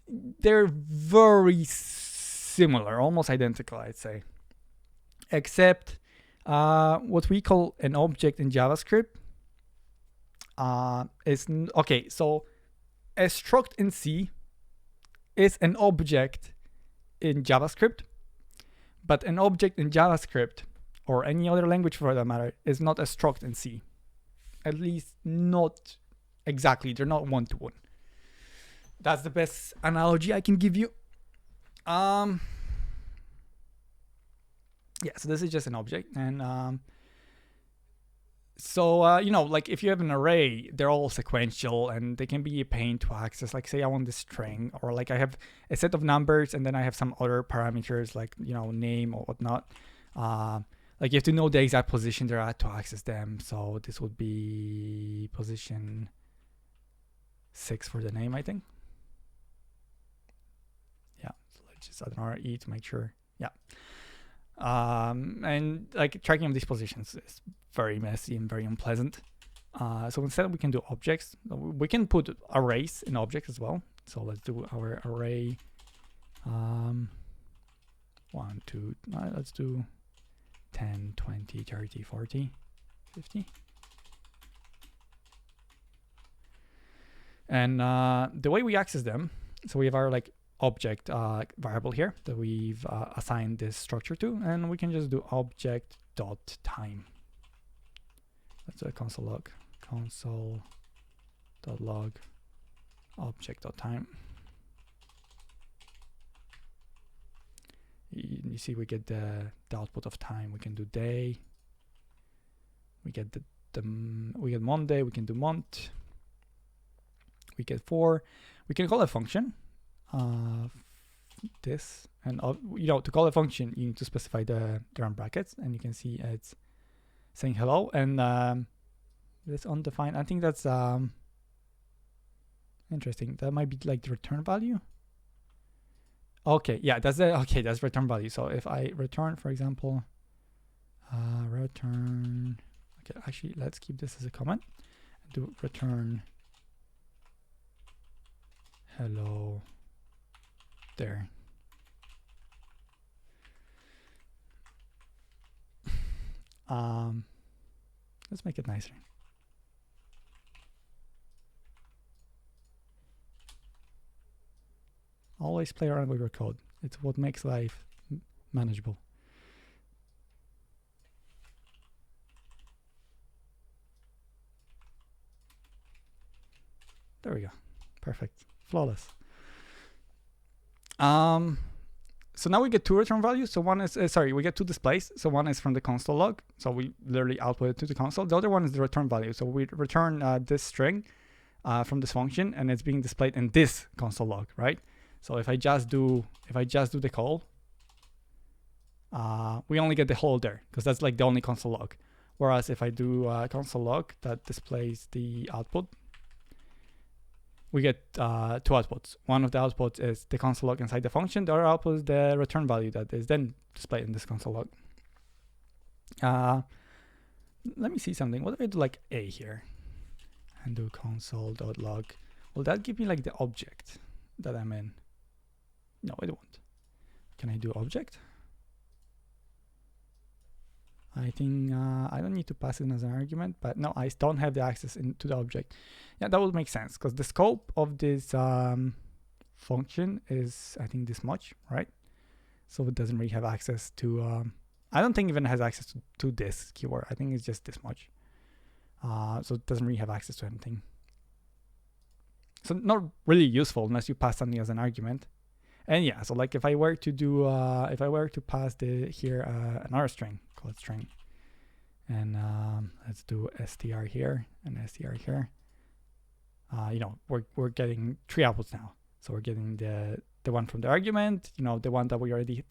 They're very similar, almost identical, I'd say. Except what we call an object in JavaScript is okay. So a struct in C is an object in JavaScript, but an object in JavaScript or any other language for that matter is not a struct in C. At least not exactly. They're not one-to-one. That's the best analogy I can give you. Yeah, so this is just an object, and like if you have an array, they're all sequential and they can be a pain to access. Like say I want this string, or like I have a set of numbers and then I have some other parameters like name or whatnot. Like you have to know the exact position they're at to access them. So this would be position 6 for the name, I think. Yeah, so let's just add an RE to make sure. Yeah. And like tracking of these positions is very messy and very unpleasant. So instead we can do objects. We can put arrays in objects as well. So let's do our array 1, 2, let's do 10, 20, 30, 40, 50. And the way we access them, so we have our like object variable here that we've assigned this structure to, and we can just do object dot time. Let's do a console log object dot time. You see we get the output of time. We can do day, we get we get Monday, we can do month, we get 4. We can call a function this, and to call a function you need to specify the round brackets, and you can see it's saying hello, and this undefined. I think that's interesting. That might be like the return value. Okay, yeah, that's return value. So if I return, for example, return. Okay, actually, let's keep this as a comment. Do return hello there. Let's make it nicer. Always play around with your code. It's what makes life manageable. There we go. Perfect. Flawless. So now we get 2 return values. So one is, we get 2 displays. So one is from the console log. So we literally output it to the console. The other one is the return value. So we return this string from this function, and it's being displayed in this console log, right? So if I just do the call, we only get the hello there, because that's like the only console log. Whereas if I do console log that displays the output, we get two outputs. One of the outputs is the console log inside the function. The other output is the return value that is then displayed in this console log. Let me see something. What if I do like A here and do console.log? Will that give me like the object that I'm in? No, it won't. Can I do object? I think I don't need to pass it as an argument, but no, I don't have the access into the object. Yeah, that would make sense because the scope of this function is, I think, this much, right? So it doesn't really have access to, I don't think even it has access to this keyword. I think it's just this much. So it doesn't really have access to anything. So not really useful unless you pass something as an argument. And yeah, so like if I were to do, if I were to pass here another string, call it string, and let's do str here and str here. You know, we're getting 3 outputs now. So we're getting the one from the argument, you know, the one that we already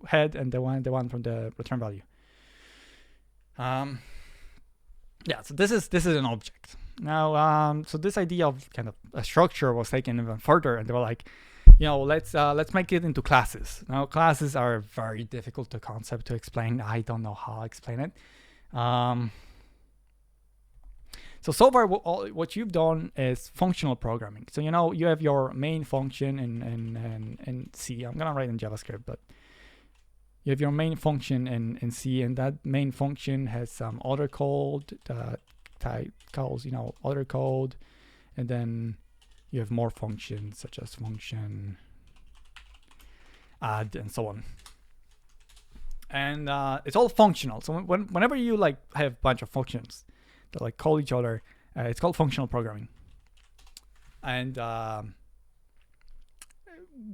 had, and the one from the return value. Yeah, so this is an object. Now, so this idea of kind of a structure was taken even further, and they were like, you know, let's make it into classes. Now, classes are very difficult to concept to explain. I don't know how to explain it. So far, what you've done is functional programming. So, you know, you have your main function in C. I'm going to write in JavaScript, but you have your main function in C, and that main function has some other code that calls, you know, other code, and then you have more functions such as function add and so on. And it's all functional. So whenever you like have a bunch of functions that like call each other, it's called functional programming. And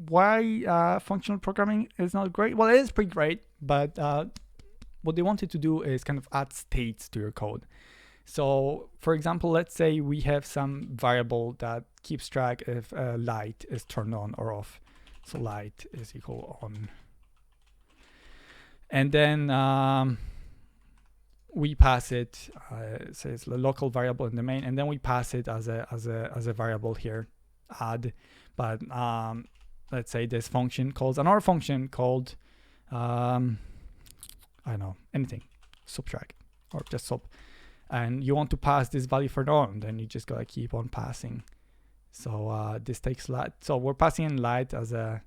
why functional programming is not great? Well, it is pretty great, but what they wanted to do is kind of add states to your code. So, for example, let's say we have some variable that keeps track if light is turned on or off. So light is equal on. And then we pass it, so it's a local variable in the main, and then we pass it as a variable here, add. But let's say this function calls another function called, I don't know, anything, subtract or just sub. And you want to pass this value further on, then you just gotta keep on passing. So this takes light. So we're passing in light as a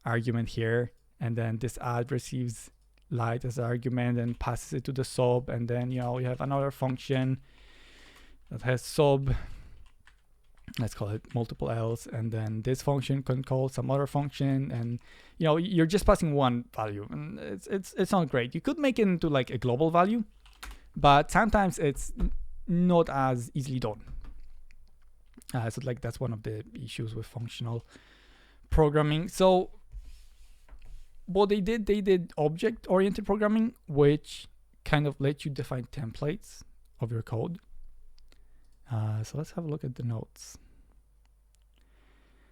argument here, and then this add receives light as an argument and passes it to the sub, and then you know you have another function that has sub. Let's call it multiple else, and then this function can call some other function, and you know you're just passing one value, and it's not great. You could make it into like a global value, but sometimes it's not as easily done. So like that's one of the issues with functional programming. So what they did object-oriented programming, which kind of let you define templates of your code. So let's have a look at the notes.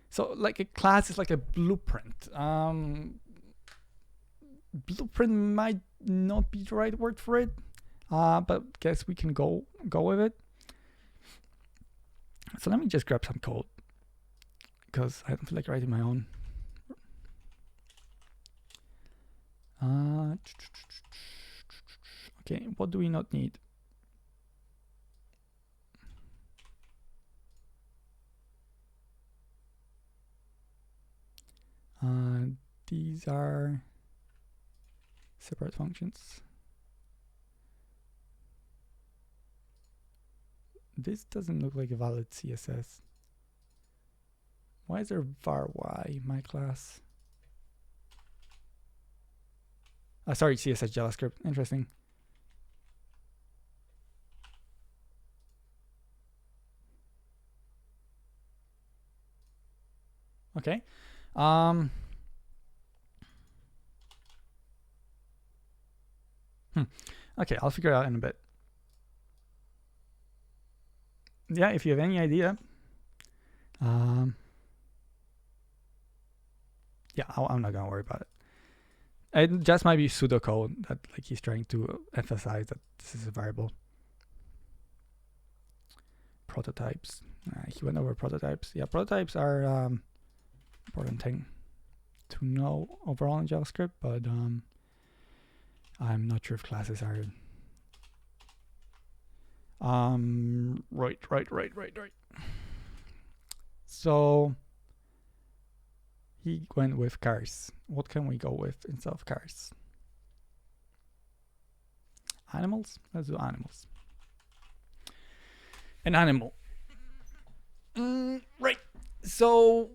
So like a class is like a blueprint. Blueprint might not be the right word for it. But guess we can go with it. So let me just grab some code because I don't feel like writing my own. Okay, what do we not need? These are separate functions. This doesn't look like a valid CSS. Why is there var y in my class? Sorry, CSS JavaScript. Interesting. Okay. Okay, I'll figure it out in a bit. Yeah, if you have any idea. Yeah, I'm not gonna worry about it. It just might be pseudocode that like he's trying to emphasize that this is a variable. Prototypes. He went over prototypes. Yeah, prototypes are important thing to know overall in JavaScript, but I'm not sure if classes are. Right. So he went with cars. What can we go with instead of cars? Animals? Let's do animals. An animal. Right. So,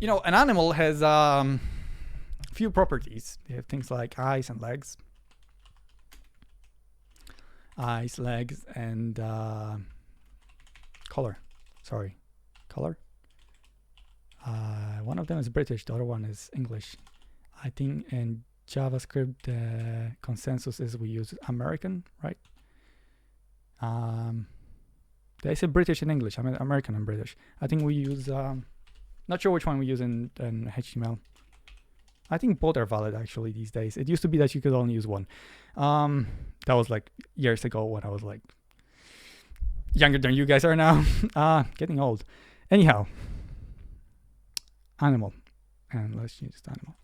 you know, an animal has few properties. They have things like eyes and legs. Eyes, legs, and color. Sorry, color. One of them is British, the other one is English. I think in JavaScript, the consensus is we use American, right? They say British and English. I mean American and British. I think we use, not sure which one we use in HTML. I think both are valid actually these days. It used to be that you could only use one. That was like years ago when I was like younger than you guys are now. Getting old. Anyhow, animal. And let's change this to animal.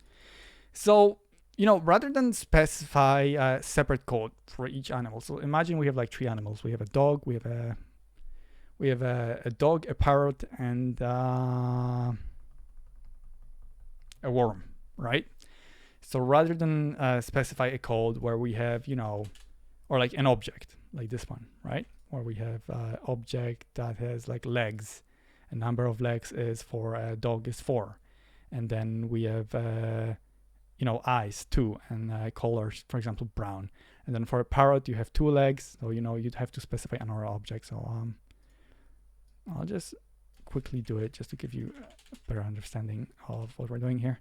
So, you know, rather than specify a separate code for each animal. So imagine we have like 3 animals. We have a dog, we have a dog, a parrot, and a worm, right? So rather than specify a code where we have, you know, or like an object like this one, right? Where we have object that has like legs. A number of legs is for a dog is 4. And then we have, you know, eyes 2 and colors, for example, brown. And then for a parrot, you have 2 legs. So, you know, you'd have to specify another object. So I'll just quickly do it just to give you a better understanding of what we're doing here.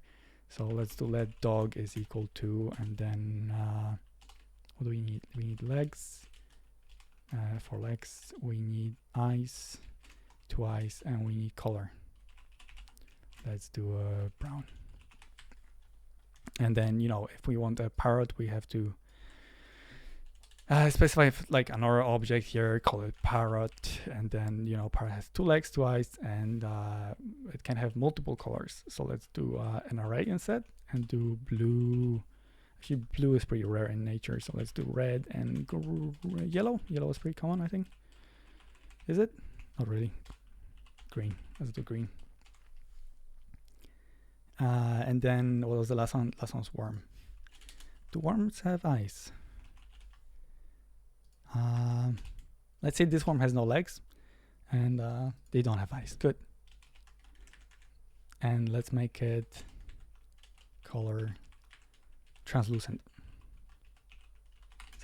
So let's do let dog is equal to, and then what do we need? We need legs. For legs, we need eyes, 2 eyes, and we need color. Let's do brown. And then, you know, if we want a parrot, we have to specify like another object here, call it parrot, and then, you know, parrot has 2 legs, 2 eyes, and it can have multiple colors. So let's do an array instead and do blue. Actually, blue is pretty rare in nature, so let's do red and yellow. Yellow is pretty common, I think. Is it? Not really. Green. Let's do green. And then what was the last one? Last one's worm. Do worms have eyes? Let's say this worm has no legs, and they don't have eyes. Good. And let's make it color translucent.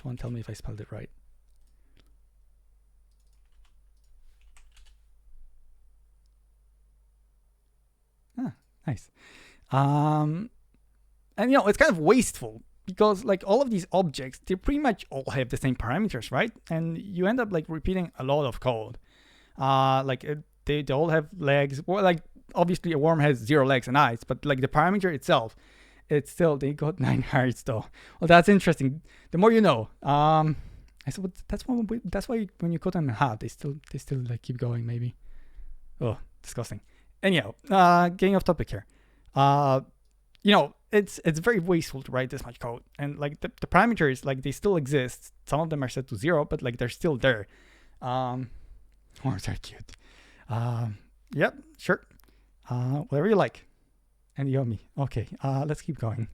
Someone tell me if I spelled it right. Nice. And you know, it's kind of wasteful because like all of these objects, they pretty much all have the same parameters, right? And you end up like repeating a lot of code. They all have legs. Well, like obviously a worm has 0 legs and eyes, but like the parameter itself, it's still, they got 9 hearts though. Well, that's interesting. The more you know. I suppose that's why when you cut them in half, they still like keep going maybe. Oh, disgusting. Anyhow, getting off topic here. You know, it's very wasteful to write this much code, and like the parameters, like they still exist. Some of them are set to 0, but like they're still there. Worms are cute. Yep, sure. Whatever you like. And yummy. Okay, let's keep going.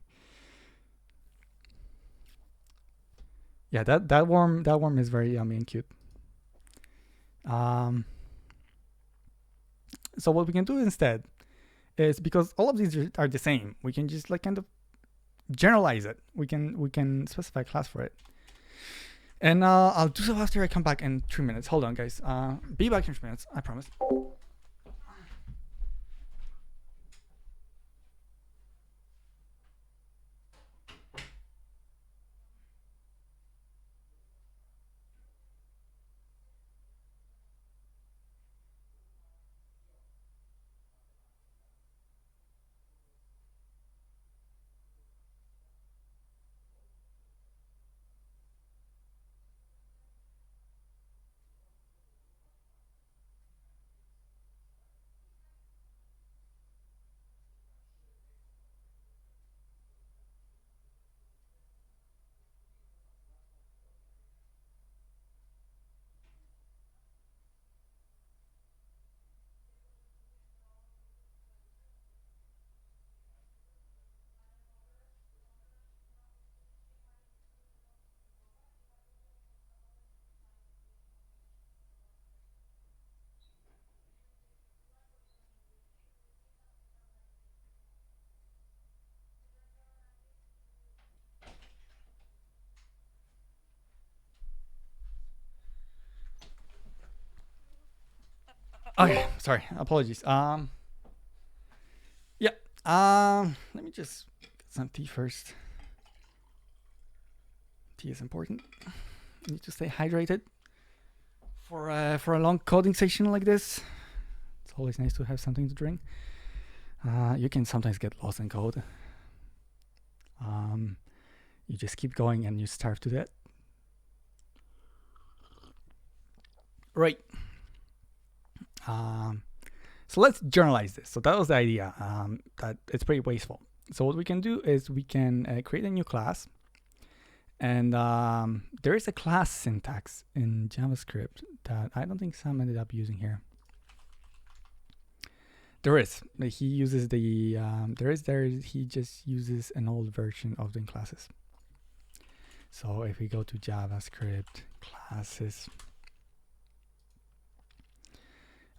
Yeah, that worm is very yummy and cute. So what we can do instead is, because all of these are the same, we can just like kind of generalize it. We can specify a class for it. And I'll do so after I come back in 3 minutes. Hold on, guys. Be back in 3 minutes, I promise. Okay, sorry, apologies. Yeah. Let me just get some tea first. Tea is important. I need to stay hydrated for a long coding session like this. It's always nice to have something to drink. You can sometimes get lost in code. You just keep going and you starve to death. Right. So let's generalize this. So that was the idea, that it's pretty wasteful. So what we can do is we can create a new class. And there is a class syntax in JavaScript that I don't think Sam ended up using here. There is. He uses the, he just uses an old version of the classes. So if we go to JavaScript classes,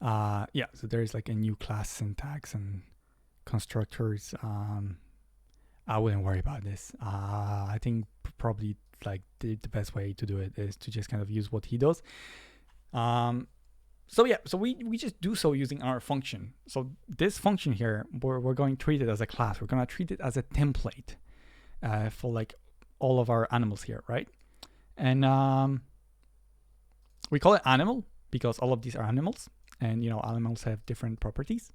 yeah, so there's like a new class syntax and constructors. I wouldn't worry about this. I think probably like the best way to do it is to just kind of use what he does. So yeah, so we just do so using our function. So this function here, we're going to treat it as a class. We're going to treat it as a template for like all of our animals here, right? And we call it animal because all of these are animals. And, you know, animals have different properties.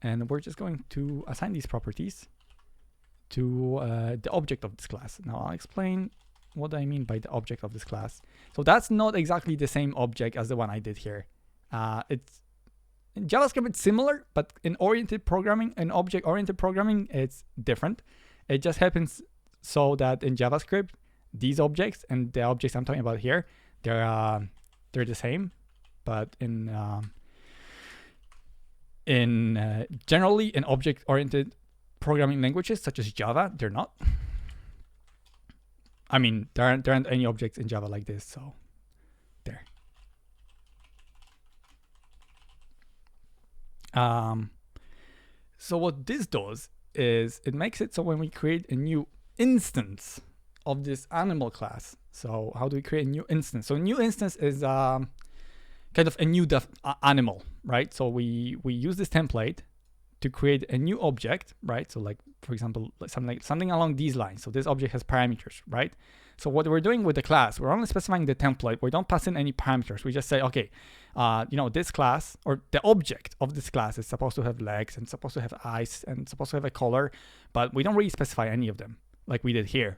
And we're just going to assign these properties to the object of this class. Now, I'll explain what I mean by the object of this class. So that's not exactly the same object as the one I did here. It's in JavaScript, it's similar, but in object-oriented programming, it's different. It just happens so that in JavaScript, these objects and the objects I'm talking about here, they're the same, but generally in object-oriented programming languages such as Java, they're not. I mean, there aren't any objects in Java like this, so there. So what this does is it makes it so when we create a new instance of this animal class. So how do we create a new instance? So a new instance is kind of a new animal, right? So we use this template to create a new object, right? So like, for example, something along these lines. So this object has parameters, right? So what we're doing with the class, we're only specifying the template. We don't pass in any parameters. We just say, okay, you know, this class or the object of this class is supposed to have legs and supposed to have eyes and supposed to have a color, but we don't really specify any of them like we did here.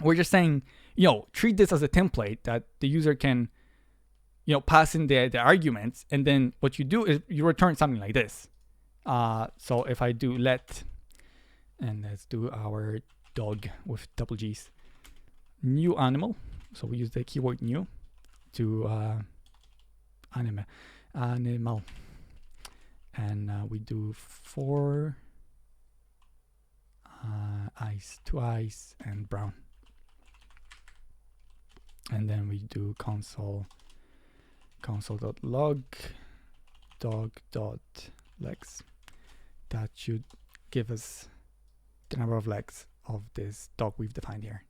We're just saying, you know, treat this as a template that the user can, you know, pass in the arguments, and then what you do is you return something like this. So if I do let, and let's do our dog with double G's, new animal. So we use the keyword new to animal, and we do 4 eyes, 2 eyes, and brown. And then we do console.log dog.legs. That should give us the number of legs of this dog we've defined here,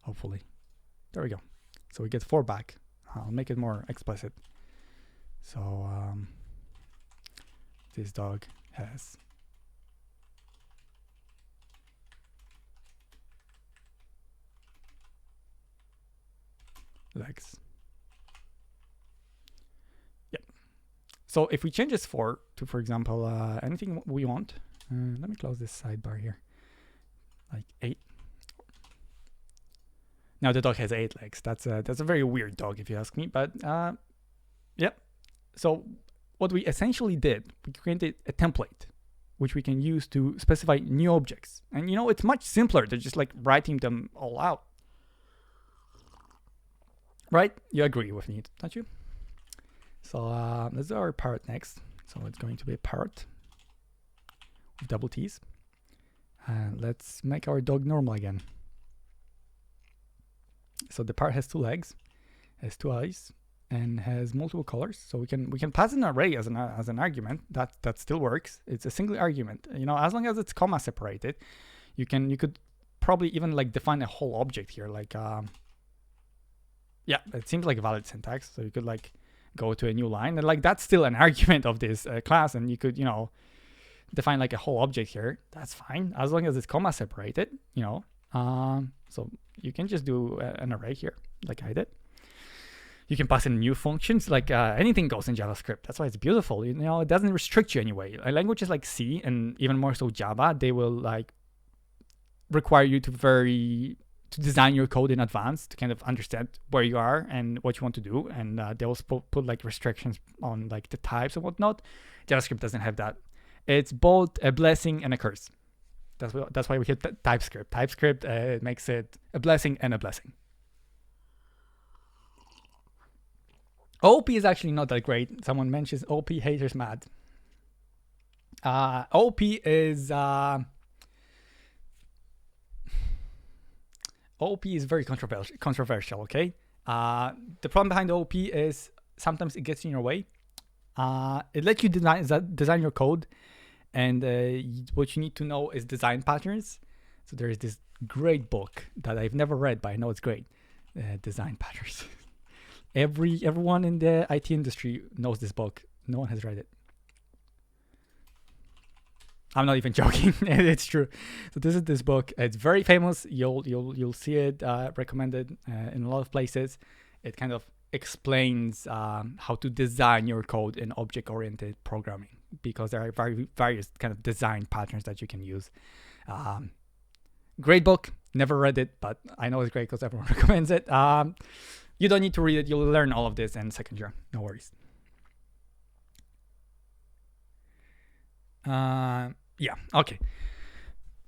hopefully. There we go. So we get 4 back. I'll make it more explicit. So this dog has legs. Yep. So if we change this to, for example, anything we want, let me close this sidebar here, like 8. Now the dog has 8 legs. That's a very weird dog if you ask me, but yep. So what we essentially did, we created a template which we can use to specify new objects. And you know, it's much simpler than just like writing them all out. Right? You agree with me, don't you? So let's do our parrot next. So it's going to be a parrot with double T's. And let's make our dog normal again. So the parrot has 2 legs, has 2 eyes, and has multiple colors. So we can pass an array as an argument. That still works. It's a single argument. You know, as long as it's comma separated, you could probably even like define a whole object here. Like yeah, it seems like a valid syntax. So you could like go to a new line. And like that's still an argument of this class, and you could, you know, define like a whole object here. That's fine as long as it's comma separated, you know. So you can just do an array here, like I did. You can pass in new functions, like anything goes in JavaScript. That's why it's beautiful. You know, it doesn't restrict you anyway. Languages like C and even more so Java, they will like require you to design your code in advance to kind of understand where you are and what you want to do, and they will put like restrictions on like the types and whatnot. JavaScript doesn't have that. It's both a blessing and a curse. That's why we hit TypeScript. TypeScript makes it a blessing and a blessing. OP is actually not that great. Someone mentions OP haters mad. OP is very controversial. Okay. The problem behind OP is sometimes it gets in your way. It lets you design your code, and what you need to know is design patterns. So there is this great book that I've never read, but I know it's great. Design patterns. Everyone in the IT industry knows this book. No one has read it. I'm not even joking. It's true. So this is this book. It's very famous. You'll see it recommended in a lot of places. It kind of explains how to design your code in object-oriented programming, because there are various kind of design patterns that you can use. Great book. Never read it, but I know it's great because everyone recommends it. You don't need to read it. You'll learn all of this in second year. No worries. Yeah. Okay.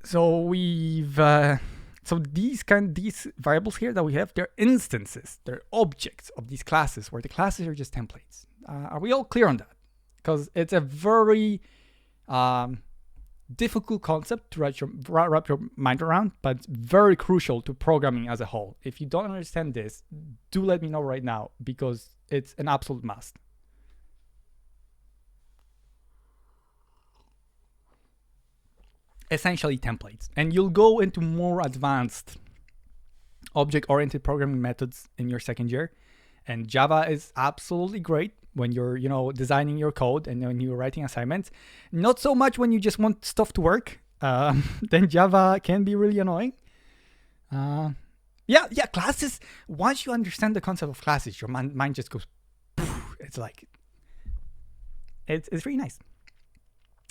So we've so these variables here that we have, they're instances, they're objects of these classes, where the classes are just templates. Are we all clear on that? Because it's a very difficult concept to wrap your mind around, but it's very crucial to programming as a whole. If you don't understand this, do let me know right now, because it's an absolute must. Essentially templates, and you'll go into more advanced object-oriented programming methods in your second year, and Java is absolutely great when you're, you know, designing your code and when you're writing assignments. Not so much when you just want stuff to work. Then Java can be really annoying. Yeah, classes. Once you understand the concept of classes, your mind just goes poof. It's like it's really nice.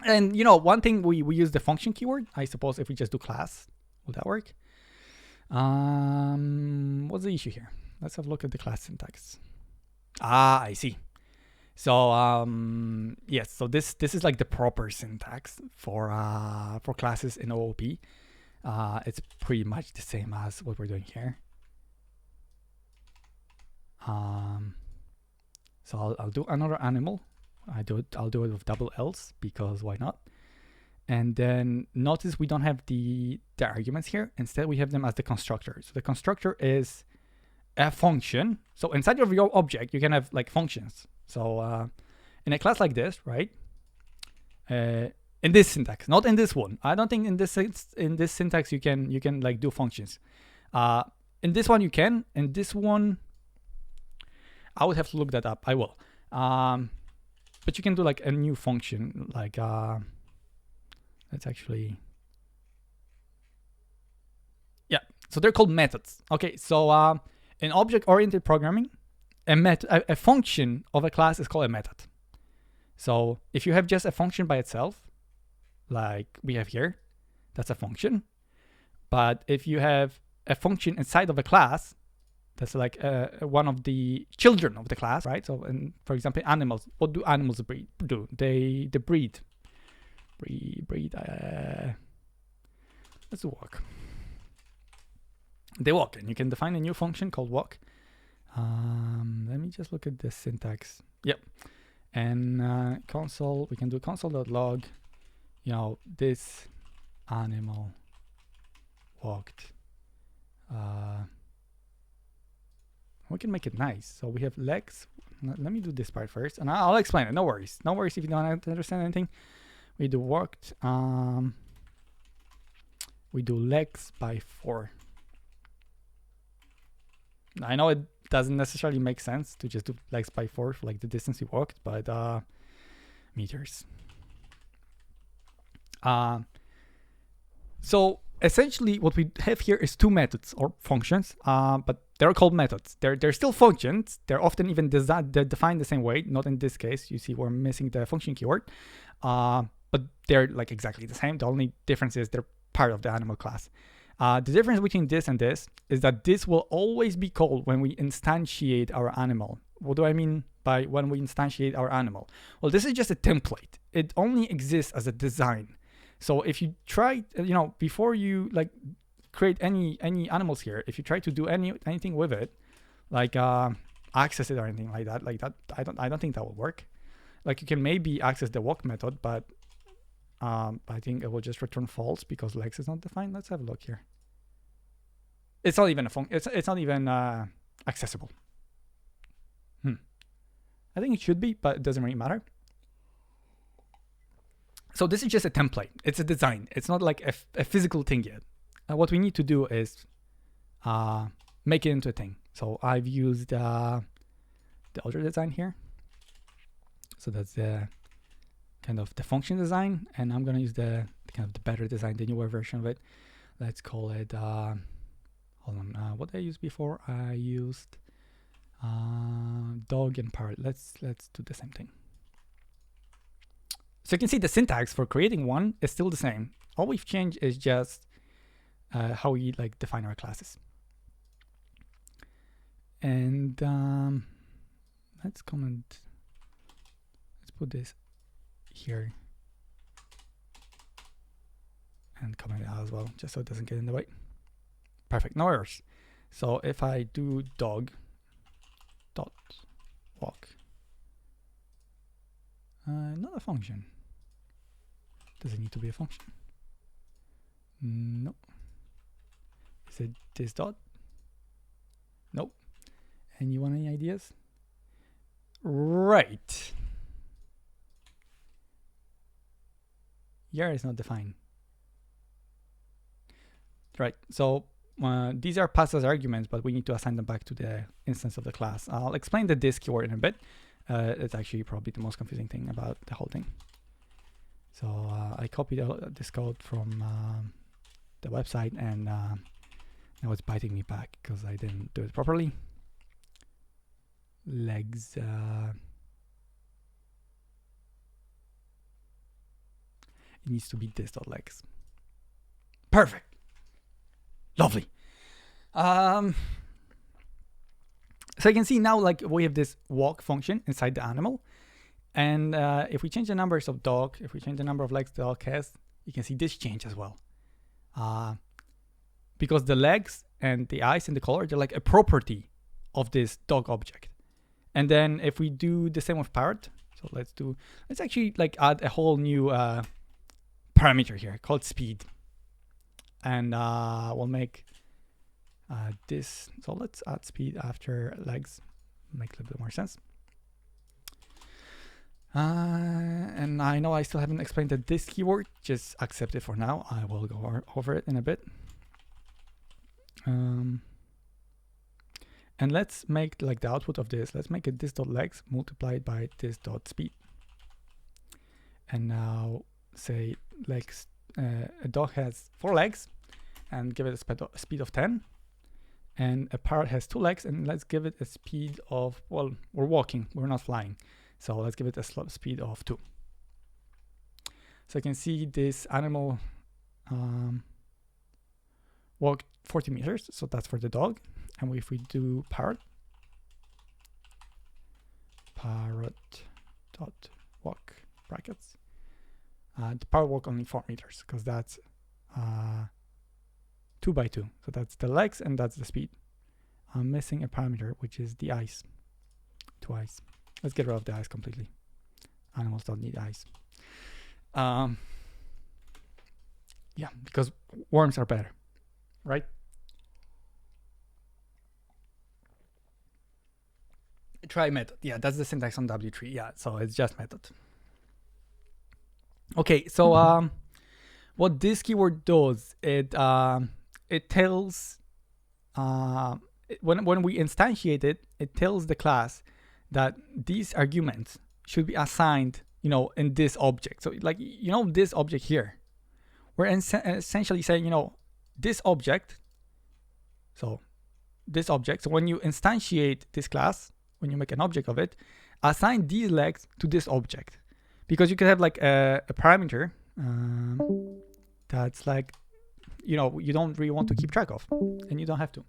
And you know, one thing we use the function keyword. I suppose if we just do class, will that work? What's the issue here? Let's have a look at the class syntax. I see. So yes, so this is like the proper syntax for classes in OOP. It's pretty much the same as what we're doing here. So I'll do another animal. I'll do it with double L's, because why not? And then notice we don't have the arguments here. Instead, we have them as the constructor. So the constructor is a function. So inside of your object, you can have like functions. So in a class like this, right? In this syntax, not in this one. I don't think in this syntax you can like do functions. In this one you can. In this one, I would have to look that up. I will. But you can do like a new function, like let's actually, yeah. So they're called methods. Okay, so in object-oriented programming, a function of a class is called a method. So if you have just a function by itself, like we have here, that's a function. But if you have a function inside of a class, that's like one of the children of the class, right? So, for example, animals. What do animals do? They breed. Let's walk. They walk, and you can define a new function called walk. Let me just look at the syntax. Yep. And console, we can do console.log. You know, this animal walked. We can make it nice. So we have legs. Let me do this part first, and I'll explain it. No worries. No worries if you don't understand anything. We do walked. We do legs by 4. I know it doesn't necessarily make sense to just do legs by 4 for like the distance you walked, but meters. So essentially what we have here is 2 methods or functions, but they're called methods. They're still functions. They're often even they're defined the same way. Not in this case. You see we're missing the function keyword, but they're like exactly the same. The only difference is they're part of the animal class. The difference between this and this is that this will always be called when we instantiate our animal. What do I mean by when we instantiate our animal? Well, this is just a template. It only exists as a design. So if you try, before you like create any animals here, if you try to do anything with it, like access it or anything like that, I don't think that will work. Like you can maybe access the walk method, but I think it will just return false because legs is not defined. Let's have a look here. It's not even a function. It's not even accessible. I think it should be, but it doesn't really matter. So this is just a template. It's a design. It's not like a physical thing yet. What we need to do is make it into a thing. So I've used the other design here. So that's the kind of the function design, and I'm gonna use the kind of the better design, the newer version of it. Let's call it. Hold on. What did I used before? I used dog and parrot. Let's do the same thing. So you can see the syntax for creating one is still the same. All we've changed is just how we like define our classes. And let's comment. Let's put this here and comment it out as well, just so it doesn't get in the way. Perfect, no errors. So if I do dog dot walk, not a function. Does it need to be a function? No. Is it this dot? Nope. And you want any ideas? Right. Here is not defined. Right. So these are passed as arguments, but we need to assign them back to the instance of the class. I'll explain the this keyword in a bit. It's actually probably the most confusing thing about the whole thing. So I copied this code from the website, and now it's biting me back because I didn't do it properly. Legs. It needs to be this.legs. Perfect. Lovely. So you can see now, like, we have this walk function inside the animal. And if we change the numbers of dog, if we change the number of legs the dog has, you can see this change as well. Because the legs and the eyes and the color, they're like a property of this dog object. And then if we do the same with parrot, so let's actually like add a whole new parameter here called speed. And we'll make this. So let's add speed after legs. Make a little bit more sense. And I know I still haven't explained that this keyword, just accept it for now. I will go over it in a bit. And let's make like the output of this. Let's make it this.legs multiplied by this.speed. And now say legs, a dog has 4 legs and give it a speed of 10. And a parrot has 2 legs, and let's give it a speed of, well, we're walking, we're not flying. So let's give it a speed of 2. So you can see this animal walked 40 meters. So that's for the dog. And if we do parrot dot walk brackets, the parrot walk only 4 meters because that's 2 by 2. So that's the legs and that's the speed. I'm missing a parameter, which is the eyes. 2 eyes. Let's get rid of the eyes completely. Animals don't need eyes. Yeah, because worms are better, right? Try method. Yeah, that's the syntax on W3. Yeah, so it's just method. Okay, so what this keyword does, it tells when we instantiate it, it tells the class that these arguments should be assigned, in this object. So like, this object here, we're essentially saying, this object. So this object. So when you instantiate this class, when you make an object of it, assign these legs to this object, because you could have like a parameter that's like, you don't really want to keep track of, and you don't have to.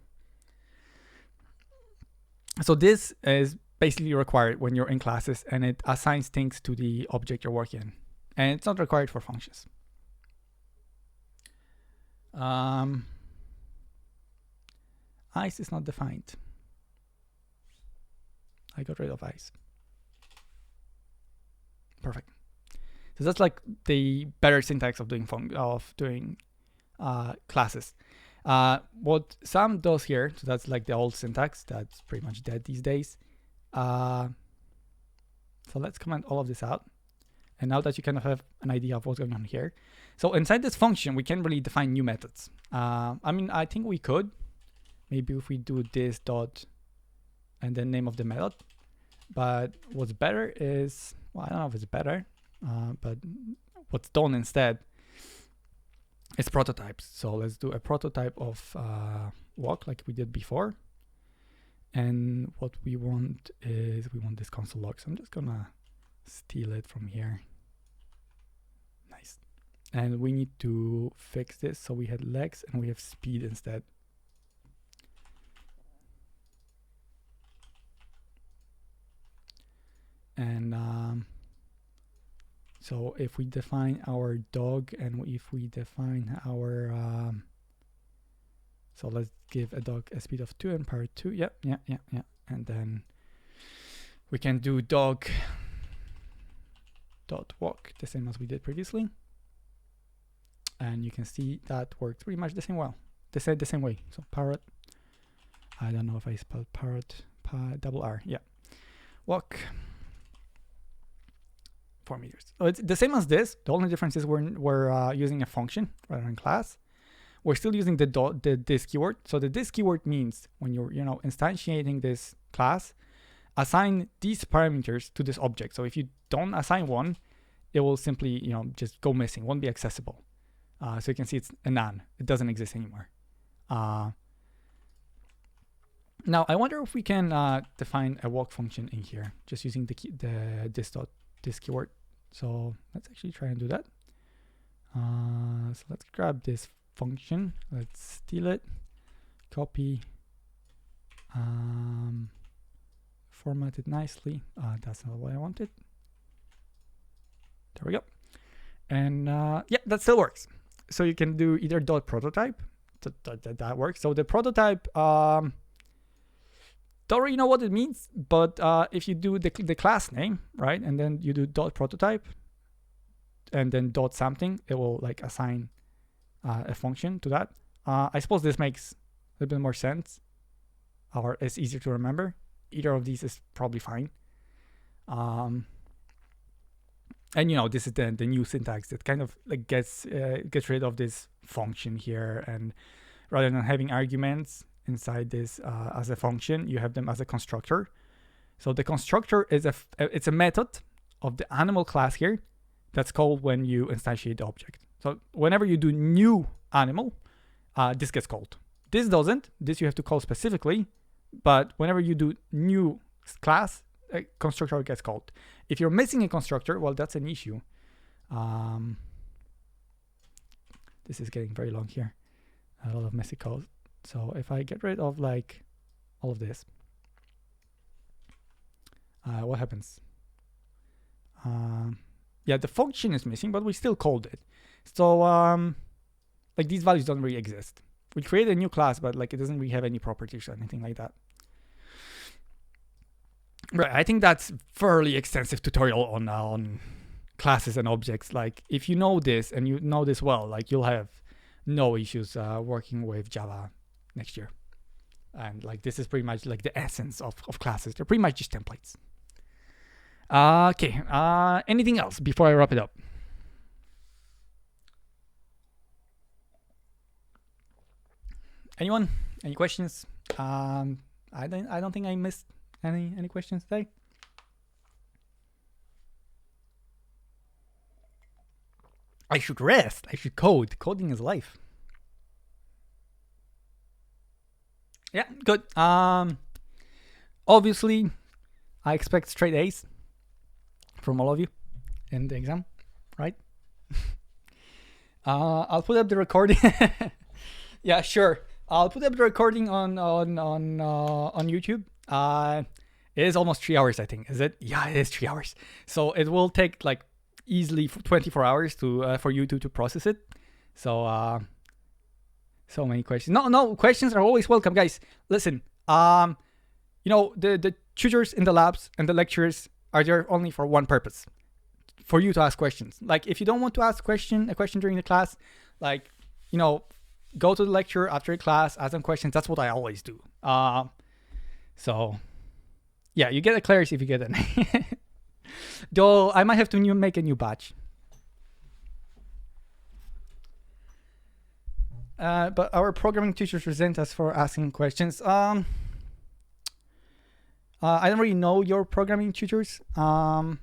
So this is basically required when you're in classes, and it assigns things to the object you're working in, and it's not required for functions. Ice is not defined. I got rid of ice. Perfect. So that's like the better syntax of doing classes. What Sam does here, so that's like the old syntax that's pretty much dead these days. So let's comment all of this out. And now that you kind of have an idea of what's going on here. So inside this function, we can't really define new methods. I mean, I think we could. Maybe if we do this dot and then name of the method. But what's better is, well, I don't know if it's better, but what's done instead is prototypes. So let's do a prototype of walk like we did before. And what we want is, we want this console log. So I'm just gonna steal it from here. Nice. And we need to fix this. So we had legs and we have speed instead. And so if we define our dog, and if we define our so let's give a dog a speed of 2 and power 2. Yeah. And then we can do dog dot walk the same as we did previously. And you can see that works pretty much the same the same way. So parrot, I don't know if I spelled parrot, double R. Yeah. Walk 4 meters. So it's the same as this. The only difference is we're using a function rather than class. We're still using the this keyword. So the this keyword means when you're instantiating this class, assign these parameters to this object. So if you don't assign one, it will simply just go missing, won't be accessible. So you can see it's a none. It doesn't exist anymore. Now I wonder if we can define a walk function in here just using this keyword. So let's actually try and do that. So let's grab this function, let's steal it, copy, format it nicely. That's not what I wanted. There we go. And yeah, that still works. So you can do either dot prototype, that works. So the prototype, don't really know what it means, but if you do the class name, right, and then you do dot prototype and then dot something, it will like assign a function to that. I suppose this makes a little bit more sense, or it's easier to remember. Either of these is probably fine. And this is the new syntax that kind of like gets rid of this function here, and rather than having arguments inside this as a function, you have them as a constructor. So the constructor is it's a method of the animal class here that's called when you instantiate the object. So whenever you do new animal, this gets called. This doesn't. This you have to call specifically. But whenever you do new class, a constructor gets called. If you're missing a constructor, well, that's an issue. This is getting very long here. A lot of messy code. So if I get rid of like all of this, what happens? Yeah, the function is missing, but we still called it. So like these values don't really exist. We create a new class, but like it doesn't really have any properties or anything like that. Right, I think that's fairly extensive tutorial on classes and objects. Like if you know this and you know this well, like you'll have no issues working with Java next year. And like this is pretty much like the essence of classes. They're pretty much just templates. Okay, anything else before I wrap it up? Anyone? Any questions? I don't think I missed any questions today. I should rest. I should code. Coding is life. Yeah, good. Obviously, I expect straight A's from all of you in the exam, right? I'll put up the recording. Yeah, sure. I'll put up the recording on YouTube. It is almost 3 hours, I think. Is it? Yeah, it is 3 hours. So it will take like easily 24 hours to for you to process it. So so many questions. No, questions are always welcome, guys. Listen, the tutors in the labs and the lecturers are there only for one purpose: for you to ask questions. Like, if you don't want to ask a question during the class, like, go to the lecture after the class, ask them questions. That's what I always do. So yeah, you get a clarity if you get an A. Though I might have to make a new batch. But our programming teachers resent us for asking questions. I don't really know your programming tutors. But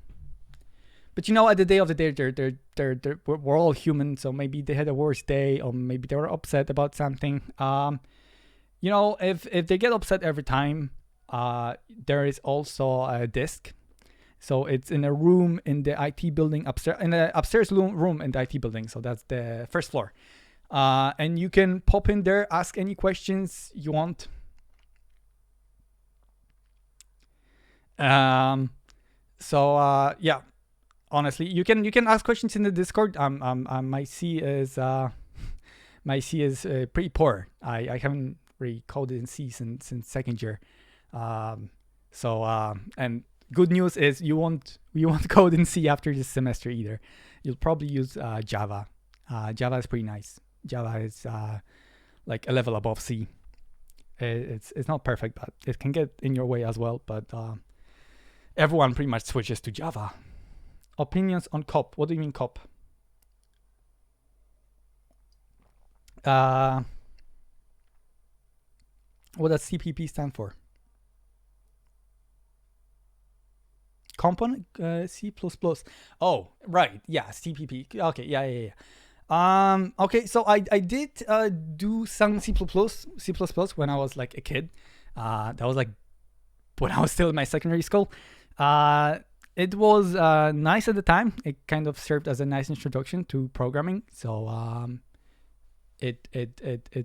at the day of the day, we're all human. So maybe they had a worse day, or maybe they were upset about something. If they get upset every time, there is also a disk. So it's in a room in the IT building upstairs, in the upstairs room in the IT building. So that's the first floor. And you can pop in there, ask any questions you want. Yeah, honestly, you can ask questions in the Discord. My C is pretty poor. I haven't really coded in C since second year. And good news is you won't code in C after this semester either. You'll probably use Java. Java is pretty nice. Java is like a level above C. It's not perfect, but it can get in your way as well. But everyone pretty much switches to Java. Opinions on COP. What do you mean COP? What does CPP stand for? Component C++. Oh, right. Yeah, CPP. Okay, yeah. Okay, so I did do some C++ when I was like a kid. That was like when I was still in my secondary school. It was nice at the time. It kind of served as a nice introduction to programming. So it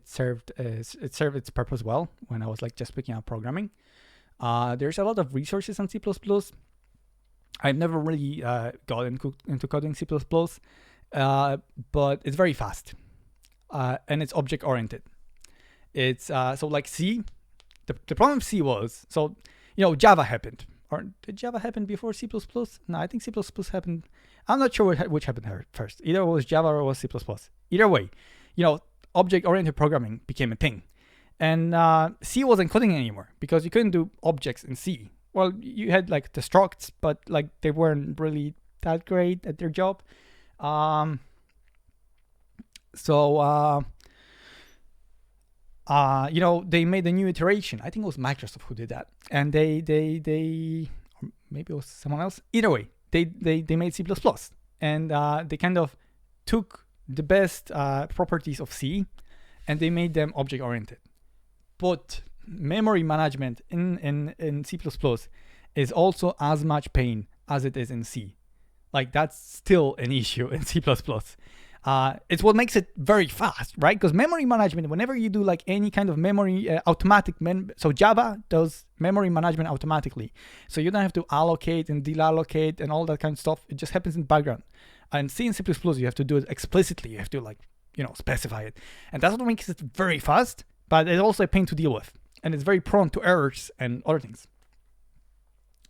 served its purpose well when I was like just picking up programming. There's a lot of resources on C++. I've never really got into coding C++, but it's very fast, and it's object oriented. It's so like C. The problem with C was, so Java happened, or did Java happen before C++? No, I think C++ happened. I'm not sure which happened first. Either it was Java or it was C++. Either way, object oriented programming became a thing, and C wasn't coding anymore because you couldn't do objects in C. Well, you had like the structs, but like they weren't really that great at their job. They made a new iteration. I think it was Microsoft who did that, and they or maybe it was someone else. Either way, they made C++, and they kind of took the best properties of C, and they made them object oriented. But memory management in C++ is also as much pain as it is in C. Like, that's still an issue in C++. It's what makes it very fast, right? Because memory management, whenever you do like any kind of memory automatic, so Java does memory management automatically. So you don't have to allocate and deallocate and all that kind of stuff. It just happens in the background. And C and C++, you have to do it explicitly. You have to specify it. And that's what makes it very fast, but it's also a pain to deal with. And it's very prone to errors and other things.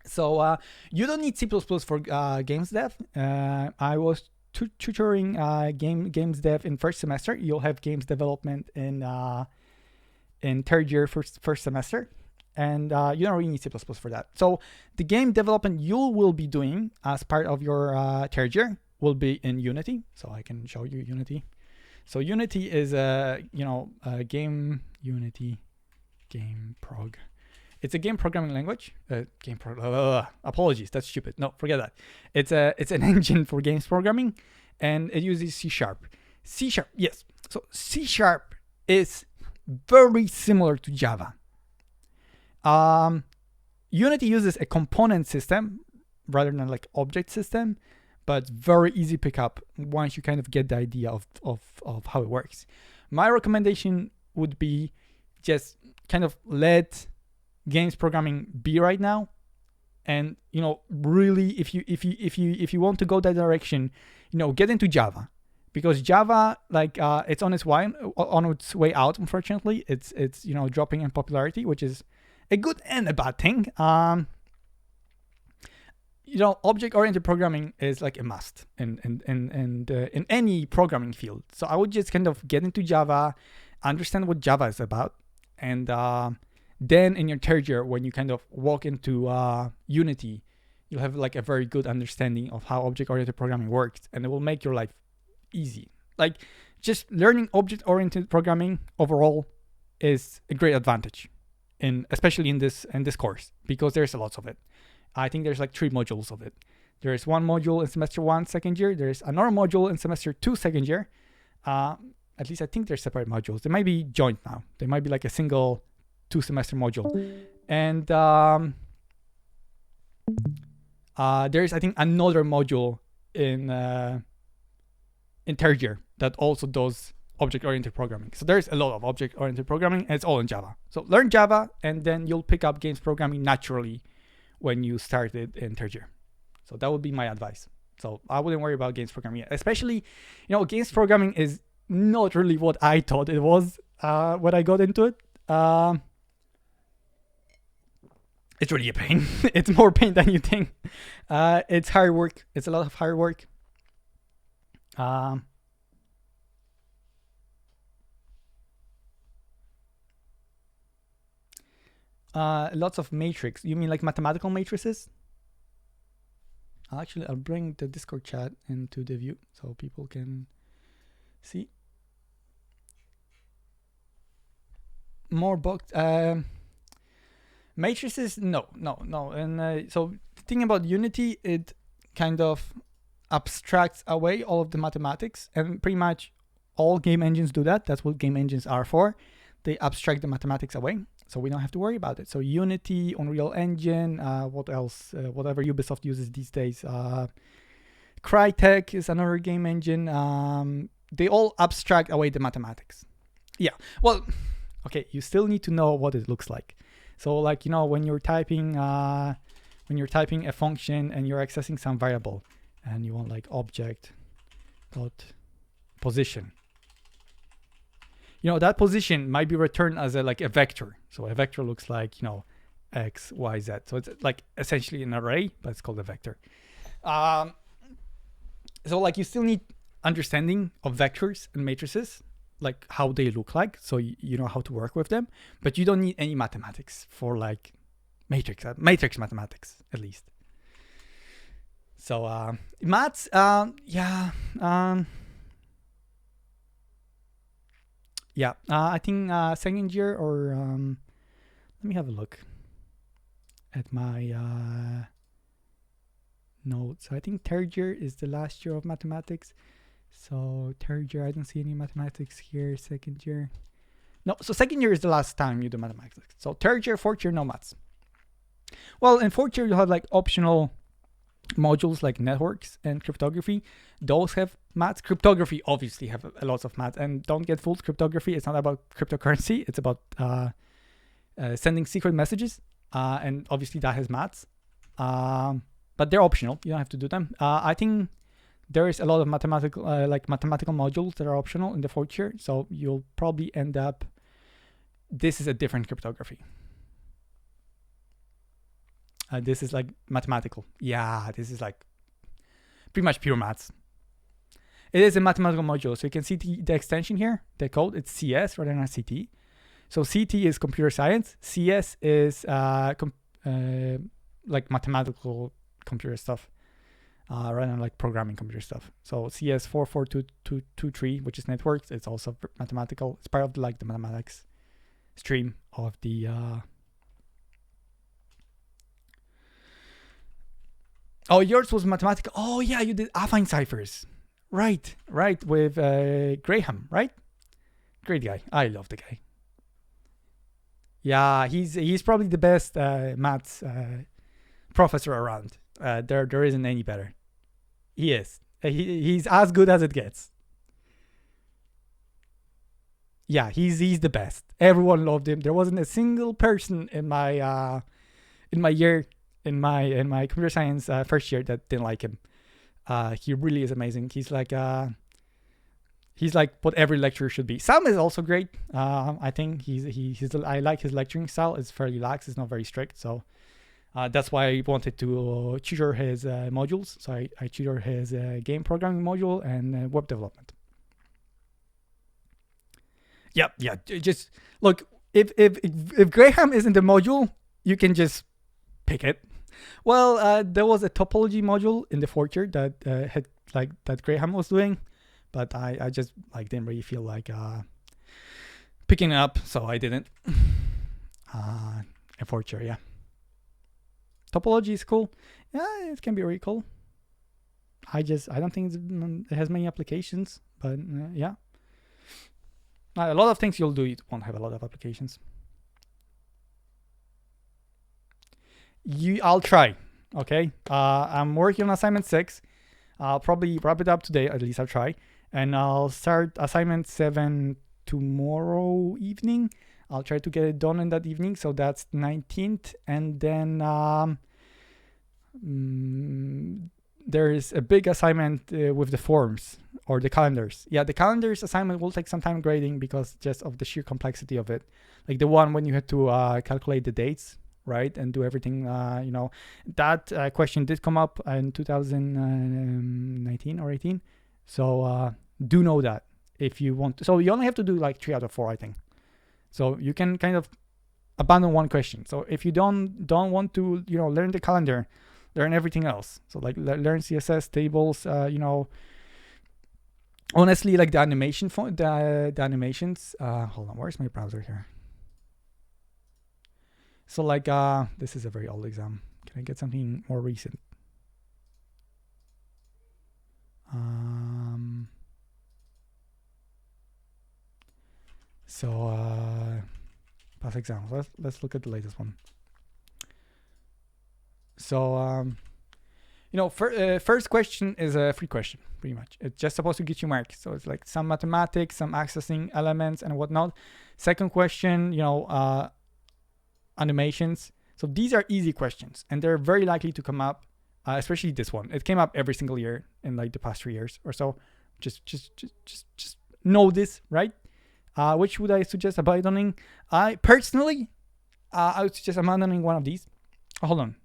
So you don't need C++ for games dev. I was tutoring games dev in first semester. You'll have games development in third year first semester, and you don't really need C++ for that. So the game development you will be doing as part of your third year will be in Unity. So I can show you Unity. So Unity is a game Unity game prog. It's a game programming language. Apologies, that's stupid. No, forget that. It's an engine for games programming, and it uses C#. C#, yes. So C# is very similar to Java. Unity uses a component system rather than like object system, but very easy pickup once you kind of get the idea of how it works. My recommendation would be just kind of let games programming be right now, and really if you want to go that direction, get into Java, because Java it's on its way out. Unfortunately, it's dropping in popularity, which is a good and a bad thing. Object-oriented programming is like a must in any programming field. So I would just kind of get into Java, understand what Java is about, and then in your third year, when you kind of walk into Unity, you'll have like a very good understanding of how object-oriented programming works, and it will make your life easy. Like, just learning object-oriented programming overall is a great advantage, especially in this course, because there's a lot of it. I think there's like 3 modules of it. There's one module in semester 1 second year. There's another module in semester 2 second year. At least I think they're separate modules. They might be joint now. They might be like a single 2-semester module. And there's, I think, another module in third year that also does object-oriented programming. So there's a lot of object-oriented programming, and it's all in Java. So learn Java, and then you'll pick up games programming naturally when you start it in third year. So that would be my advice. So I wouldn't worry about games programming yet. Especially, games programming is not really what I thought it was when I got into it. It's really a pain. It's more pain than you think. It's hard work. It's a lot of hard work. Lots of matrix. You mean like mathematical matrices? Actually, I'll bring the Discord chat into the view so people can see. More booked. Matrices, no. And so the thing about Unity, it kind of abstracts away all of the mathematics, and pretty much all game engines do that. That's what game engines are for. They abstract the mathematics away, so we don't have to worry about it. So Unity, Unreal Engine, what else? Whatever Ubisoft uses these days. Crytek is another game engine. They all abstract away the mathematics. Yeah, well, okay, you still need to know what it looks like. So like, when you're typing a function and you're accessing some variable, and you want like object dot position. That position might be returned as a vector. So a vector looks like, X, Y, Z. So it's like essentially an array, but it's called a vector. So like you still need understanding of vectors and matrices, like how they look like. So you know how to work with them, but you don't need any mathematics for like matrix mathematics, at least. So maths, yeah. Yeah, I think second year, or let me have a look at my notes. I think third year is the last year of mathematics. So third year, I don't see any mathematics here. Second year, no. So second year is the last time you do mathematics. So third year, fourth year, no maths. Well, in fourth year, you have like optional modules like networks and cryptography. Those have maths. Cryptography obviously have a lot of maths, and don't get fooled. Cryptography, it's not about cryptocurrency. It's about sending secret messages, and obviously that has maths, but they're optional. You don't have to do them. I think there is a lot of mathematical modules that are optional in the fourth year, so you'll probably end up, this is a different cryptography. This is like mathematical. Yeah, this is like pretty much pure maths. It is a mathematical module. So you can see the extension here, the code, it's CS rather than CT. So CT is computer science. CS is like mathematical computer stuff, rather than like programming computer stuff. So CS 44223, which is networks, it's also mathematical. It's part of like the mathematics stream of the. Oh, yours was mathematical. Oh yeah, you did affine ciphers. Right, with Graham, right? Great guy. I love the guy. Yeah, he's probably the best maths professor around. There isn't any better. He is. He's as good as it gets. Yeah, he's the best. Everyone loved him. There wasn't a single person in my year in my computer science first year that didn't like him. He really is amazing. He's like what every lecturer should be. Sam is also great. I think I like his lecturing style. It's fairly lax. It's not very strict. So that's why I wanted to tutor his modules. So I tutor his game programming module and web development. Yeah. Just look. If Graham is in the module, you can just pick it. Well, there was a topology module in the fourth year that had that Graham was doing, but I just didn't really feel like picking it up, so I didn't. A fourth year, yeah. Topology is cool. Yeah, it can be really cool. I don't think it has many applications, but yeah. A lot of things you'll do, it won't have a lot of applications. I'll try. Okay. I'm working on assignment 6. I'll probably wrap it up today. At least I'll try, and I'll start assignment 7 tomorrow evening. I'll try to get it done in that evening. So that's 19th, and then there is a big assignment with the forms or the calendars. Yeah, the calendars assignment will take some time grading because just of the sheer complexity of it. Like the one when you had to calculate the dates, right, and do everything. That question did come up in 2019 or 18. So do know that if you want to. So you only have to do 3 out of 4, I think. So you can kind of abandon one question. So if you don't want to, learn the calendar, learn everything else. So learn CSS tables. Honestly, the animation the animations. Hold on, where's my browser here? So this is a very old exam. Can I get something more recent? Past exams. Let's look at the latest one. So first question is a free question, pretty much. It's just supposed to get you marks. So it's some mathematics, some accessing elements and whatnot. Second question, animations. So these are easy questions, and they're very likely to come up, especially this one. It came up every single year in the past 3 years or so. Just know this, right? Which would I suggest abandoning? I personally, I would suggest abandoning one of these. Hold on.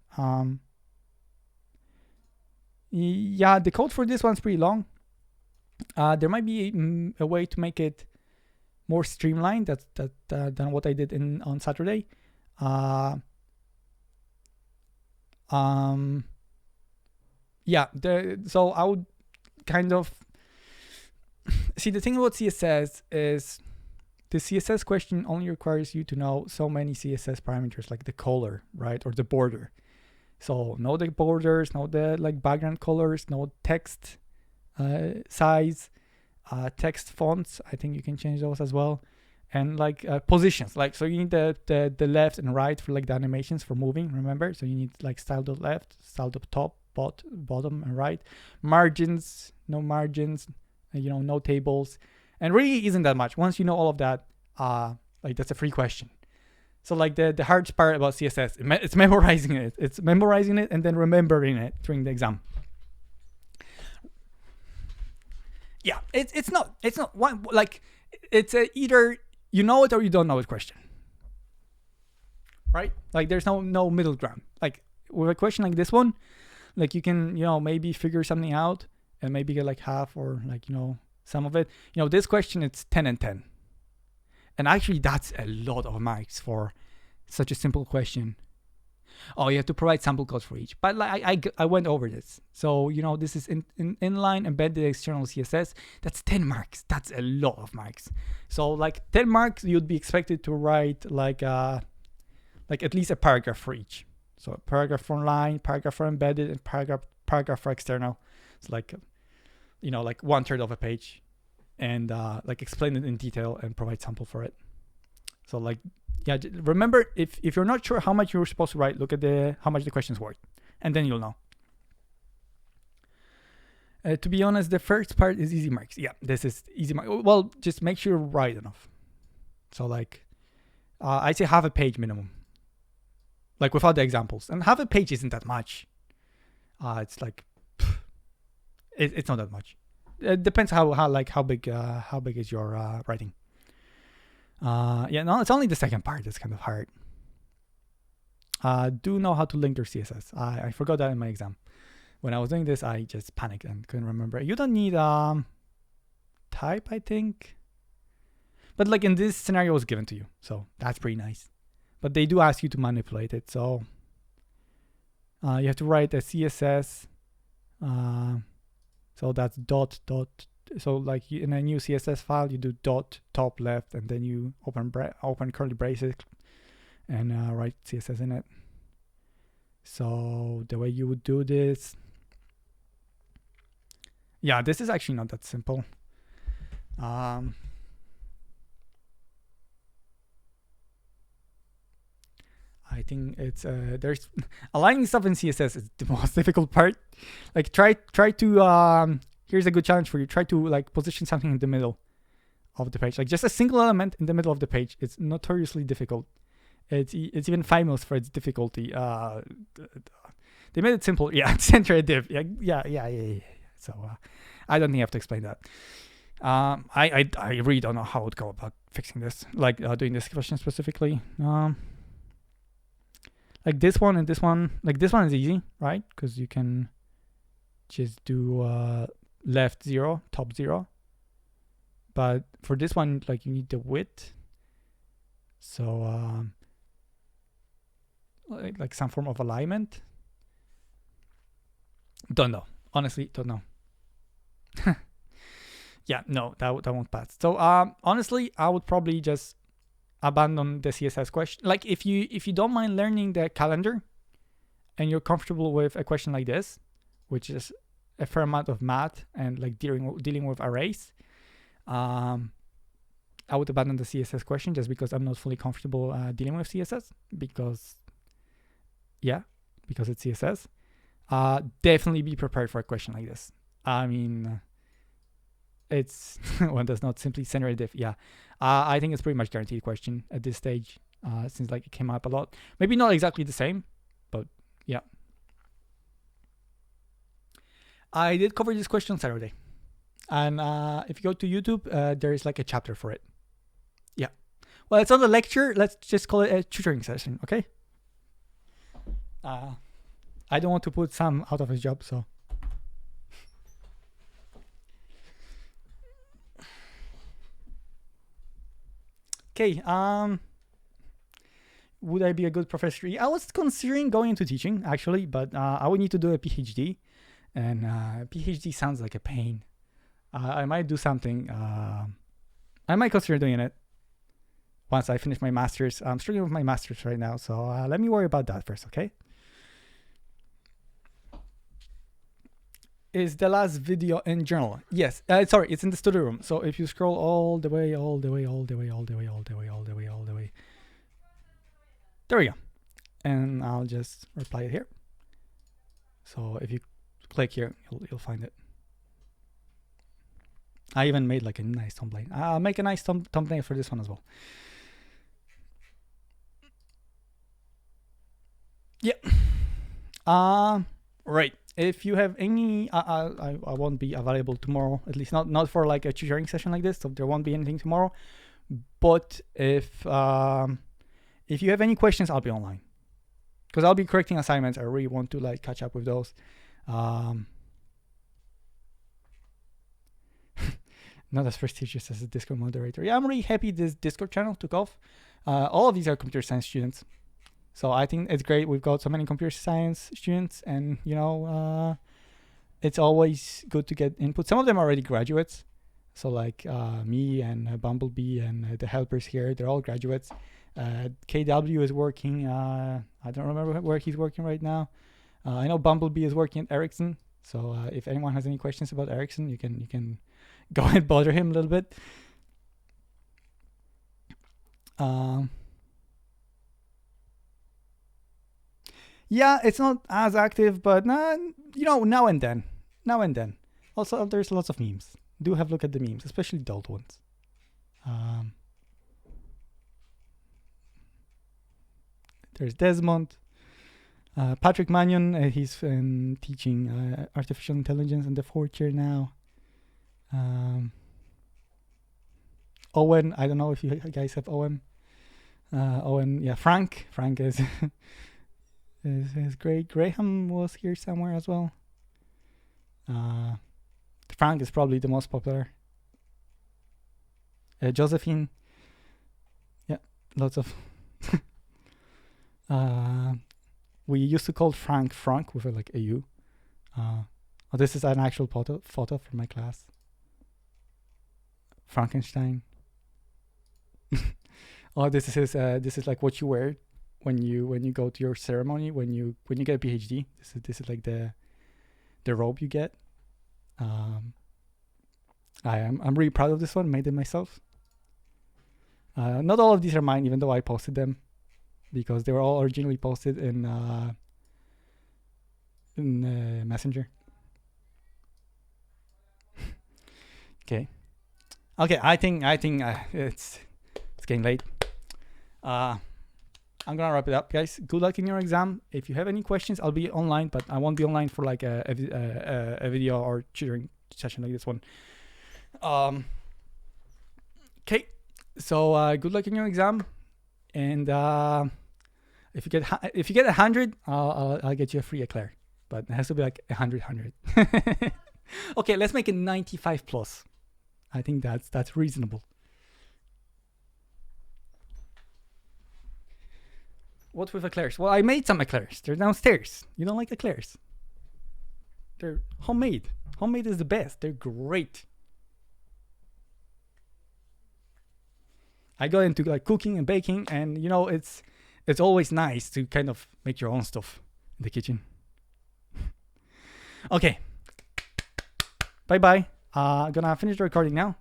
Yeah, the code for this one's pretty long. There might be a way to make it more streamlined than what I did on Saturday. So I would kind of see, the thing about CSS is the CSS question only requires you to know so many CSS parameters, like the color, right, or the border. So know the borders, know the background colors, know text size, text fonts. I think you can change those as well. And positions, so you need the left and right for the animations for moving, remember? So you need style.left, style.top, bottom and right. Margins, no margins, no tables. And really isn't that much. Once you know all of that, that's a free question. So the hard part about CSS, it's memorizing it. It's memorizing it and then remembering it during the exam. Yeah, it's not one, it's either you know it or you don't know it question, right? There's no middle ground. With a question like this one, you can maybe figure something out and maybe get half or some of it. This question, it's 10 and 10, and actually that's a lot of marks for such a simple question. Oh, you have to provide sample codes for each. But like I went over this. So, you know, this is inline embedded external CSS. That's 10 marks. That's a lot of marks. So like 10 marks, you'd be expected to write like at least a paragraph for each. So a paragraph for line, paragraph for embedded, and paragraph for external. It's like, you know, like 1/3 of a page, and like explain it in detail and provide sample for it. So like, yeah, remember, if you're not sure how much you're supposed to write, look at how much the question's worth, and then you'll know. To be honest, the first part is easy marks. Yeah, this is easy marks. Well, just make sure you're right enough. So like, I'd say half a page minimum. Like without the examples, and half a page isn't that much. It's like, it's not that much. It depends how big is your writing. Yeah, no, it's only the second part that's kind of hard. Do know how to link your CSS. I forgot that in my exam. When I was doing this, I just panicked and couldn't remember. You don't need type, I think. But like in this scenario, it was given to you, so that's pretty nice. But they do ask you to manipulate it, so you have to write a CSS. So that's dot. So like in a new CSS file, you do dot top left, and then you open curly braces and write CSS in it. So the way you would do this, yeah, this is actually not that simple. I think it's there's aligning stuff in CSS is the most difficult part. Like try to here's a good challenge for you. Try to like position something in the middle of the page, like just a single element in the middle of the page. It's notoriously difficult. It's even famous for its difficulty. They made it simple. Yeah, center a div. Yeah. So I don't think I have to explain that. I really don't know how I would go about fixing this, like doing this question specifically. Like this one and this one, like this one is easy, right? Because you can just do left 0, top 0. But for this one, like you need the width. So like some form of alignment. Don't know. Honestly, don't know. Yeah, no, that won't pass. So honestly, I would probably just abandon the CSS question. Like if you don't mind learning the calendar and you're comfortable with a question like this, which is a fair amount of math and like dealing with arrays, I would abandon the CSS question just because I'm not fully comfortable dealing with CSS because it's CSS. Definitely be prepared for a question like this. I mean, it's one does not simply center a div. Yeah, I think it's pretty much guaranteed question at this stage, since like it came up a lot. Maybe not exactly the same, but yeah. I did cover this question on Saturday, and if you go to YouTube, there is like a chapter for it. Yeah, well, it's not a lecture. Let's just call it a tutoring session, okay? I don't want to put Sam out of his job, so. Okay, would I be a good professor? I was considering going into teaching, actually, but I would need to do a PhD, and PhD sounds like a pain. I might do something. I might consider doing it once I finish my master's. I'm struggling with my master's right now, so let me worry about that first, okay? Is the last video in journal? Yes. Sorry, it's in the study room. So if you scroll all the way, there we go. And I'll just reply it here. So if you click here, you'll find it. I even made like a nice thumbnail. I'll make a nice thumbnail for this one as well. Yeah. Right. If you have any, I won't be available tomorrow, at least not for like a tutoring session like this, so there won't be anything tomorrow. But if you have any questions, I'll be online, because I'll be correcting assignments. I really want to like catch up with those. Not as prestigious as a Discord moderator. Yeah, I'm really happy this Discord channel took off. All of these are computer science students, So I think it's great. We've got so many computer science students, and it's always good to get input. Some of them are already graduates. So like me and Bumblebee and the helpers here, they're all graduates. KW is working. I don't remember where he's working right now. I know Bumblebee is working at Ericsson. So if anyone has any questions about Ericsson, you can go and bother him a little bit. Yeah, it's not as active, but now and then. Also, there's lots of memes. Do have a look at the memes, especially the old ones. There's Desmond. Patrick Mannion, he's teaching artificial intelligence in the 4th year now. Owen, I don't know if you guys have Owen. Owen, yeah, Frank is is great. Graham was here somewhere as well. Frank is probably the most popular. Josephine, yeah, lots of. We used to call Frank with like a U. This is an actual photo from my class. Frankenstein. This is like what you wear when you go to your ceremony when you get a PhD. This is like the robe you get. I'm really proud of this one. Made it myself. Not all of these are mine, even though I posted them, because they were all originally posted in Messenger. Okay. I think it's getting late. I'm gonna wrap it up, guys. Good luck in your exam. If you have any questions, I'll be online, but I won't be online for like a video or tutoring session like this one. Okay. So good luck in your exam, and if you get 100, I'll get you a free eclair, but it has to be like 100. Okay, let's make it 95 plus. I think that's reasonable. What with eclairs? Well, I made some eclairs. They're downstairs. You don't like eclairs? They're homemade. Homemade is the best. They're great. I got into like cooking and baking, and it's always nice to kind of make your own stuff in the kitchen. Okay. Bye bye. I'm gonna finish the recording now.